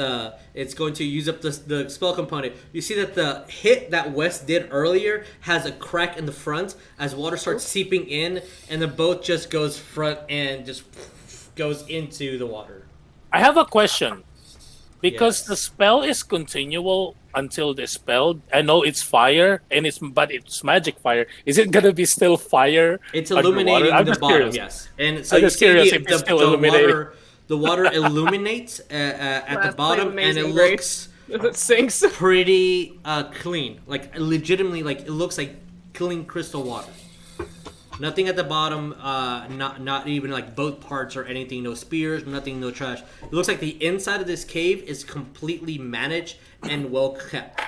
it's going to use up the spell component. You see that the hit that Wes did earlier has a crack in the front as water starts seeping in, and the boat just goes front and just goes into the water. I have a question. Because Yes. the spell is continual until dispelled. I know it's fire, but it's magic fire. Is it gonna be still fire? It's underwater? illuminating I'm the just bottom, curious. yes. And so I'm you just see curious if it's still illuminating. the water illuminates at the Last bottom, play and it Amazing looks It sinks. pretty clean. Like legitimately, like it looks like clean crystal water. Nothing at the bottom, not even like boat parts or anything. No spears, nothing, no trash. It looks like the inside of this cave is completely managed and well kept.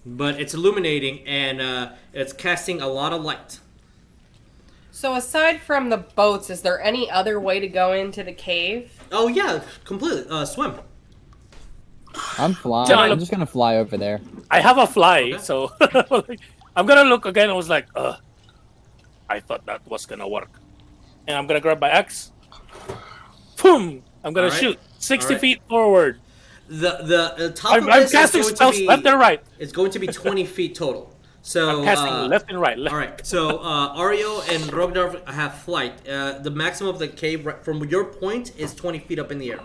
But it's illuminating and it's casting a lot of light. So aside from the boats, is there any other way to go into the cave? Oh yeah, completely. Swim. I'm flying. John- I'm just gonna fly over there. I have a fly, Okay. so I'm gonna look again. I was like, I thought that was gonna work, and I'm gonna grab my axe. Boom! I'm gonna Alright. shoot 60 Alright. feet forward. The top I'm of this casting is going spells to be, left and right. It's going to be 20 feet total. So I'm casting left and right. All right. So Ariell and Rognarv have flight. The maximum of the cave from your point is 20 feet up in the air.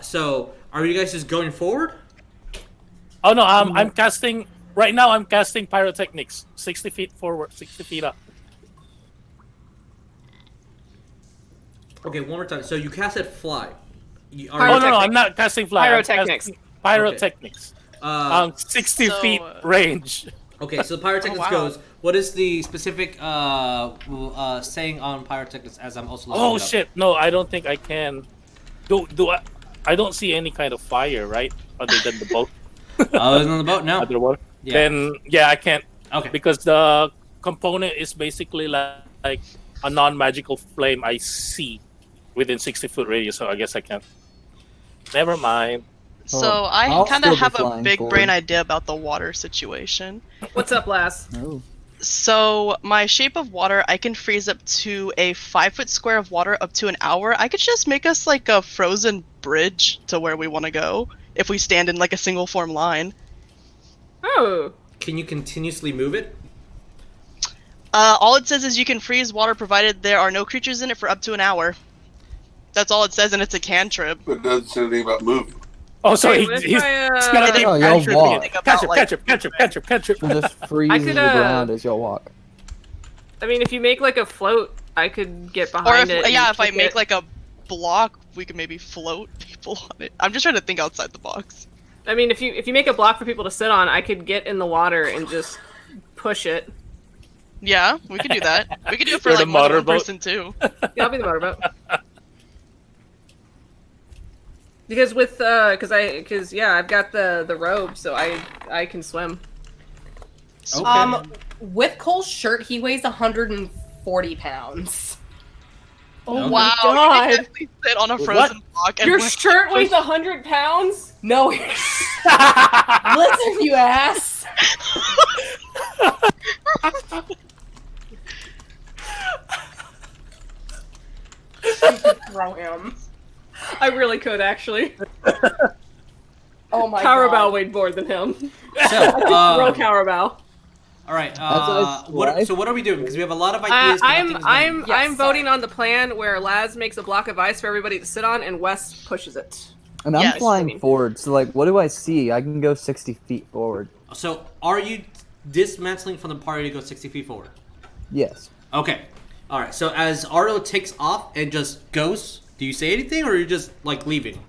So are you guys just going forward? Oh no, I'm casting right now. I'm casting pyrotechnics. 60 feet forward, 60 feet up. Okay, one more time. So you cast it fly. Oh no, I'm not casting fly. I'm Pyrotechnics. casting pyrotechnics. 60 So, feet range. Okay, so pyrotechnics Oh, wow. goes. What is the specific saying on pyrotechnics? As I'm also looking Oh it up? shit! No, I don't think I can. Do I don't see any kind of fire, right? Other than the boat. Other than the boat, no. Underwater. Yeah. Then yeah, I can't Okay. because the component is basically like a non-magical flame I see within 60-foot radius. So I guess I can't. Never mind. So Oh, I I'll kind still of be have a flying big forward. brain idea about the water situation. What's up, Lass? Oh. So my shape of water, I can freeze up to a 5-foot square of water up to an hour. I could just make us like a frozen bridge to where we want to go if we stand in like a single form line. Oh. Can you continuously move it? All it says is you can freeze water provided there are no creatures in it for up to an hour. That's all it says, and it's a cantrip. But it doesn't say anything about moving. Oh, so Hey, he's what if I, got I a Oh, y'all cantrip. walk. Cantrip. You'll just freeze I could, the ground as y'all walk. I mean, if you make like a float, I could get Or behind if, it. yeah, and if I kick make it. like a block, we could maybe float people on it. I'm just trying to think outside the box. I mean, if you make a block for people to sit on, I could get in the water and just push it. Yeah, we could do that. We could do it for You're like the more than one motorboat. person too. Yeah, I'll be the motorboat. Because I've got the robe, so I can swim. Okay. With Cole's shirt, he weighs 140 pounds. Oh Okay. my Wow, you god! can definitely sit on a What? frozen block and Your wear- shirt weighs 100 pounds? No, listen, you ass. You could throw him. I really could actually. Oh my Carabao god. weighed more than him. So, Throw Carabao. all right. That's What are we doing? Because we have a lot of ideas. but nothing's done. I'm Yes, voting on the plan where Laz makes a block of ice for everybody to sit on, and Wes pushes it. And I'm Yes. flying forward, so like, what do I see? I can go 60 feet forward. So, are you dismantling from the party to go 60 feet forward? Yes. Okay. All right. So as Ariell takes off and just goes, do you say anything, or are you just like leaving?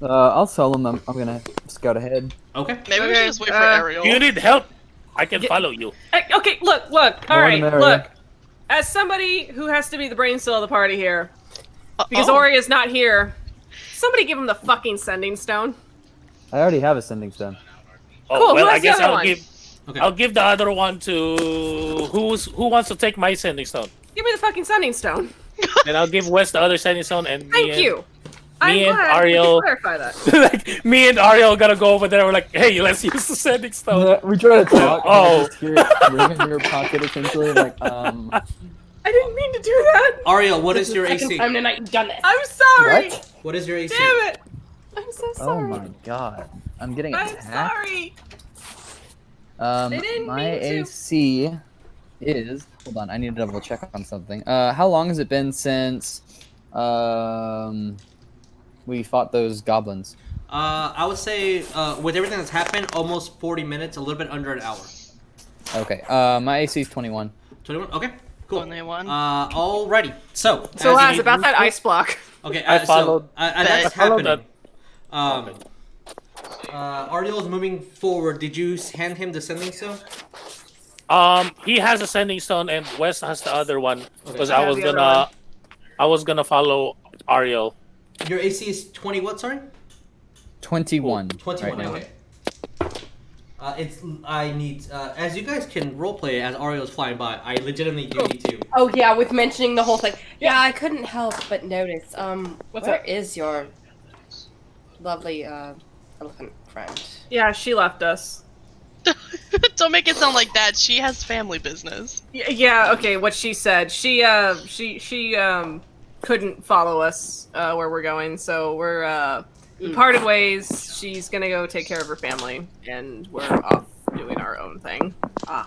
I'll tell him I'm gonna scout ahead. Okay. Maybe we Okay, should just wait for Ariel. You need help? I can follow you. Hey, okay, look. All More right, the merrier. look. As somebody who has to be the brain cell of the party here, because Oh. Ori is not here, somebody give him the fucking sending stone. I already have a sending stone. Oh, Cool, well, who I has the guess other I'll one? Okay. I'll give the other one to who wants to take my sending stone. Give me the fucking sending stone. Then I'll give Wes the other sending stone, and Thank you. I'm me and glad we Ariel- can clarify that. like me and Ariel gotta go over there. We're like, hey, let's use the sending stone. We try to talk. Oh. I just hear it ring in your pocket essentially, like I didn't mean to do that. Ariel, what is This your the second AC? time tonight you've done this. I'm sorry. What? What is your AC? Damn it. I'm so Oh sorry. my god, I'm getting I'm attacked. sorry. They didn't My mean to. AC is. Hold on, I need to double check on something. How long has it been since we fought those goblins? I would say with everything that's happened, almost 40 minutes, a little bit under an hour. Okay. My AC is 21. 21. Okay. Cool. 21. Alrighty. So. So as Laz, you- about that ice block. Okay. I followed- So, that's I followed happening. Ariel is moving forward. Did you hand him the sending stone? He has a sending stone, and Wes has the other one because I I have was the other gonna, I was gonna follow Ariel. Your AC is 20. What? Sorry. 21. 21. Right now. Okay. I need as you guys can roleplay as Ariel's flying by. I legitimately do need to. Oh yeah, with mentioning the whole thing. Yeah, I couldn't help but notice. What's Where up? is your lovely elephant friend? Yeah, she left us. Don't make it sound like that. She has family business. Yeah, okay, what she said. She couldn't follow us where we're going, so we parted ways. She's gonna go take care of her family, and we're off doing our own thing. Ah,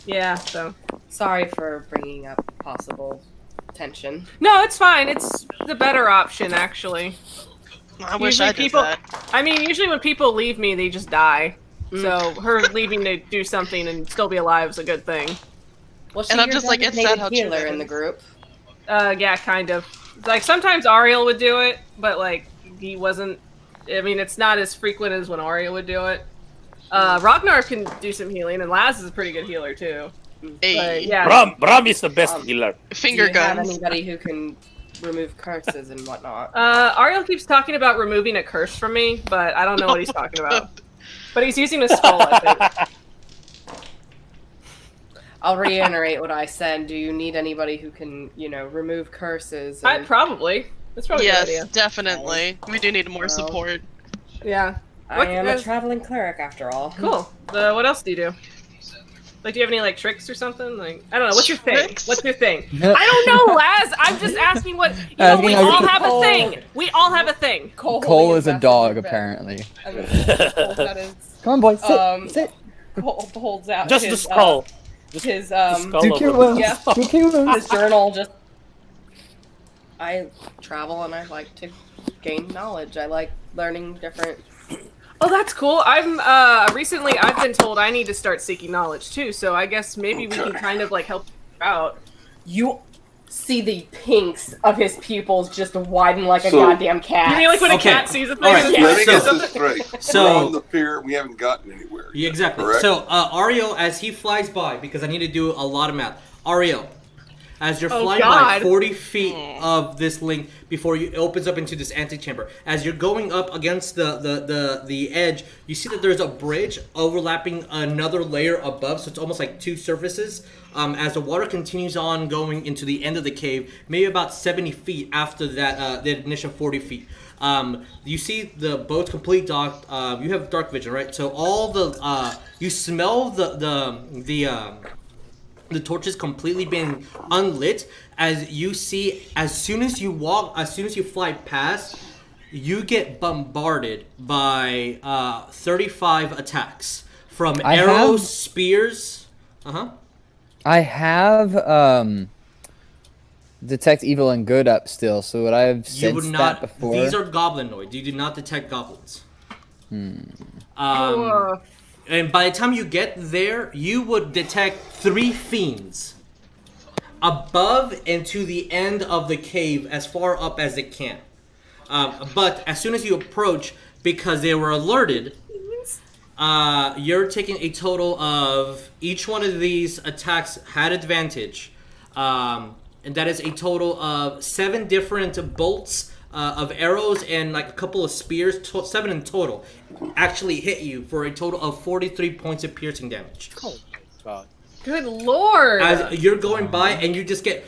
Yeah, so. sorry for bringing up possible tension. No, it's fine. It's the better option, actually. I wish Usually I did people- that. I mean, usually when people leave me, they just die. So her leaving to do something and still be alive is a good thing. Well, And I'm your just like, it's designated sad how true healer that in the is. group. Yeah, kind of. Like, sometimes Ariel would do it, but, like, he wasn't... I mean, it's not as frequent as when Ariel would do it. Rognarv can do some healing, and Laz is a pretty good healer, too. Hey, But, yeah. Bram is the best healer. finger Do you have guns. anybody who can remove curses and whatnot? Ariel keeps talking about removing a curse from me, but I don't know what he's talking about. But he's using a skull, I think. I'll reiterate what I said. Do you need anybody who can, remove curses? And... Probably. That's probably a Yes, good idea. definitely. We do need more Well. support. Yeah. I am a traveling cleric after all. Cool. What else do you do? Like, do you have any like tricks or something? Like, I don't know. What's your thing? Tricks? What's your thing? I don't know, Laz. I'm just asking what. You know, we all have a thing. We all have a thing. Cole is a dog, apparently. I mean, that is, Come on, boy, sit. Cole holds out Just his, the skull. his skull Do of your it. will. yeah, Do your will. his journal. Just I travel and I like to gain knowledge. I like learning different. Oh, that's cool. I'm recently I've been told I need to start seeking knowledge too. So I guess maybe we can kind of like help out. You see the pinks of his pupils just widen like a So- goddamn cat. You mean like when Okay. a cat sees a thing? All right. and Let me it's- get this straight. So- We're on the pier. We haven't gotten anywhere. Yeah, exactly. Correct? So, Ariell, as he flies by, because I need to do a lot of math. Ariell, as you're Oh, flying by God. 40 feet of this link before it opens up into this antechamber, as you're going up against the edge, you see that there's a bridge overlapping another layer above, so it's almost like two surfaces. As the water continues on going into the end of the cave, maybe about 70 feet after that, the initial 40 feet. You see the boat's complete dark. You have dark vision, right? So all the you smell the torches completely being unlit. As you see, as soon as you fly past, you get bombarded by 35 attacks from I arrows, have- spears. I have detect evil and good up still, so would I have You would sensed not. that before? These are goblinoids. You do not detect goblins. Oh, And by the time you get there, you would detect 3 fiends above and to the end of the cave, as far up as it can. But as soon as you approach, because they were alerted, you're taking a total of each one of these attacks had advantage, and that is a total of 7 different bolts of arrows and like a couple of spears, 7 in total, actually hit you for a total of 43 points of piercing damage. Oh my god. good lord! As you're going by and you just get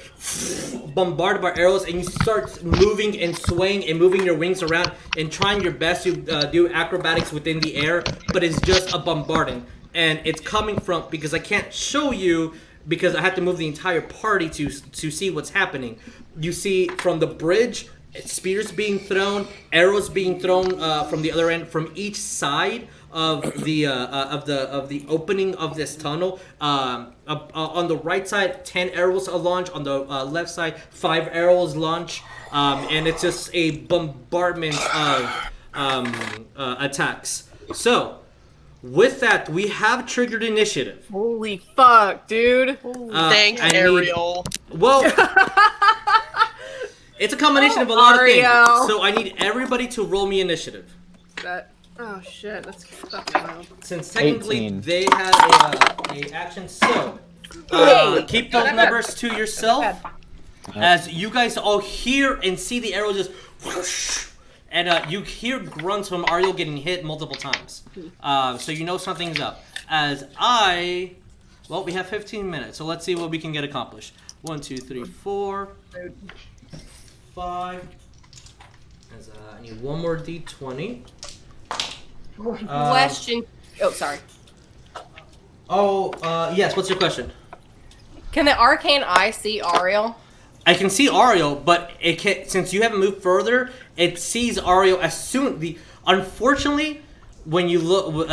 bombarded by arrows and you start moving and swaying and moving your wings around and trying your best to do acrobatics within the air, but it's just a bombarding. And it's coming from, because I can't show you because I have to move the entire party to see what's happening. You see from the bridge, spears being thrown, arrows being thrown from the other end, from each side of the opening of this tunnel. On the right side, 10 arrows are launched. On the left side, 5 arrows launch, and it's just a bombardment of attacks. So, with that, we have triggered initiative. Holy fuck, dude! Thanks, I need- Ariel. Well, it's a combination of a lot of Ariel. things. So I need everybody to roll me initiative. Oh shit, that's fucking wild. Since technically 18. they had a action, so keep those numbers to yourself. As you guys all hear and see the arrow just whoosh, and you hear grunts from Ariel getting hit multiple times. So you know something's up. Well, we have 15 minutes, so let's see what we can get accomplished. 1, 2, 3, 4, 5. I need one more D20. Question. Oh, sorry. Yes, what's your question? Can the arcane eye see Ariel? I can see Ariel, but it can, since you haven't moved further, it sees Ariel as soon. Unfortunately, when you look,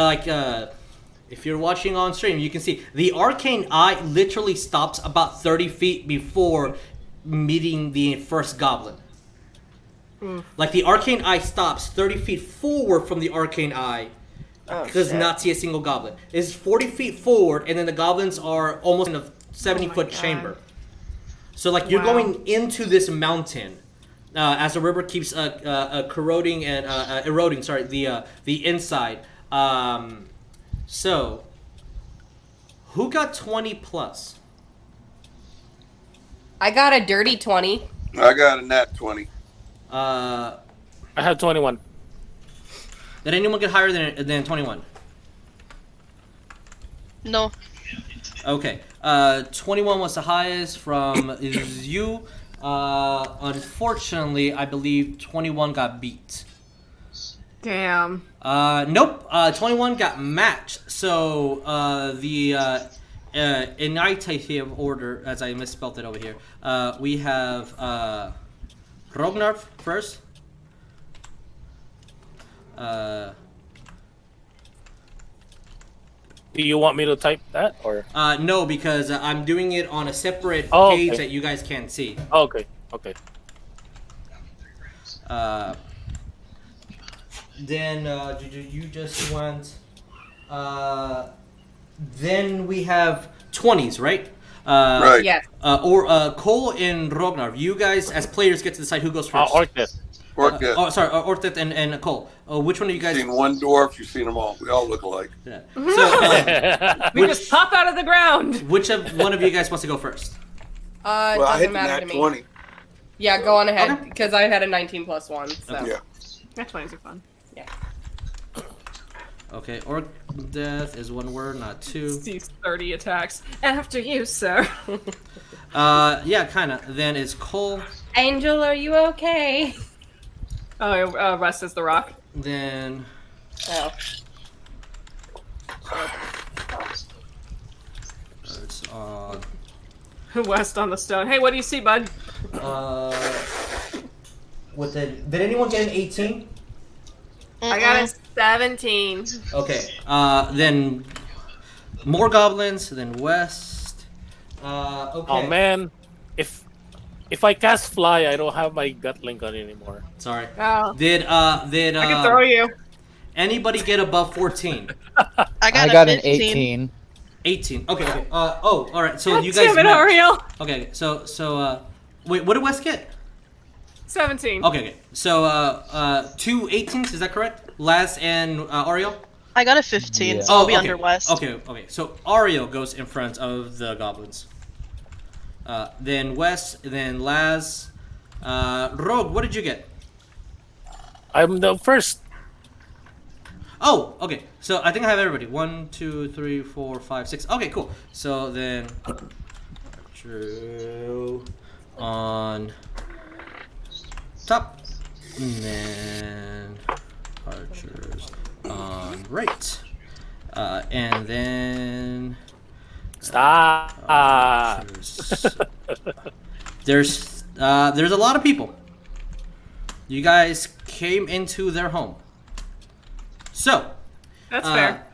if you're watching on stream, you can see the arcane eye literally stops about 30 feet before meeting the first goblin. Like the arcane eye stops 30 feet forward from the arcane eye. Does not see a single goblin. It's 40 feet forward, and then the goblins are almost in a 70-foot chamber. So, like, you're going into this mountain as the river keeps corroding and eroding. Sorry, the inside. So, who got 20 plus? I got a dirty 20. I got a nat 20. I have 21. Did anyone get higher than 21? No. Okay. 21 was the highest from you. Unfortunately, I believe 21 got beat. Damn. Nope. 21 got matched. So the initiative order, as I misspelled it over here. We have Rognarv first. Do you want me to type that or? No, because I'm doing it on a separate Oh, page okay. that you guys can't see. Oh, okay. Okay. Then you just want. Then we have 20s, right? Right. Yes. Or Cole and Rognarv. You guys, as players, get to decide who goes first. Orcdeath. Orcdeath. Sorry, Orcdeath and Cole. Which one of you You've guys? seen one dwarf, you've seen them all. We all look alike. Yeah. So, We just pop out of the ground. which one of you guys wants to go first? It Well, I doesn't hit the matter nat to me. 20. Yeah, go on ahead Okay. because I had a 19 plus 1. So. Yeah. Nat 20s are fun. Okay, Orcdeath is one word, not two. These 30 attacks. After you, sir. Yeah, kind of. Then it's Cole. Angel, are you okay? Oh, Russ is the rock. Then Oh. it's West on the stone. Hey, what do you see, bud? what did anyone get an 18? I got a 17. Okay. Then more goblins. Then West. Okay. Oh man, if I cast fly, I don't have my Gatling gun anymore. Sorry. Oh. Did I can throw you. anybody get above 14? I got, I got a an 15. 18. 18. Okay. Okay. Oh, all right. So God you guys. damn it, matched. Ariell. Okay. So wait. What did West get? 17. Okay. Okay. So two 18s. Is that correct? Laz and Ariel. I got a 15, Yeah. so I'll be okay. under West. Okay. Okay. So Ariel goes in front of the goblins. Then West. Then Laz. Rogue. What did you get? I'm the first. Oh, okay. So I think I have everybody. 1, 2, 3, 4, 5, 6. Okay, cool. So then, Drew on top, and then archers on right, and then Stop. archers. There's a lot of people. You guys came into their home. So, That's fair.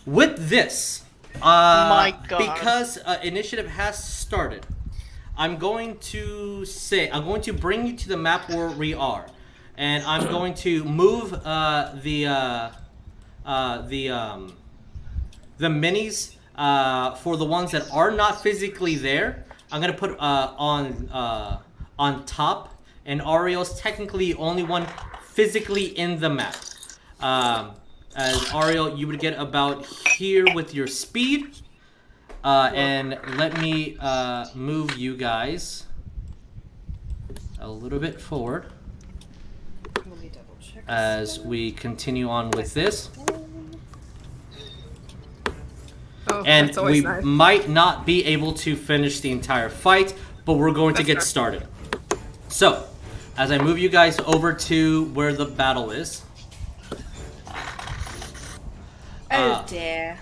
with this, My God. because initiative has started, I'm going to bring you to the map where we are, and I'm going to move the minis for the ones that are not physically there. I'm gonna put on top, and Ariel's technically the only one physically in the map. As Ariel, you would get about here with your speed. And let me move you guys a little bit forward as we continue on with this. Oh, And that's always we nice. might not be able to finish the entire fight, but we're going to That's get fair. started. So, as I move you guys over to where the battle is, Oh dear.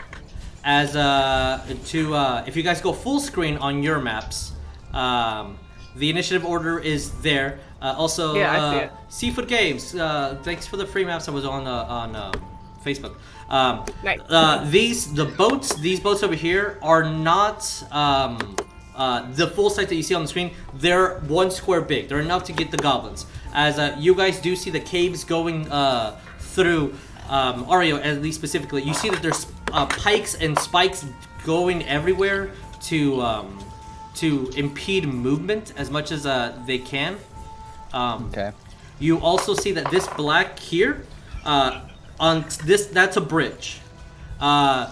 as if you guys go full screen on your maps, the initiative order is there. Also, Yeah, I see it. Seafood Games, thanks for the free maps I was on Facebook. Nice. These boats over here are not the full size that you see on the screen. They're 1 square big. They're enough to get the goblins. As you guys do see the caves going through Ario, at least specifically, you see that there's pikes and spikes going everywhere to impede movement as much as they can. Okay. You also see that this black here, that's a bridge. To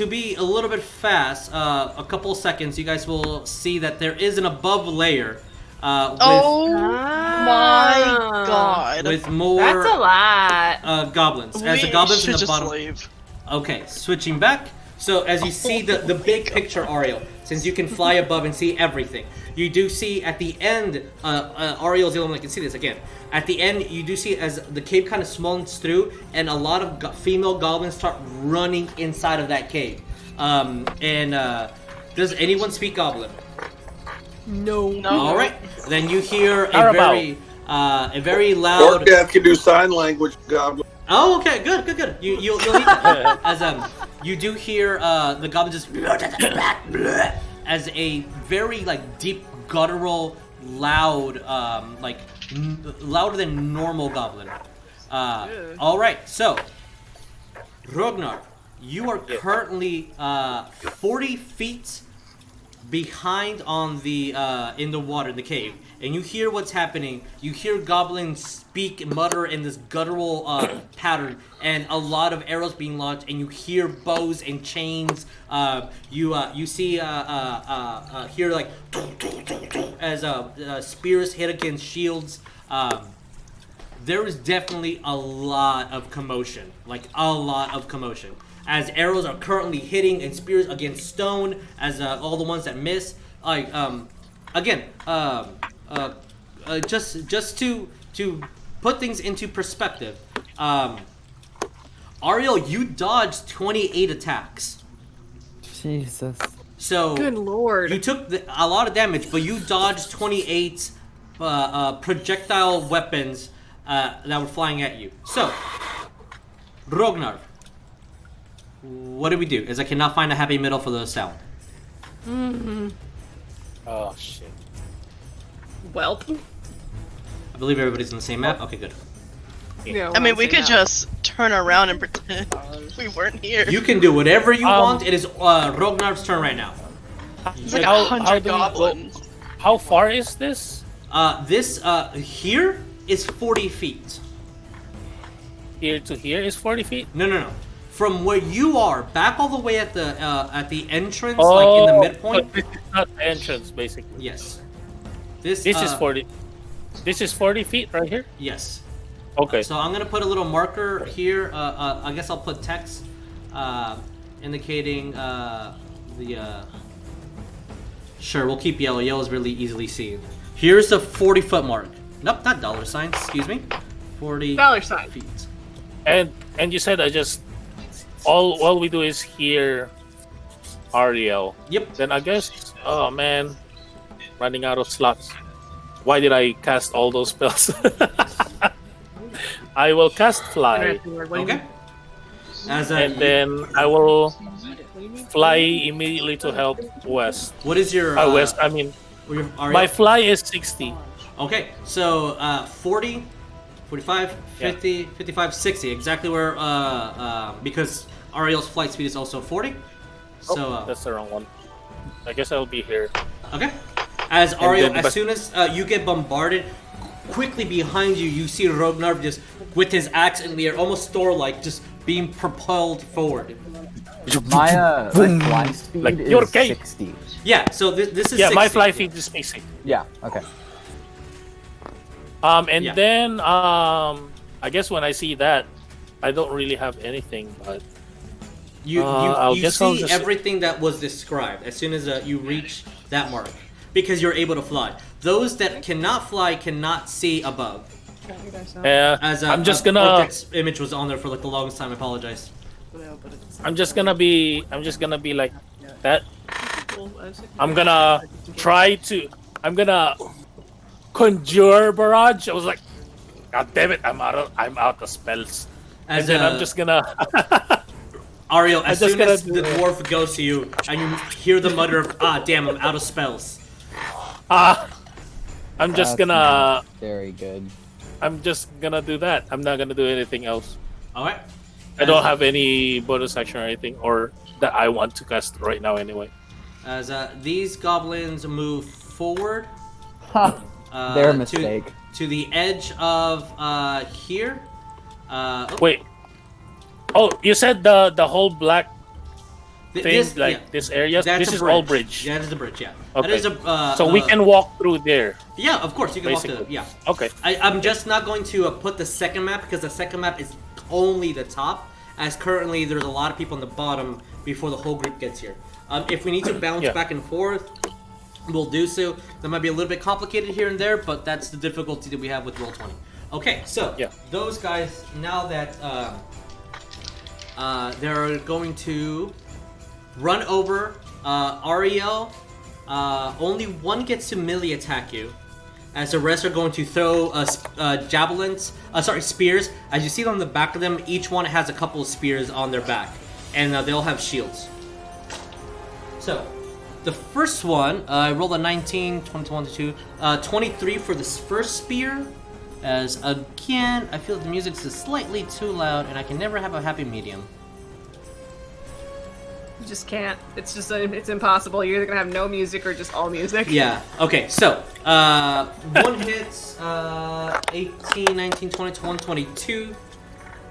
be a little bit fast, a couple seconds, you guys will see that there is an above layer. Oh my God. With more That's a lot. goblins. As the We goblins in should the just bottom. leave. Okay, switching back. So as you see the big picture, Ariel, since you can fly above and see everything, You do see at the end, Ariel's the only one that can see this again. At the end, you do see as the cave kind of smolds through, and a lot of female goblins start running inside of that cave. Does anyone speak Goblin? No. All right, then you hear a very loud. Orcdeath can do sign language, Goblin. Oh, okay, good. You'll need that. As you do hear the goblin just as a very deep guttural, loud, louder than normal goblin. All right, so Rognarv, you are currently 40 feet behind on the in the water in the cave, and you hear what's happening. You hear goblins speak, mutter in this guttural pattern, and a lot of arrows being launched, and you hear bows and chains. You see hear as spears hit against shields. There is definitely a lot of commotion, as arrows are currently hitting and spears against stone, as all the ones that miss. Just to put things into perspective, Ariell, you dodged 28 attacks. Jesus. So Good lord. you took a lot of damage, but you dodged 28 projectile weapons that were flying at you. So, Rognarv, what do we do? As I cannot find a happy middle for the sound. Oh shit. Well. I believe everybody's on the same map. Okay, good. Yeah, I mean, we could now. just turn around and pretend we weren't here. You can do whatever you want. It is Rognarv's turn right now. It's like How 100 do we go- goblins. How far is this? This here is 40 feet. Here to here is 40 feet? No. From where you are, back all the way at the entrance, in the midpoint. But this is not the entrance, basically. Yes. This is 40. This is 40 feet right here? Yes. Okay. So I'm gonna put a little marker here. I guess I'll put text indicating the. Sure, we'll keep yellow. Yellow is really easily seen. Here's the 40-foot mark. Nope, not dollar sign. Excuse me. 40 $sign. feet. And you said I just all we do is hear Ariell. Yep. Then I guess, oh man, running out of slots. Why did I cast all those spells? I will cast fly, Okay. and then I will fly immediately to help West. What is your West? I mean, Ariell? my fly is 60. Okay, so 40, 45, 50, 55, 60. Exactly where because Ariel's flight speed is also 40. So That's the wrong one. I guess I'll be here. okay. As Ariell, then- as soon as you get bombarded, quickly behind you, you see Rognarv just with his axe in the air, almost Thor-like, just being propelled forward. My fly speed Like your is cave. 60. Yeah, so this is Yeah, 60. my fly feed is basic. Yeah, okay. And Yeah. then I guess when I see that, I don't really have anything, but You I'll you guess I'll see just- everything that was described as soon as you reach that mark, because you're able to fly. Those that cannot fly cannot see above. As I'm just gonna Orcdeath's image was on there for the longest time. I apologize. I'm just gonna be like that. I'm gonna conjure barrage. I was like, God damn it, I'm out of spells. As And then I'm just gonna Ariell, as just soon as gonna the dwarf goes to you and you hear the mutter of damn, I'm out of spells. I'm just gonna Very good. do that. I'm not gonna do anything else. All right. I don't have any bonus action or anything, or that I want to cast right now anyway. As these goblins move forward. Their mistake. To the edge of here. Wait. Oh, you said the whole black thing, This area. That's This a is all bridge. Yeah, that is the bridge. Yeah. Okay. That is a. So we can walk through there. Yeah, of course you can walk Basically. to. Yeah. Okay. I'm just not going to put the second map because the second map is only the top, as currently there's a lot of people on the bottom before the whole group gets here. If we need to bounce Yeah. back and forth, we'll do so. That might be a little bit complicated here and there, but that's the difficulty that we have with Roll20. Okay, so those guys, now that they're going to run over Ariell. Only one gets to melee attack you, as the rest are going to throw spears. As you see on the back of them, each one has a couple of spears on their back, and they'll have shields. So, the first one, I rolled a 19, 21 to 2, 23 for this first spear. As again, I feel the music's just slightly too loud, and I can never have a happy medium. You just can't. It's just it's impossible. You're either gonna have no music or just all music. Yeah. Okay. So, one hits, 18, 19, 20, 21, 22.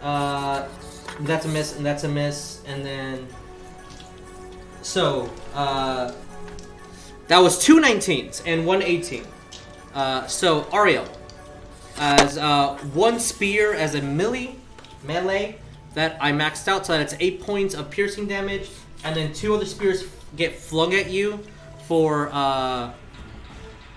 That's a miss, and that's a miss, and then. So, that was 2 19s and 1 18. So Ariell, as one spear as a melee that I maxed out, so that's 8 points of piercing damage. And then 2 other spears get flung at you for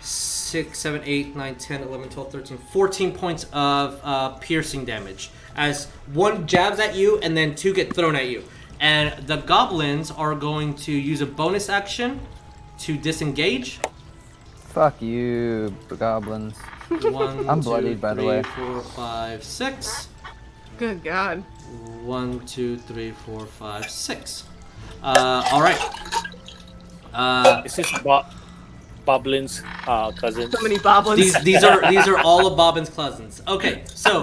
6, 7, 8, 9, 10, 11, 12, 13, 14 points of piercing damage. As one jabs at you and then 2 get thrown at you. And the goblins are going to use a bonus action to disengage. Fuck you, goblins. 1, I'm 2, bloodied, by the 3, way. 4, 5, 6. Good God. 1, 2, 3, 4, 5, 6. All right. Is this Boblin's cousins? So many goblins. These are all of Bobbin's cousins. Okay, so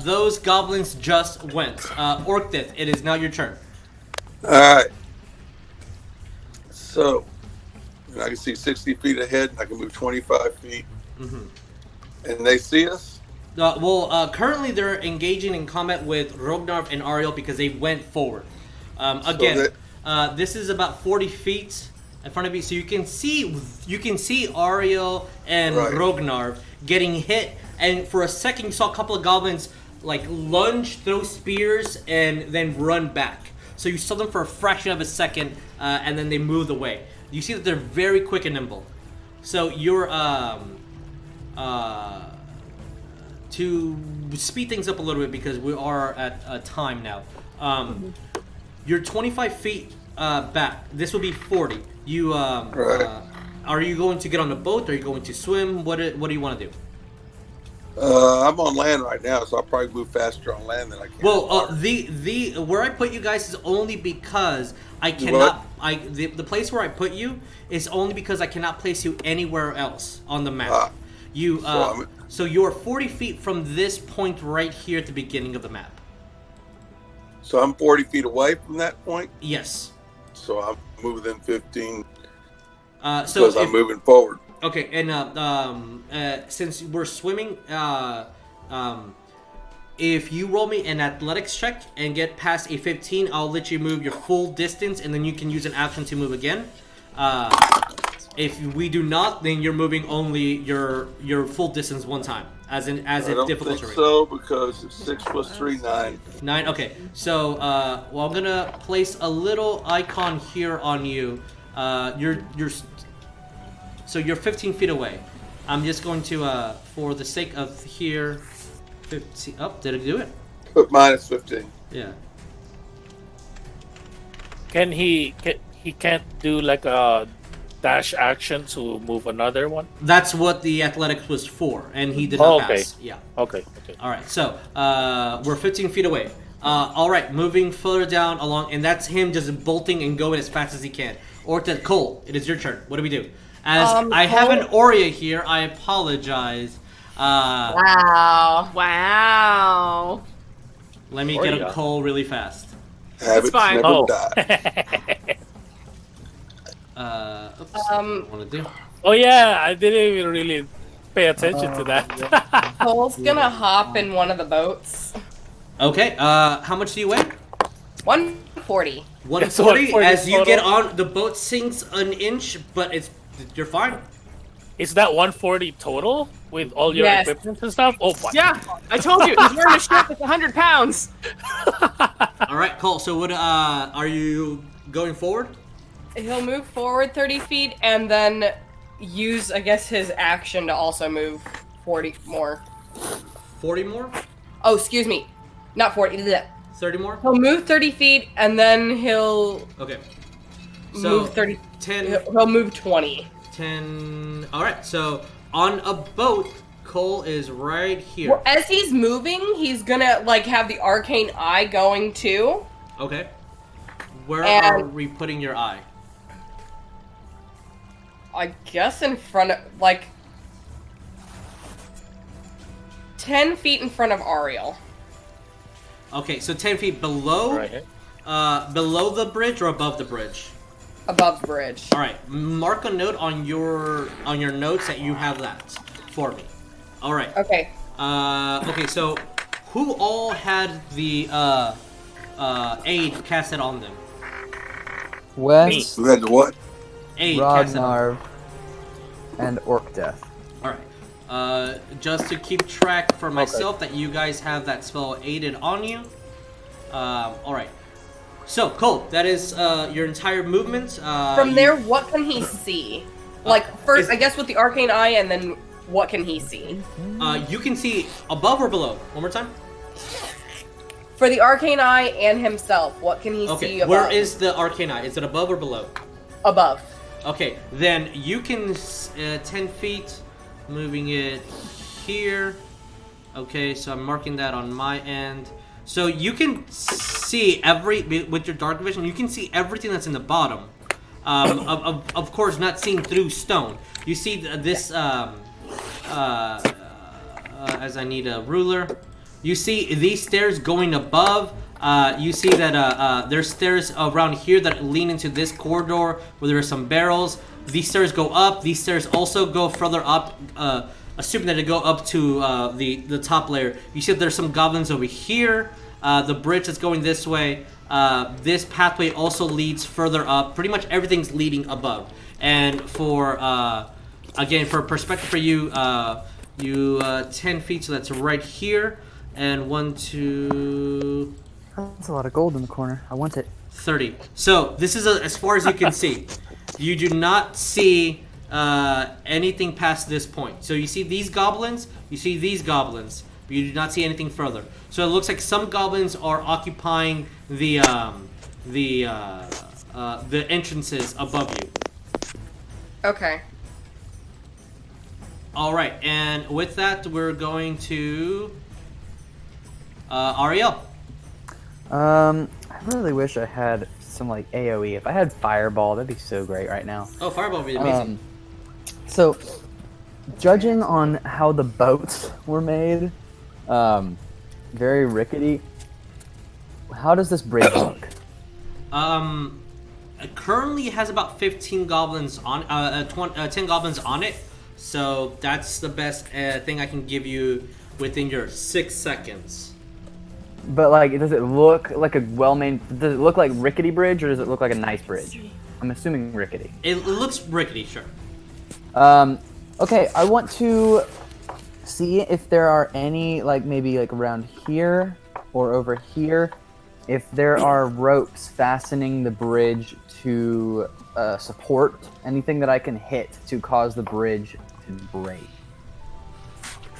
those goblins just went. Orcdeath, it is now your turn. All right. So I can see 60 feet ahead. I can move 25 feet. Mm-hmm. And they see us? Currently they're engaging in combat with Rognarv and Ariell because they went forward. This is about 40 feet in front of you, so you can see Ariell and Rognarv getting hit, and for a second you saw a couple of goblins like lunge, throw spears, and then run back. So you saw them for a fraction of a second, and then they moved away. You see that they're very quick and nimble. So you're to speed things up a little bit because we are at a time now. You're 25 feet back. This will be 40. You are you going to get on a boat? Are you going to swim? What do you want to do? I'm on land right now, so I'll probably move faster on land than I can. Well, the where I put you guys is only because I cannot. The place where I put you is only because I cannot place you anywhere else on the map. So you're 40 feet from this point right here at the beginning of the map. So I'm 40 feet away from that point? Yes. So I'm moving 15 so because I'm moving forward. Okay, and since we're swimming, if you roll me an athletics check and get past a 15, I'll let you move your full distance, and then you can use an action to move again. If we do not, then you're moving only your full distance one time, as if difficult terrain. So because it's 6 plus 3, 9. 9. Okay. So I'm gonna place a little icon here on you. You're 15 feet away. I'm just going to, for the sake of here, 15. Oh, did it do it? Put minus 15. Yeah. Can he can't do like a dash action to move another one? That's what the athletics was for, and he did not pass. Yeah. Okay. All right. So we're 15 feet away. All right, moving further down along, and that's him just bolting and going as fast as he can. Orcdeath, Cole, it is your turn. What do we do? As I have an Aurea here, I apologize. Wow. Let me get a Cole really fast. Habits fine. never die. Oops. What do I want to do? Oh yeah, I didn't even really pay attention to that. Cole's gonna hop in one of the boats. Okay. How much do you weigh? 140. 140. 140 As you total. get on, the boat sinks an inch, but you're fine. Is that 140 total with all your Yes. equipment and stuff? Oh my. Yeah, I told you. He's wearing a shirt that's 100 pounds. All right, Cole. So what? Are you going forward? He'll move forward 30 feet and then use, I guess, his action to also move 40 more. 40 more? Oh, excuse me. Not 40. 30 more? He'll move 30 feet and then he'll Okay. So move 30. 10. He'll move 20. 10. Alright, so on a boat, Cole is right here. Well, as he's moving, he's gonna, like, have the arcane eye going too. Okay. Where are we putting your eye? I guess in front of, like, 10 feet in front of Ariell. Okay, so 10 feet below, below the bridge or above the bridge? Above the bridge. All right, mark a note on your notes that you have that for me. All right. Okay. Okay, so who all had the aid casted on them? Wes, Who had the what? Aid casted on them. Rognarv, and Orcdeath. All right. Just to keep track for myself that you guys have that spell aided on you. All right. So, Cole, that is your entire movement. From there, what can he see? Like, first, I guess with the arcane eye, and then what can he see? You can see above or below. One more time. For the arcane eye and himself, what can he see above? Where is the arcane eye? Is it above or below? Above. Okay, then you can 10 feet, moving it here. Okay, so I'm marking that on my end. So you can see with your dark vision, you can see everything that's in the bottom. Of course, not seen through stone. You see this, as I need a ruler. You see these stairs going above. You see that there's stairs around here that lean into this corridor where there are some barrels. These stairs go up. These stairs also go further up, assuming that they go up to the top layer. You see that there's some goblins over here. The bridge that's going this way. This pathway also leads further up. Pretty much everything's leading above. And for again, for perspective for you, 10 feet, so that's right here. And 1, 2... That's a lot of gold in the corner. I want it. 30. So this is as far as you can see. You do not see anything past this point. So you see these goblins, you see these goblins, but you do not see anything further. So it looks like some goblins are occupying the entrances above you. Okay. All right, and with that, we're going to Ariell. I really wish I had some like AoE. If I had Fireball, that'd be so great right now. Oh, Fireball would be amazing. So, judging on how the boats were made, very rickety. How does this bridge look? Currently it has about 15 goblins on 10 goblins on it. So that's the best thing I can give you within your 6 seconds. But like, does it look like a well-made? Does it look like rickety bridge, or does it look like a nice bridge? I'm assuming rickety. It looks rickety, sure. Okay, I want to see if there are any, like maybe like around here or over here, if there are ropes fastening the bridge to support anything that I can hit to cause the bridge to break.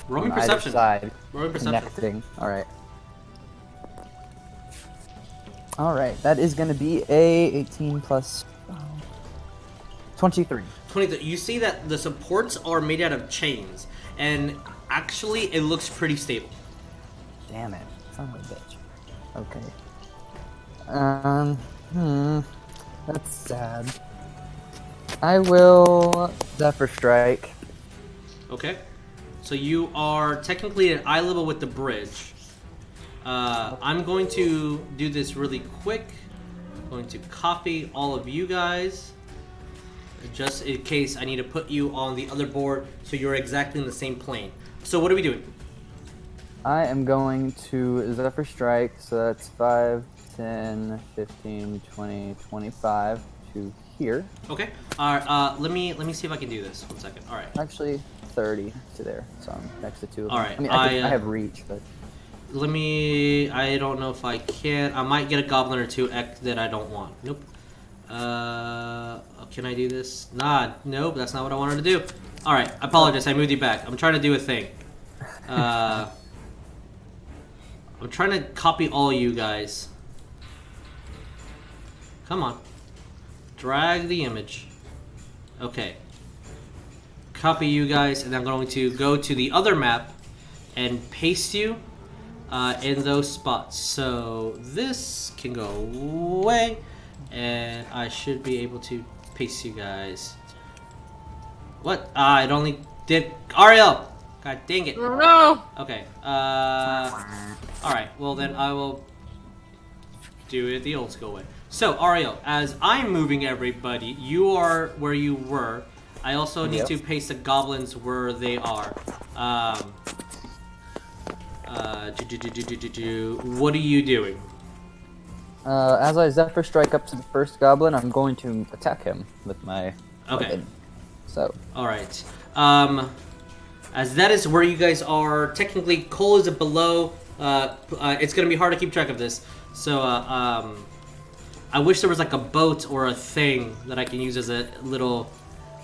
Roll me On either perception. side, Roll me perception. connecting. All right. All right, that is going to be a 18 plus 23. 23. You see that the supports are made out of chains, and actually it looks pretty stable. Damn it, son of a bitch. Okay. That's sad. I will Zephyr Strike. Okay. So you are technically at eye level with the bridge. I'm going to do this really quick. I'm going to copy all of you guys, just in case I need to put you on the other board so you're exactly in the same plane. So what are we doing? I am going to Zephyr Strike, so that's 5, 10, 15, 20, 25 to here. Okay. Alright, let me see if I can do this. 1 second. Alright. Actually, 30 to there, so I'm next to 2 of them. Alright, I mean, I have reach, but... I don't know if I can. I might get a goblin or two that I don't want. Nope. Can I do this? Nah, nope, that's not what I wanted to do. Alright, I apologize, I moved you back. I'm trying to do a thing. I'm trying to copy all you guys. Come on. Drag the image. Okay. Copy you guys, and I'm going to go to the other map and paste you in those spots. So this can go away, and I should be able to paste you guys. What? It only did Ariell. God dang it. Oh, no. Okay. Alright, well then I will do it the old school way. So, Ariell, as I'm moving everybody, you are where you were. I also need to paste the goblins where they are. What are you doing? As I Zephyr Strike up to the first goblin, I'm going to attack him with my weapon. So. Alright. As that is where you guys are, technically Cole is below. It's going to be hard to keep track of this. So, I wish there was like a boat or a thing that I can use as a little...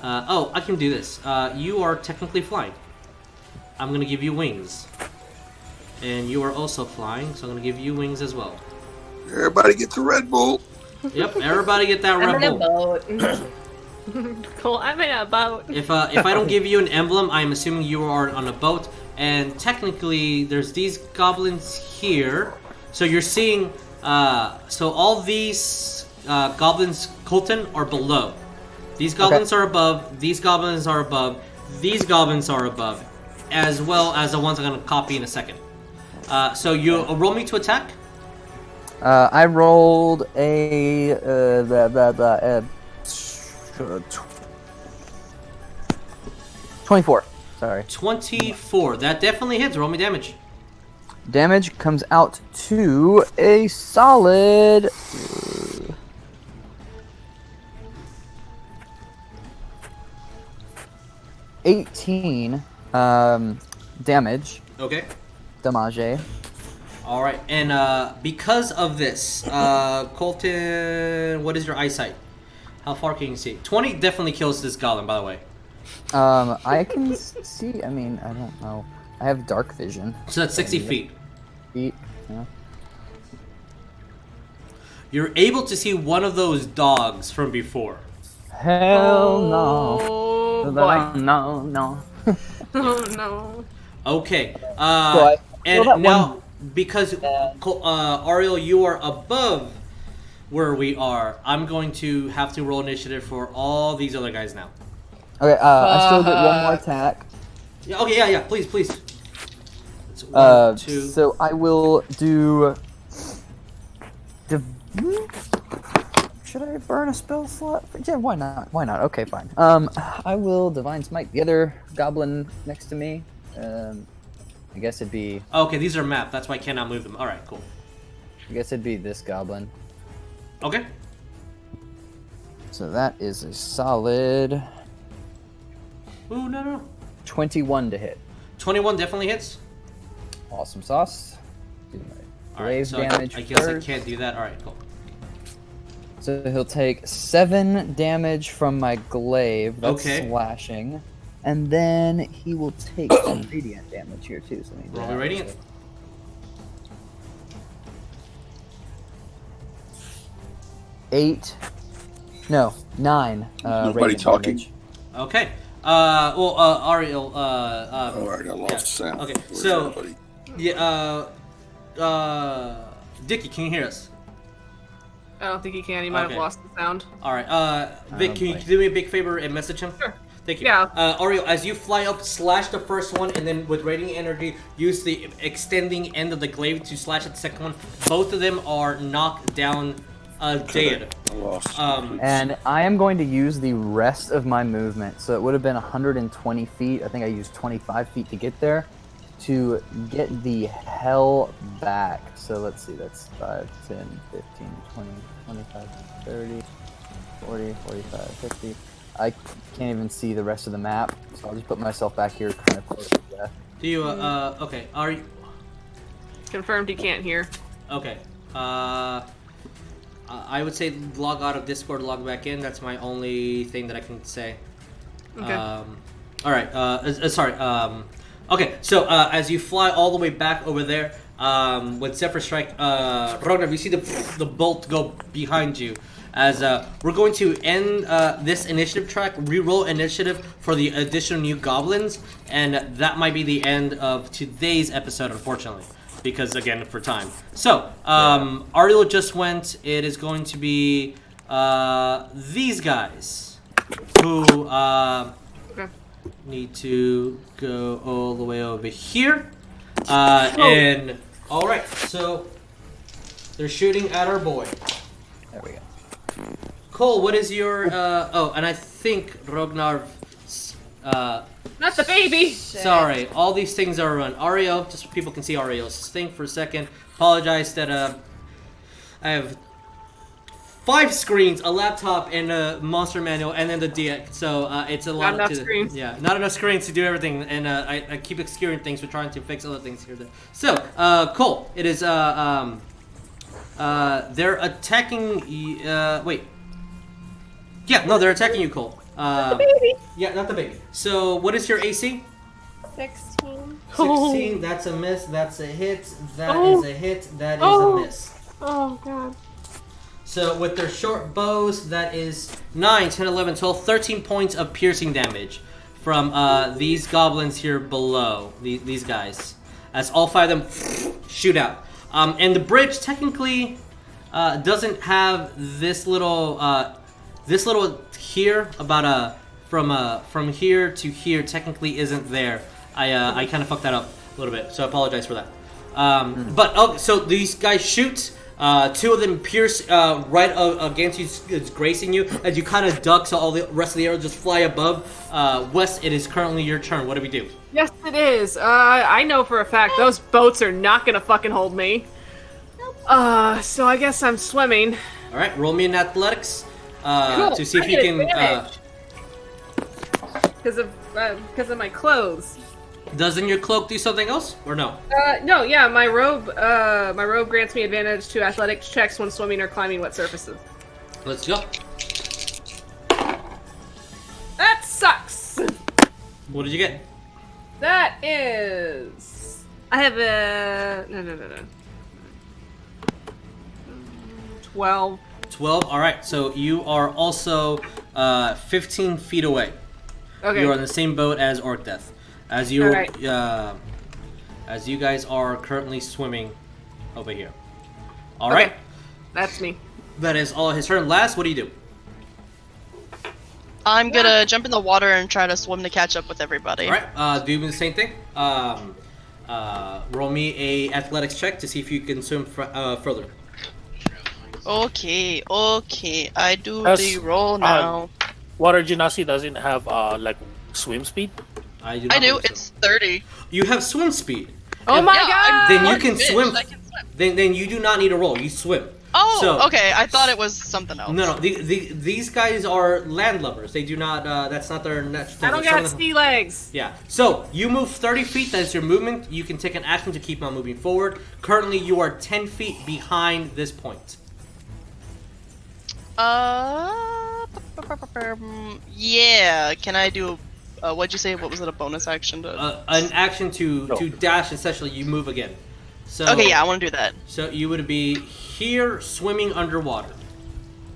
oh, I can do this. You are technically flying. I'm going to give you wings. And you are also flying, so I'm going to give you wings as well. Everybody gets a Red Bull. Yep, everybody get that Red Bull. Cool, I'm in a boat. If I don't give you an emblem, I'm assuming you are on a boat. And technically, there's these goblins here. So you're seeing... so all these goblins, Coleton, are below. These goblins are above, these goblins are above, these goblins are above, as well as the ones I'm going to copy in a second. So you roll me to attack? I rolled a 24. Sorry. 24. That definitely hits. Roll me damage. Damage comes out to a solid 18 damage. Okay. Damage. All right, and because of this, Coleton, what is your eyesight? How far can you see? 20 definitely kills this goblin, by the way. I can see. I mean, I don't know. I have dark vision. So that's 60 feet. Yeah. You're able to see one of those dogs from before. Hell no. Oh, boy. No. Oh, no. Okay. So And now, because Ariell, you are above where we are, I'm going to have to roll initiative for all these other guys now. Okay, I still get one more attack. Yeah, okay, yeah, please. It's 1, 2. So I will do... Should I burn a spell slot? Yeah, why not? Okay, fine. I will Divine Smite the other goblin next to me. I guess it'd be... Okay, these are mapped. That's why I cannot move them. All right, cool. I guess it'd be this goblin. Okay. So that is a solid... Ooh, no. 21 to hit. 21 definitely hits. Awesome sauce. Do my All right, glaive so damage I guess first. I can't do that. All right, cool. So he'll take 7 damage from my glaive. That's Okay. slashing. And then he will take some radiant damage here too. So let me do Roll that. me radiant. Nine. Nobody radiant talking. damage. Okay. Ariell. Oh, I got lost yeah. sound. Okay, Where's so everybody? Dickie, can you hear us? I don't think he can. He might Okay. have lost the sound. All right. Vic, can you do me a big favor and message him? Sure. Thank you. Yeah. Ariell, as you fly up, slash the first one, and then with radiant energy, use the extending end of the glaive to slash at the second one. Both of them are knocked down, dead. I lost. And I am going to use the rest of my movement. So it would have been 120 feet. I think I used 25 feet to get there. To get the hell back. So let's see, that's 5, 10, 15, 20, 25, 30, 40, 45, 50. I can't even see the rest of the map, so I'll just put myself back here kind of close to death. Do you, okay, are you... Confirmed he can't hear. Okay, I would say log out of Discord, log back in. That's my only thing that I can say. Okay. All right. Sorry. Okay. So as you fly all the way back over there, with Zephyr Strike, Rognarv, you see the bolt go behind you. As we're going to end this initiative track, re-roll initiative for the additional new goblins, and that might be the end of today's episode, unfortunately, because again, for time. So, Ariell just went. It is going to be these guys who need to go all the way over here. And all right, so they're shooting at our boy. There we go. Cole, what is your and I think Rognarv Not the baby! sorry, all these things are run. Ariell, just so people can see Ariell's thing for a second. Apologize that I have 5 screens, a laptop, and a monster manual, and then the DX. So it's a lot. Not enough screens. Yeah, not enough screens to do everything, and I keep obscuring things. We're trying to fix other things here. So Cole, it is they're attacking. Wait. Yeah, no, they're attacking you, Cole. The baby! Yeah, not the baby. So, what is your AC? 16. 16. That's a miss. That's a hit. That Oh. is a hit. That is Oh. a miss. Oh god. So, with their short bows, that is 9, 10, 11, 12, 13 points of piercing damage from these goblins here below. These guys. As all 5 of them shoot out. And the bridge technically doesn't have this little here about from here to here technically isn't there. I kind of fucked that up a little bit, so I apologize for that. But so these guys shoot. 2 of them pierce right against you, it's grazing you as you kind of duck, so all the rest of the arrows just fly above. Wes, it is currently your turn. What do we do? Yes, it is. I know for a fact those boats are not gonna fucking hold me. So I guess I'm swimming. All right, roll me in athletics. Cool. To see if I you get can. advantage. Because of my clothes. Doesn't your cloak do something else, or no? No, yeah, my robe grants me advantage to athletics checks when swimming or climbing wet surfaces. Let's go. That sucks. What did you get? That is. I have a no. 12. 12. All right. So you are also 15 feet away. Okay. You are on the same boat as Orcdeath. As you, Alright. as you guys are currently swimming over here. All Okay. right. That's me. That is all his turn. Last, what do you do? I'm gonna jump in the water and try to swim to catch up with everybody. All right. Do the same thing. Roll me a athletics check to see if you can swim further. Okay. I do As- the roll now. Water Genasi doesn't have like swim speed. I do. I not do. believe so. It's 30. You have swim speed. Oh And my Yeah, god! Then you I'm can fish, swim. I can swim. Then you do not need a roll. You swim. Oh, So- okay. I thought it was something else. No. These guys are landlubbers. They do not. That's not their. I don't got sea legs. Yeah. So you move 30 feet. That's your movement. You can take an action to keep on moving forward. Currently, you are 10 feet behind this point. Yeah. Can I do? What'd you say? What was it? A bonus action to? An action to No. dash. Essentially, you move again. So Okay, yeah, I want to do that. So you would be here swimming underwater.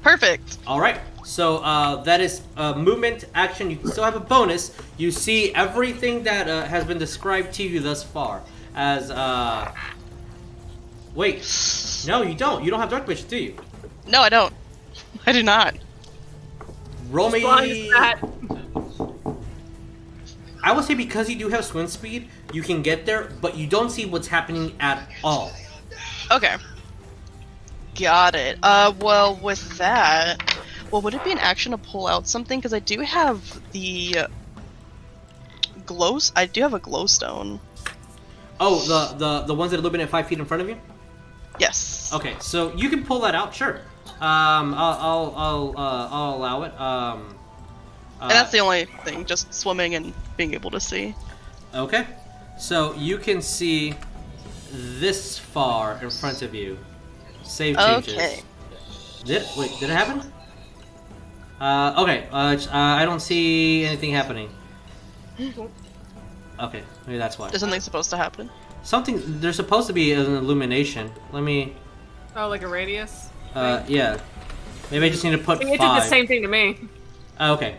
Perfect. All right. So that is movement action. You still have a bonus. You see everything that has been described to you thus far. As wait, no, you don't. You don't have dark vision, do you? No, I don't. I do not. Roll me. Blind as that. I would say because you do have swim speed, you can get there, but you don't see what's happening at all. Okay. Got it. Well, with that, would it be an action to pull out something? Because I do have the I do have a glowstone. Oh, the ones that illuminate 5 feet in front of you. Yes. Okay, so you can pull that out, sure. I'll allow it. And that's the only thing, just swimming and being able to see. Okay, so you can see this far in front of you. Save changes. Okay. Did it happen? Okay. I don't see anything happening. Okay, maybe that's why. Is something supposed to happen? Something. There's supposed to be an illumination. Let me. Oh, like a radius? Yeah. Maybe I just need to put 5. It did the same thing to me. Okay.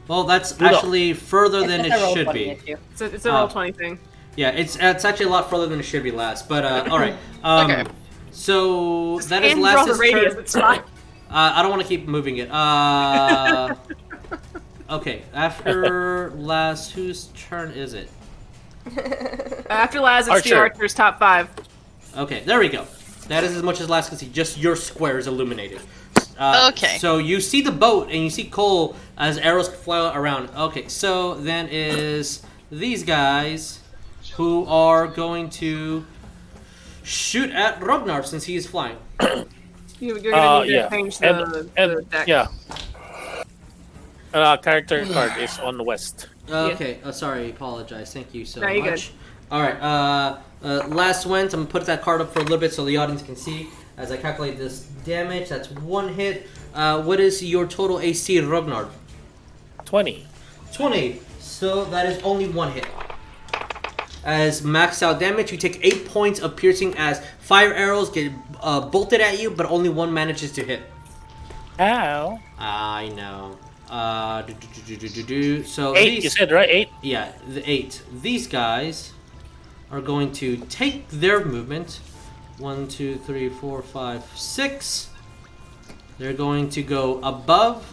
Well, that's actually further than it should be. It's a roll 20 thing. Yeah, it's actually a lot further than it should be last. But all right. Okay. So Just that is hand draw the last's radius. turn. It's fine. I don't want to keep moving it. Okay. After last, whose turn is it? After Laz, it's the Archer. Archer's top 5. Okay, there we go. That is as much as last can see. Just your square is illuminated. Okay. So you see the boat and you see Cole as arrows fly around. Okay, so then is these guys who are going to shoot at Rognarv since he is flying. You're gonna need yeah. to change the deck. Yeah. Character card is on the west. Okay, sorry, apologize. Thank you so No, you're much. All right, last went. I'm gonna put that card up for a little bit so the audience can see as I calculate this damage. That's 1 hit. What is your total AC, Rognarv? 20. 20. So that is only 1 hit. As max out damage, you take 8 points of piercing as fire arrows get bolted at you, but only 1 manages to hit. Ow. I know. So 8, these, you said, right? 8? yeah, the 8. These guys are going to take their movement. 1, 2, 3, 4, 5, 6. They're going to go above,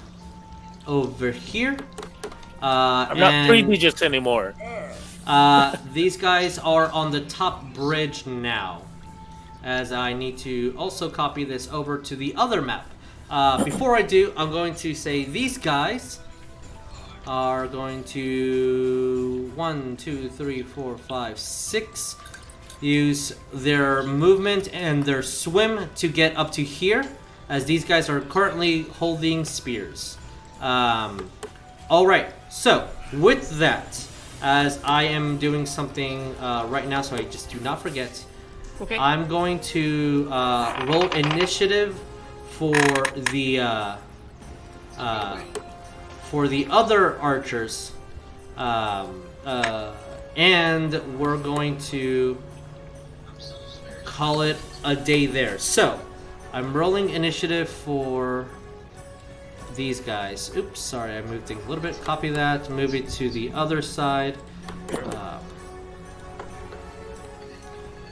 over here. I'm not 3 digits anymore. These guys are on the top bridge now, as I need to also copy this over to the other map. Before I do, I'm going to say these guys are going to 1, 2, 3, 4, 5, 6 use their movement and their swim to get up to here, as these guys are currently holding spears. All right, so with that, as I am doing something right now, so I just do not forget, Okay. I'm going to roll initiative for the other archers, and we're going to call it a day there. So I'm rolling initiative for these guys. Oops, sorry, I moved things a little bit. Copy that, move it to the other side.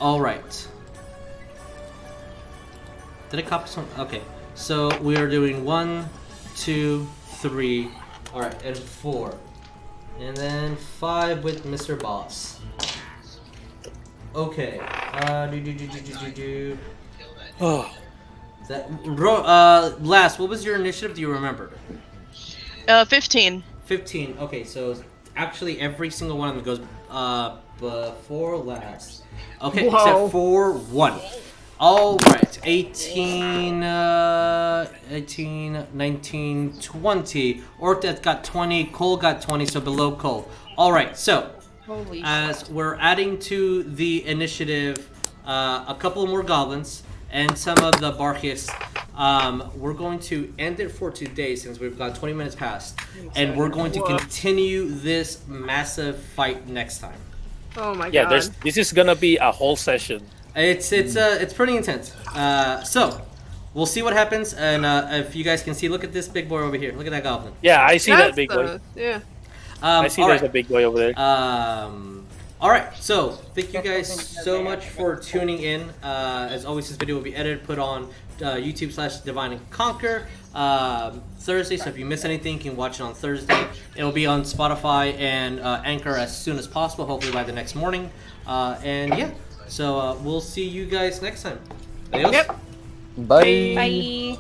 All right. Did I copy some? Okay. So we are doing 1, 2, 3, all right, and 4, and then 5 with Mr. Boss. Okay. Oh. Last, what was your initiative? Do you remember? 15. 15. Okay, so actually every single one of them goes before last. Okay, Whoa. except for 1. All right, 18, 19, 20. Orcdeath got 20. Cole got 20, so below Cole. All right, so Holy as we're adding to the initiative a couple more goblins and some of the Barchists, we're going to end it for today since we've got 20 minutes past, and we're going to continue this massive fight next time. Oh my Yeah, god. this is gonna be a whole session. It's pretty intense. So we'll see what happens, and if you guys can see, look at this big boy over here. Look at that goblin. Yeah, I see that That's big boy. Yeah. I see all there's right. a big boy over there. All right, so thank you guys so much for tuning in. As always, this video will be edited, put on YouTube/Divine and Conquer Thursday. So if you miss anything, you can watch it on Thursday. It'll be on Spotify and Anchor as soon as possible, hopefully by the next morning. And yeah, so we'll see you guys next time. Adios. Yep. Bye. Bye.